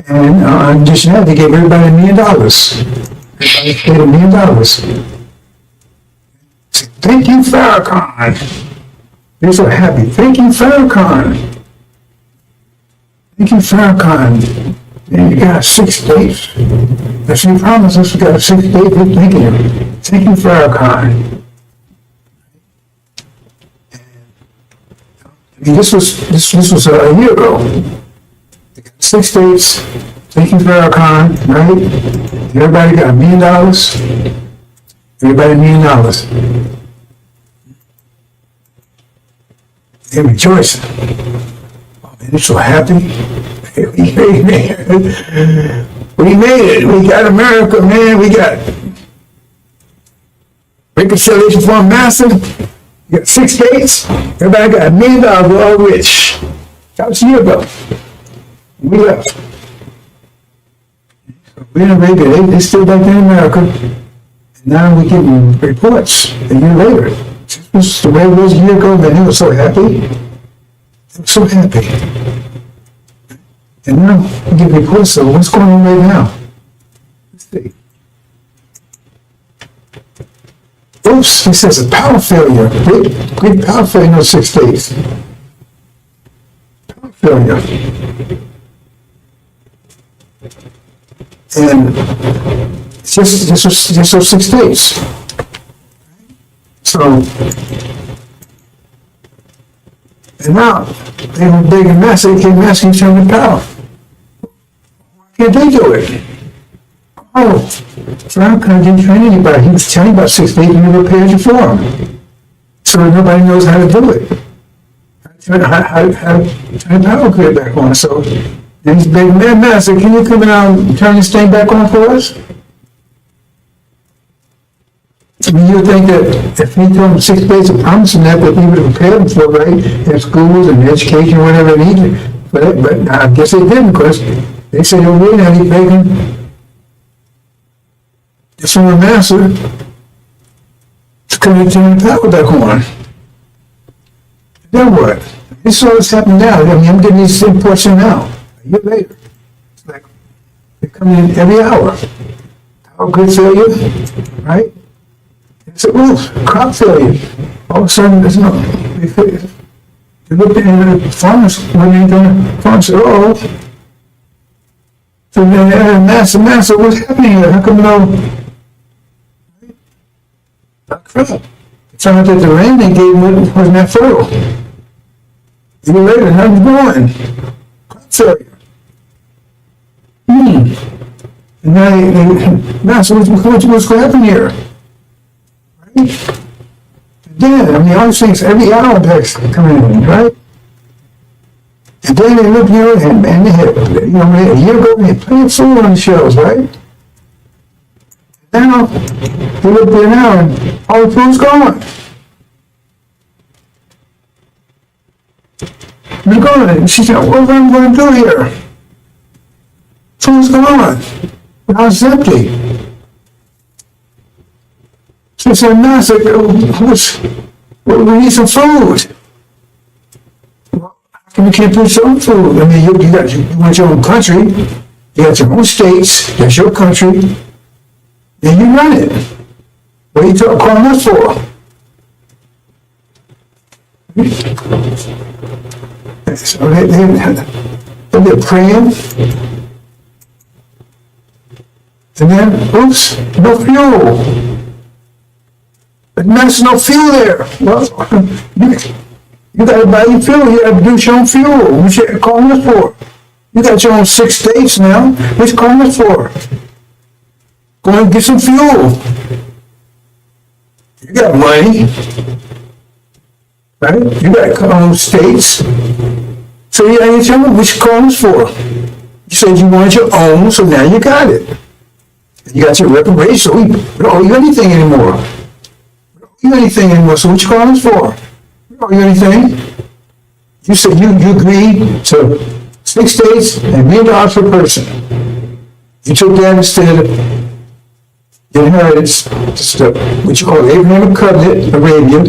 in addition to that, they gave everybody $1 million. Everybody paid $1 million. Thank you, Farrakhan. They're so happy. Thank you, Farrakhan. Thank you, Farrakhan. And you got 6 states. If you promise us, we got 6 states. Thank you. Thank you, Farrakhan. I mean, this was a year ago. 6 states. Thank you, Farrakhan. Right? Everybody got $1 million. Everybody $1 million. They're rejoicing. Oh man, they're so happy. We made it. We got America, man. We got reconciliation for massive. We got 6 states. Everybody got $1 million. We're all rich. That was a year ago. We left. We in Arabia. They still back in America. And now we're getting reports a year later. This was the way it was a year ago, man. They were so happy. They were so happy. And now we get reports, so what's going on right now? Let's see. Oops, he says a power failure. Great power failure in those 6 states. Power failure. And just those 6 states. So, and now they were big and massive, they came asking to turn the power. Why can't they do it? Oh, Farrakhan didn't train anybody. He was telling about 6 states and he repaired you for him. So nobody knows how to do it. How to turn the power grid back on. So then he's big man master, can you come out and turn this thing back on for us? I mean, you would think that if he told them 6 states of promising that he would have prepared them for, right, in schools and education, whatever they needed. But I guess they didn't, because they said, oh, wait, now he's begging the former master to come and turn the power back on. Then what? This is all that's happening now. I mean, I'm getting these imports in now. A year later. It's like, they're coming in every hour. Power grid failure, right? It's a crop failure. All of a sudden, there's no, they looked at the farmers, when they done, farmers said, oh. So then, massive, what's happening here? How come no? Crap. It turned out that the rain they gave wasn't that fertile. A year later, nothing's growing. Crop failure. And now, so what's going to happen here? Right? And then, I mean, all these things, every hour that's coming in, right? And then they look here, and they had, a year ago, they had plenty of food on the shelves, right? Now, they look there now, and all the food's gone. They're gone. And she said, what am I going to do here? Food's gone. The house is empty. So she said, Master, we need some food. Well, how come you can't produce your own food? I mean, you want your own country, you got your own states, that's your country, and you run it. What are you calling us for? So they're praying. And then, oops, no fuel. But there's no fuel there. Well, you got to buy your fuel. You got to produce your own fuel. What you calling us for? You got your own 6 states now. What you calling us for? Go and get some fuel. You got money. Right? You got your own states. So you got your own. What you calling us for? You said you wanted your own, so now you got it. You got your reparations, so we don't owe you anything anymore. We don't owe you anything anymore, so what you calling us for? We don't owe you anything. You said you agreed to 6 states and $1 million per person. You took that instead of the inheritance, just what you call the Abrahamic covenant, Arabia.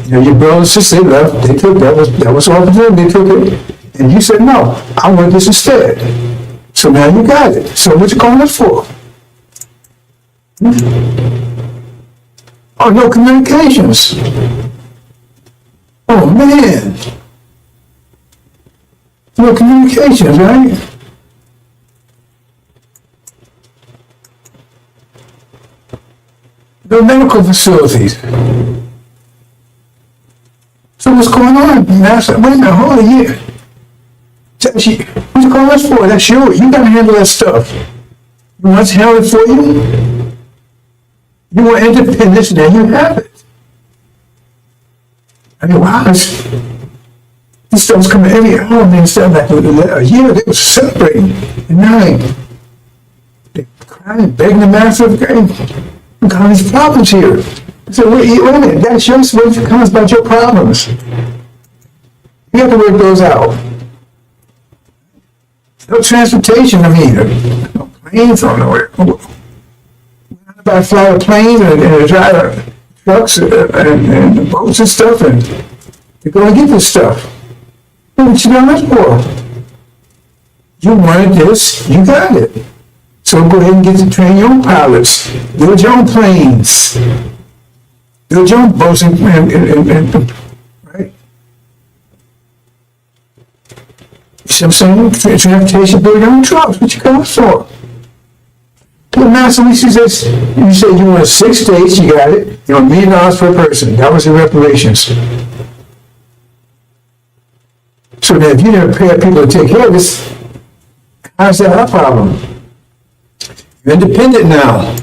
Your brothers and sisters, they left, they took that was all for them, they took it. And you said, no, I want this instead. So now you got it. So what you calling us for? Oh, no communications. Oh, man. No communications, right? No medical facilities. So what's going on? And I said, wait a minute, hold on a year. What you calling us for? That's yours. You got to handle that stuff. You want us to handle it for you? You want independence, now you have it. I mean, wow, this stuff's coming every hour, man. Instead of like a year, they were celebrating. And now they're crying, begging the master, we've got all these problems here. So wait a minute, that's your situation comes about your problems. You have to work those out. No transportation, I mean, no planes or nowhere. I fly a plane and drive trucks and boats and stuff, and you go and get this stuff. What you got us for? You wanted this, you got it. So go ahead and get to train your own pilots, build your own planes, build your own boats, and right? You see what I'm saying? Transportation, build your own trucks. What you got us for? The master, you said you wanted 6 states, you got it. You want $1 million per person. That was the reparations. So that if you didn't pay people to take care of this, how's that our problem? You're independent now.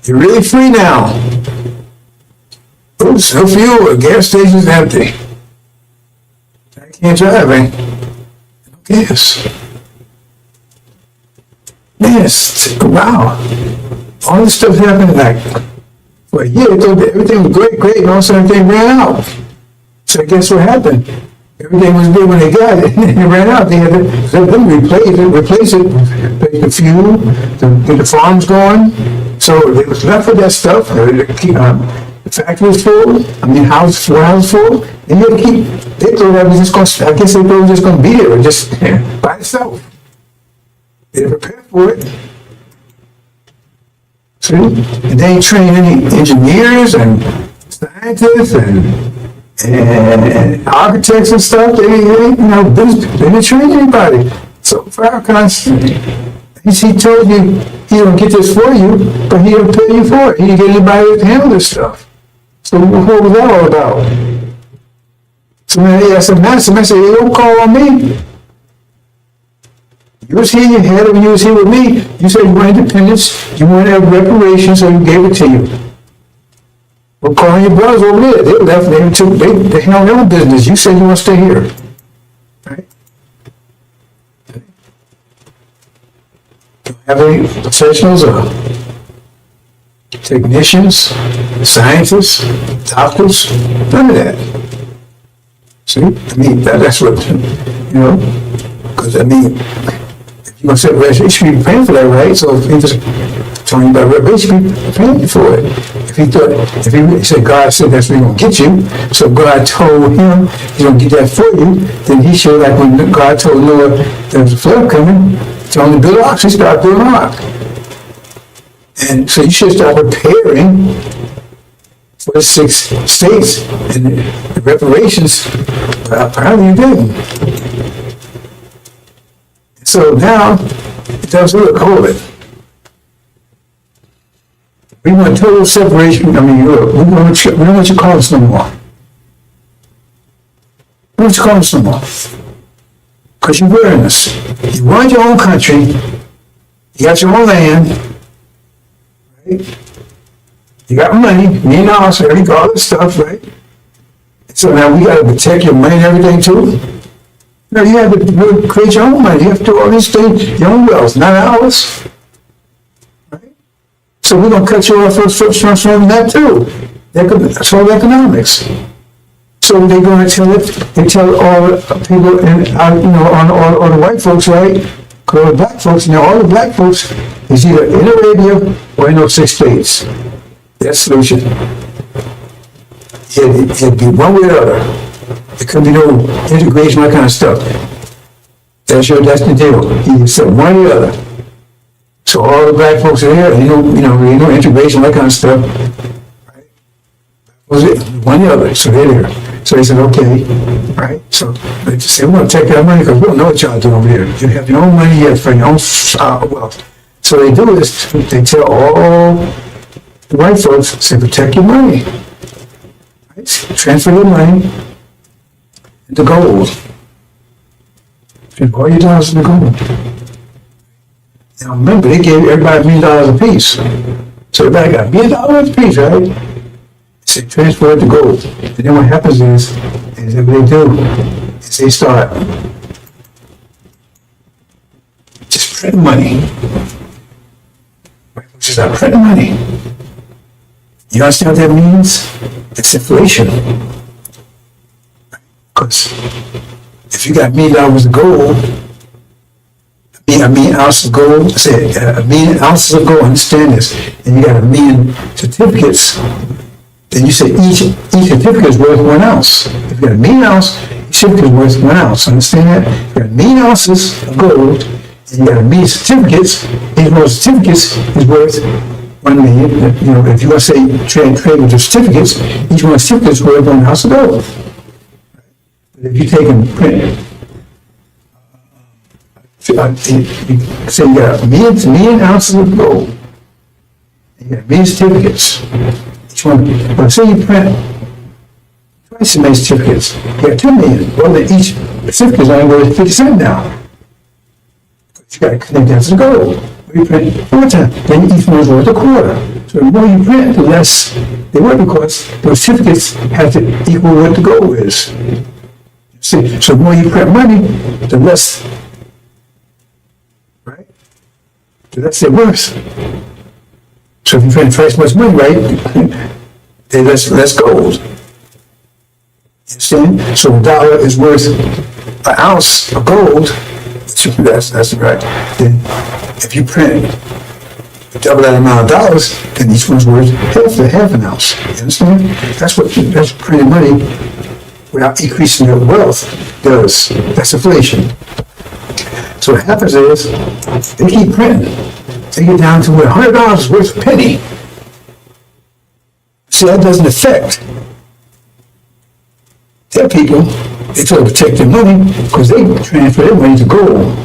You're really free now. Oops, no fuel, the gas station's empty. I can't drive, eh? No gas. Yes, wow. All this stuff happened like for a year. Everything was great, and all of a sudden everything ran out. So guess what happened? Everything was good when they got it, and then it ran out. They had to replace it, pay the fuel, to get the farms going. So they was left with that stuff. The the factory was full, house full, and you have to keep, they thought that was just going, I guess they thought it was just going to be there, just by itself. They didn't prepare for it. See? And they ain't trained any engineers and scientists and architects and stuff. They ain't, they didn't train anybody. So Farrakhan, he told you he don't get this for you, but he don't pay you for it. He didn't get anybody to handle this stuff. So what was that all about? So when they asked the master, I said, "They don't call on me. You was here, you had it when you was here with me. You said you want independence, you want to have reparations, so you gave it to you. Well, calling your brothers over there, they left, they handled their own business. You said you want to stay here. Right? Don't have any professionals or technicians, scientists, doctors, none of that. See? That's what, because if you're going to set reparation, you should be paying for that, right? So if he was telling you about reparation, you should be paying for it. If he said, God said that's where he's going to get you, so God told him he's going to get that for you, then he should, like when God told Noah there was a flood coming, told him to build an ark, he started building an ark. And so you should start preparing for the 6 states, and the reparations, apparently you didn't. So now, it tells you, look, hold it. We want total separation. We don't want you to call us no more. We don't want you to call us no more. Because you're wearing us. You want your own country. You got your own land. Right? You got money, $1 million, all this stuff, right? So now we got to protect your money and everything too. No, you have to create your own money. You have to do all these things, your own wealth, not ours. Right? So we're going to cut you off first transforming that too. That's all economics. So they're going to tell it. They tell all the people, all the white folks, right? Call the black folks. Now all the black folks is either in Arabia or in those 6 states. That's the solution. It'd be one way or the other. There could be no integration, that kind of stuff. That's the deal. You said one or the other. So all the black folks are there, no integration, that kind of stuff. Right? Was it one or the other? So they're there. So they said, okay, right? So they just said, we're going to take that money because we don't know what y'all doing over here. You have your own money, you have your own wealth. So they do this. They tell all the white folks, say, protect your money. Right? Transfer your money into gold. All your dollars into gold. Now remember, they gave everybody $1 million apiece. So everybody got $1 million apiece, right? Say transfer it to gold. And then what happens is that what they do is they start just printing money. Which is not printing money. You understand what that means? It's inflation. Because if you got $1 million of gold, a million ounces of gold, say a million ounces of gold, understand this, and you got 1 million certificates, then you say each certificate is worth 1 ounce. If you got 1 million ounce, each certificate is worth 1 ounce. Understand that? If you got 1 million ounces of gold, and you got 1 million certificates, each one of those certificates is worth 1 million. If you want to say trade with the certificates, each one of the certificates is worth 1 ounce of gold. But if you take and print, say you got 1 million ounces of gold, and you got 1 million certificates. Each one, but say you print twice as many certificates, you got 2 million. Well, then each certificate is only worth 50 cents now. But you got to connect that to the gold. You print 4 times, then each one is worth a quarter. So the more you print, the less they work because those certificates have to equal what the gold is. See, so the more you print money, the less, right? The less they're worth. So if you print twice as much money, right, then less gold. You understand? So the dollar is worth 1 ounce of gold. That's right. Then if you print double that amount of dollars, then each one's worth half an ounce. You understand? That's printing money without increasing their wealth does. That's inflation. So what happens is they keep printing. They get down to where $100 is worth a penny. See, that doesn't affect their people. They try to protect their money because they transfer their money to gold.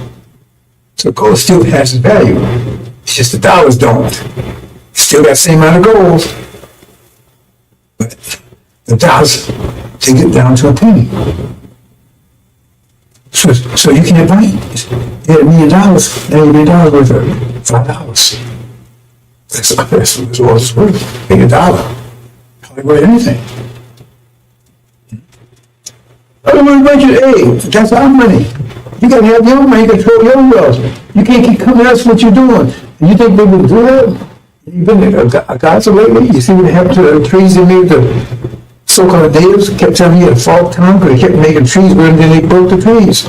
So gold still has its value. It's just the dollars don't. Still got the same amount of gold. But the dollars, they get down to a penny. So you can't buy it. You had $1 million, now $1 million worth of $5. That's all it's worth. Pay $1. Hardly worth anything. Otherwise, budget A, that's our money. You gotta have your money, control your wealth. You can't keep coming at us what you're doing. And you think they would do that? You've been a Gaza lately? You see what happened to the trees they made, the so-called natives kept telling you to fall down because they kept making trees where then they broke the trees.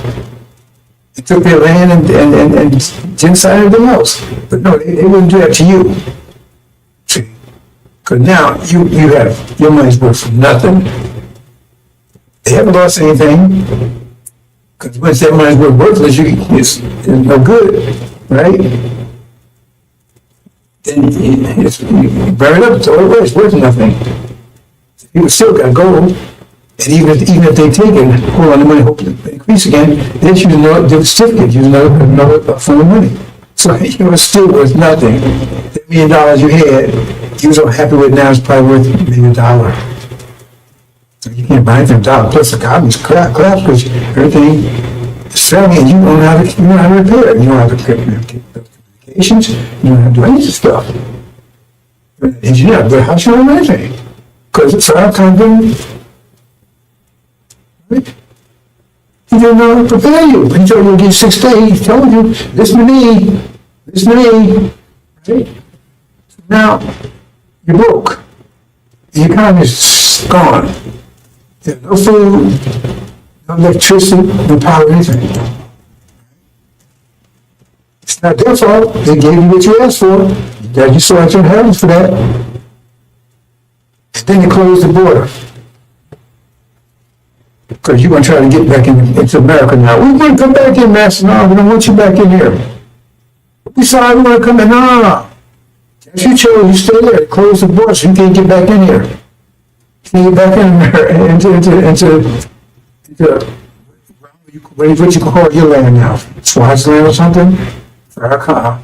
They took their land and genocide everything else. But no, they wouldn't do that to you. See? Because now you have, your money's worth nothing. They haven't lost anything. Because once that money's worthless, it's no good, right? Then you burn it up, throw it away, it's worth nothing. People still got gold, and even if they take it, hold on, the money hope to increase again, they use another certificate, use another form of money. So it's still worth nothing. That $1 million you had, you was so happy with now, it's probably worth $1 million. So you can't buy anything $1. Plus the economy's collapse because everything is failing, and you don't know how to repair it. You don't have the communications. You don't have to do any of this stuff. You're an engineer, but how should I know anything? Because it's our company. Right? He didn't know how to prepare you. He told you to give 6 days. He told you, listen to me. Right? Now, you're broke. The economy's gone. There's no food, no electricity, no power, anything. It's not their fault. They gave you what you asked for. That you saw your inheritance for that. And then they closed the border. Because you're going to try to get back into America now. We want to come back in, Master. No, we don't want you back in here. We sorry, we want to come in. No. If you chose, you stay there. Close the border so you can't get back in here. You get back in there into what you call your land now. Swaziland or something? Farrakhan.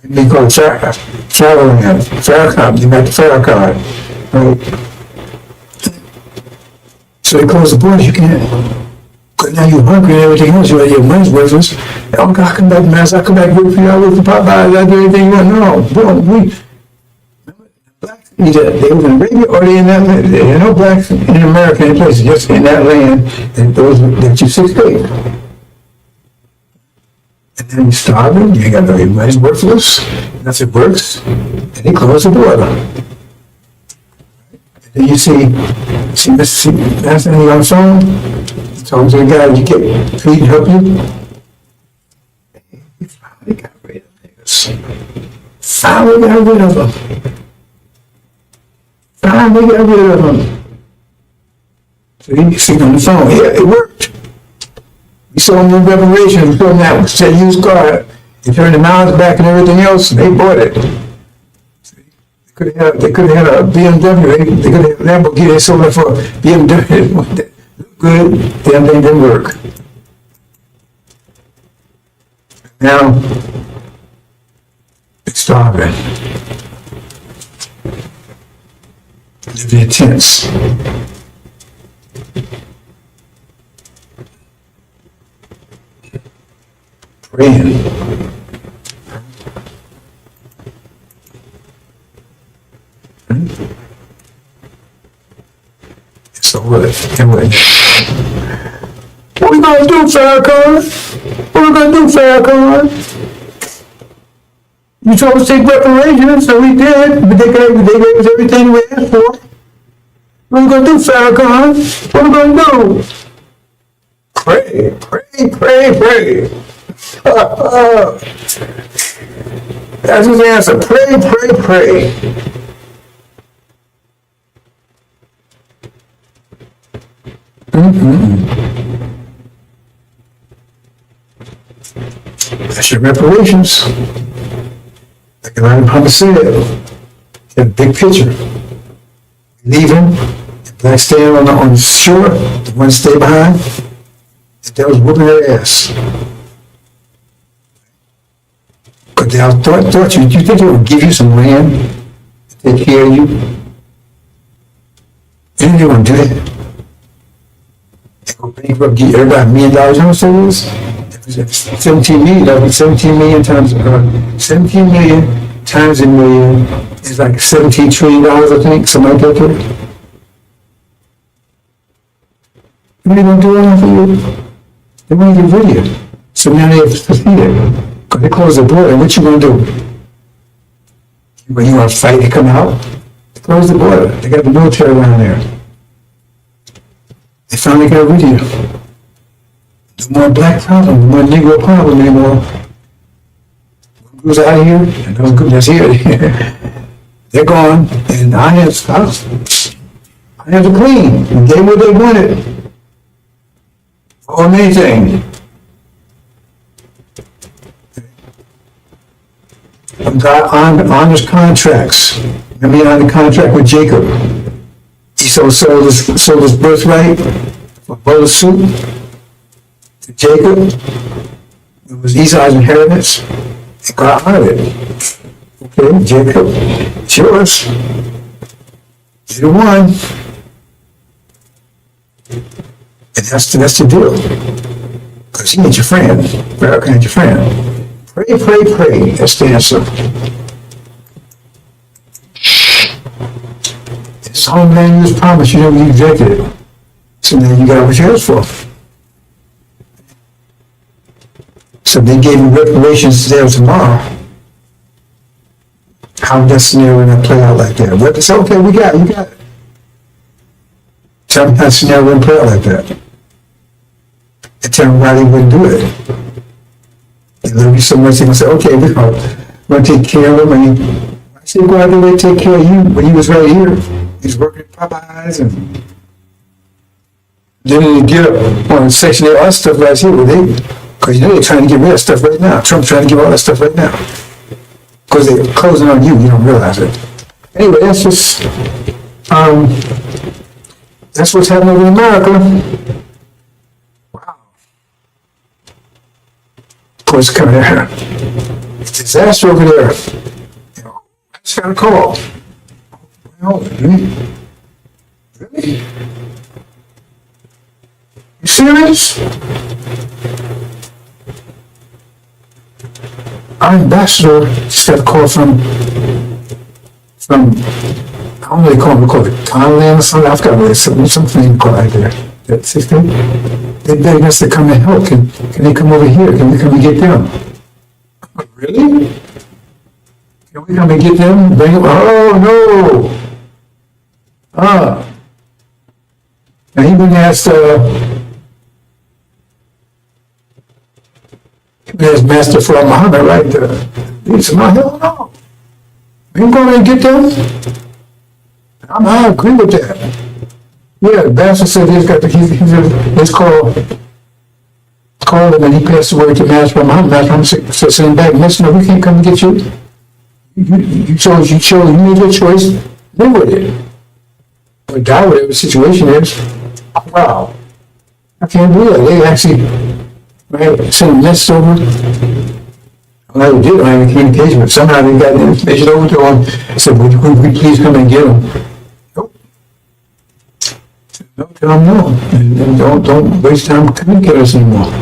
Maybe call it Farrakhan. Farrakhan. You got the Farrakhan. Right? So they close the borders, you can't. Because now you're hungry and everything else, your money's worthless. Oh, God, I come back, man. I come back, work for you, I work for Popeye, I do anything you want. No, bro, either they were in Arabia or they in that land. There are no blacks in America any place, just in that land that you 6 days. And then you're starving, you ain't got no money's worthless, nothing works, and they close the border. And then you see that's anything on the phone, he told the guy you get feed and help you. He finally got rid of niggas. Finally got rid of them. Finally got rid of them. So you see on the phone, yeah, it worked. We saw them in Revelation, we saw them that said used car. They turned the miles back and everything else, and they bought it. They could have had a BMW, they could have had a Lamborghini, they sold it for BMW. Good, damn thing didn't work. Now, it's starving. Living in tents. Praying. So what? Anyway. What we gonna do, Farrakhan? What we gonna do, Farrakhan? You told us to take reparations, so we did, but they gave us everything we asked for. What we gonna do, Farrakhan? What we gonna do? Pray, pray, pray, pray. That's his answer. Pray, pray, pray. That's your reparations. Like Elijah Muhammad said, in a big picture. Leaving, the blacks staying on the shore, the ones stay behind, the devil's whooping their ass. Because they all thought you think they would give you some land to take care of you? They didn't want to do that. They go bankrupt, give everybody $1 million, you know what it was? It was 17 million, that was 17 million times, 17 million times a million is like $17 trillion, I think, something like that. What are they going to do all that for you? They want to get rid of you. So now they have to see it. Because they close the border, what you going to do? When you want to fight, they come out, they close the border. They got the military around there. They finally got rid of you. No more black problem, no more Negro problem anymore. Who's out of here? And those groups that's here, they're gone. And our hands are clean. They gave what they wanted. Or anything. God honors contracts. Remember he honored the contract with Jacob. He sold his birthright for a bowl of soup to Jacob. It was Esau's inheritance. And God honored it. Okay, Jacob, it's yours. You're the one. And that's the deal. Because he ain't your friend. Pharaoh ain't your friend. Pray, pray, pray. That's the answer. It's all man you was promised, you never rejected it. So then you got what you asked for. So they gave you reparations today or tomorrow. How would that scenario not play out like that? But it's okay, you got it. Tell me how the scenario wouldn't play out like that. And tell me why they wouldn't do it. They love you so much, they gonna say, okay, we're gonna take care of him. And I said, go out there and take care of you when he was right here. He was working at Popeyes and then they get up on Section 8 other stuff right here with David. Because you know they're trying to get rid of stuff right now. Trump's trying to give all that stuff right now. Because they're closing on you don't realize it. Anyway, that's just, that's what's happening in America. Wow. Of course, coming there. It's a disaster over there. You know, I just got a call. Oh, really? Really? You serious? Our ambassador just got a call from I don't know what they call it, Conland or something. I forgot what it's something called right there. That 16? They're begging us to come and help. Can they come over here? Can we come and get them? Really? Can we come and get them? Bring them? Oh, no. And he been asked, there's Master Fard Muhammad right there. He said, no, hell no. We ain't going to get them. I agree with that. Yeah, the bastard said he's called him and he passed away to Master Fard Muhammad. Master Muhammad said, send him back. Listen, we can't come and get you. You chose, you made your choice, live with it. But die, whatever the situation is, wow. I can't believe it. They actually sent a message over. Well, they did, I have communication, but somehow they got the information over to him. Said, would we please come and get him? Nope. Don't tell them no. And don't waste time communicating with us anymore.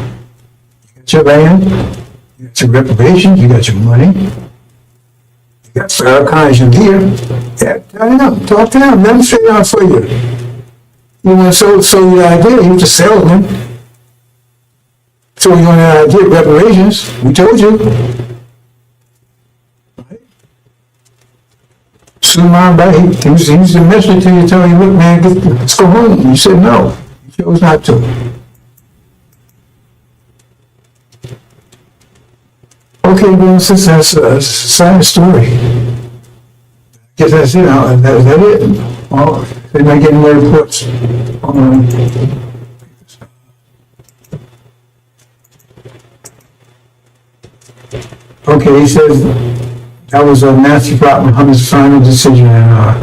You got your land, you got your reputation, you got your money, you got Pharaoh Khan here. Yeah, tell them, talk to them, let them straighten out for you. You want to sell your idea, you just sell them. So you want to get reparations, we told you. Right? Soon on by, he was a message to you, telling you, look man, let's go home. You said no, you chose not to. Okay, well, since that's a side story. I guess that's it. Is that it? Well, they might get more reports. Okay, he says that was Matthew Muhammad's final decision, and I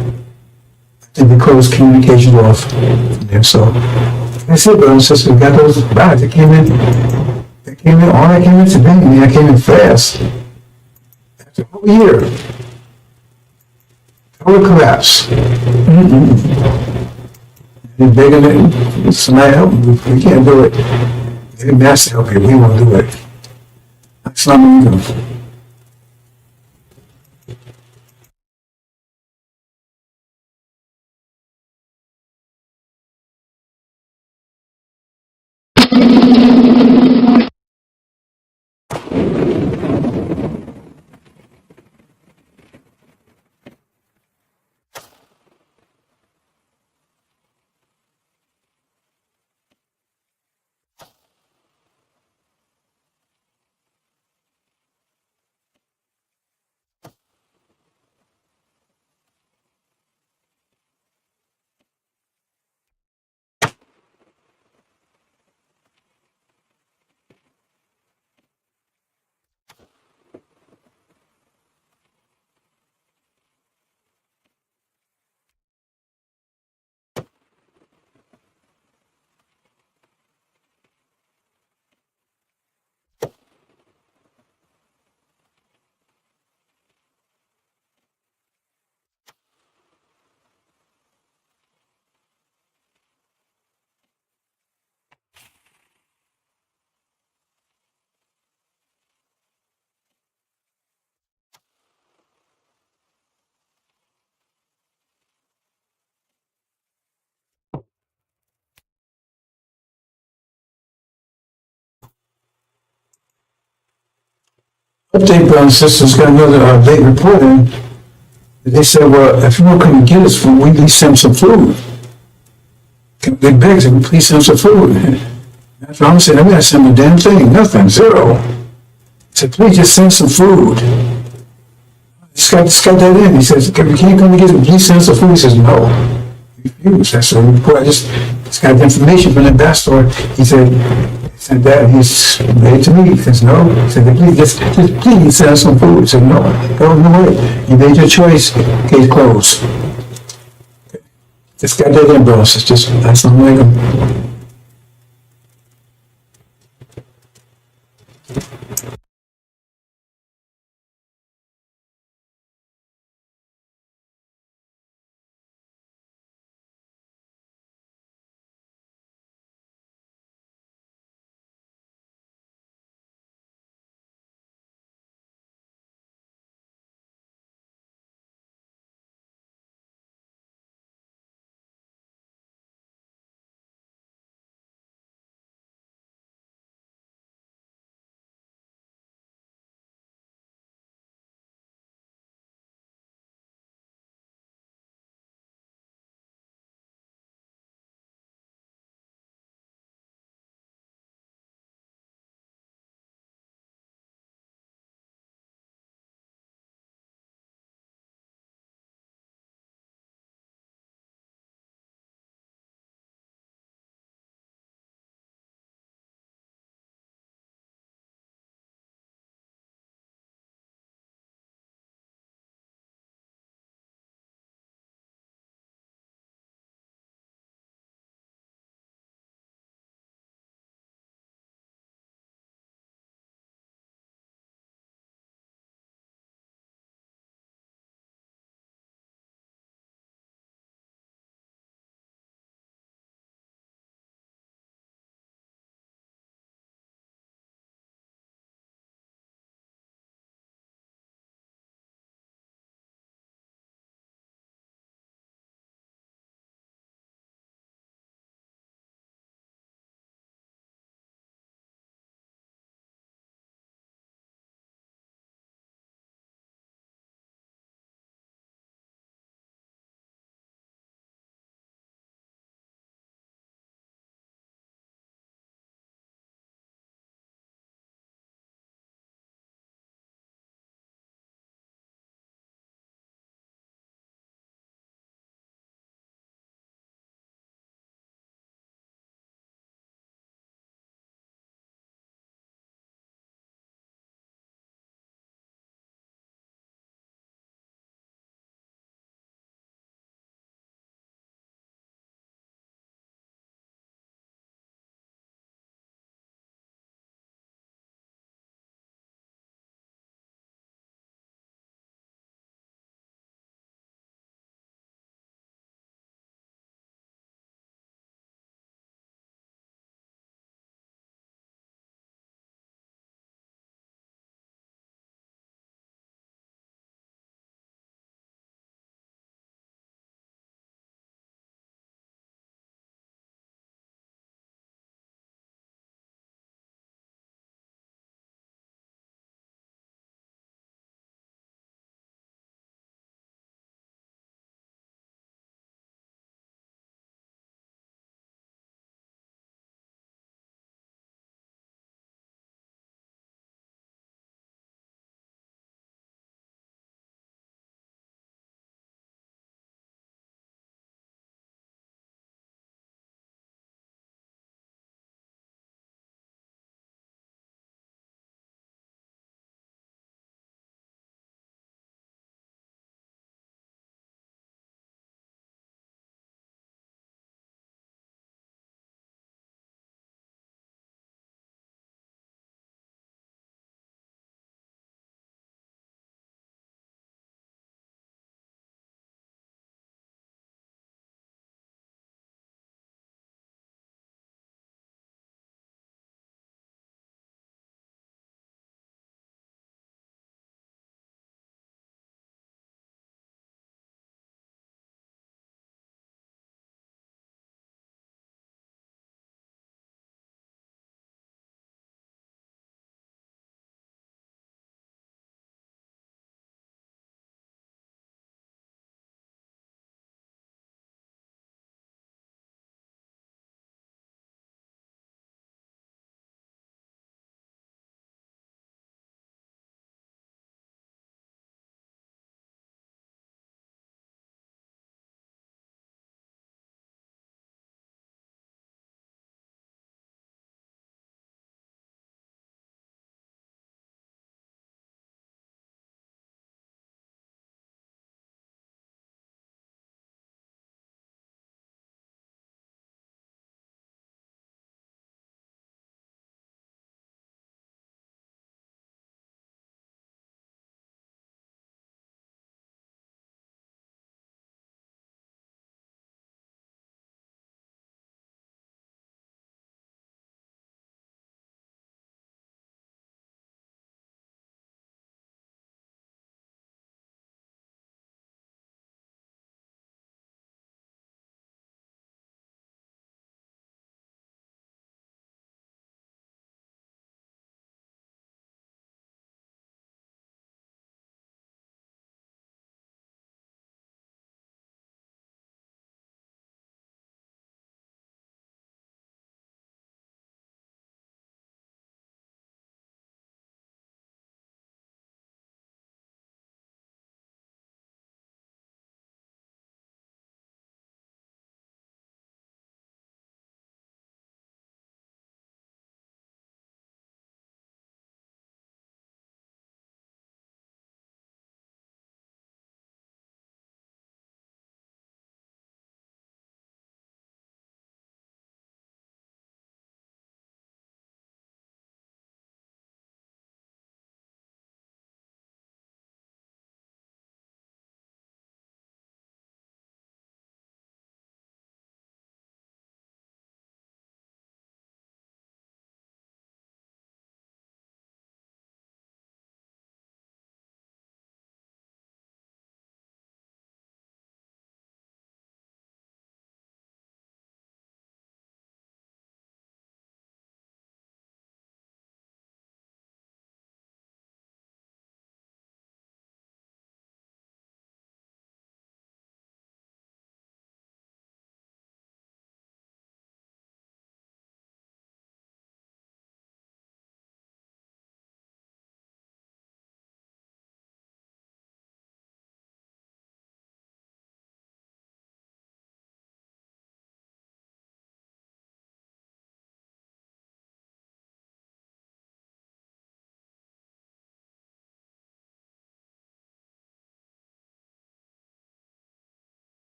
think they closed communications off from there. So that's it, brothers and sisters. We got those back. They came in. All that came in today. I mean, I came in fast. After a whole year. Total collapse. They're begging it. Somebody help me. We can't do it. Maybe Master help you. We won't do it. That's not what we do. Update, brothers and sisters, got another late report in. They said, well, if you won't come and get us food, we at least send some food. They begged him, please send some food. That's what I'm saying. I'm not sending a damn thing, nothing, zero. I said, please just send some food. Just got that in. He says, if you can't come and get it, please send some food. He says, no. Refuse. That's a report. I just got the information from the ambassador. He said that, and he's ready to meet. He says, no. He said, please send us some food. He said, no. No way. You made your choice. Case closed. Just got that in, bro. It's just, that's not like him.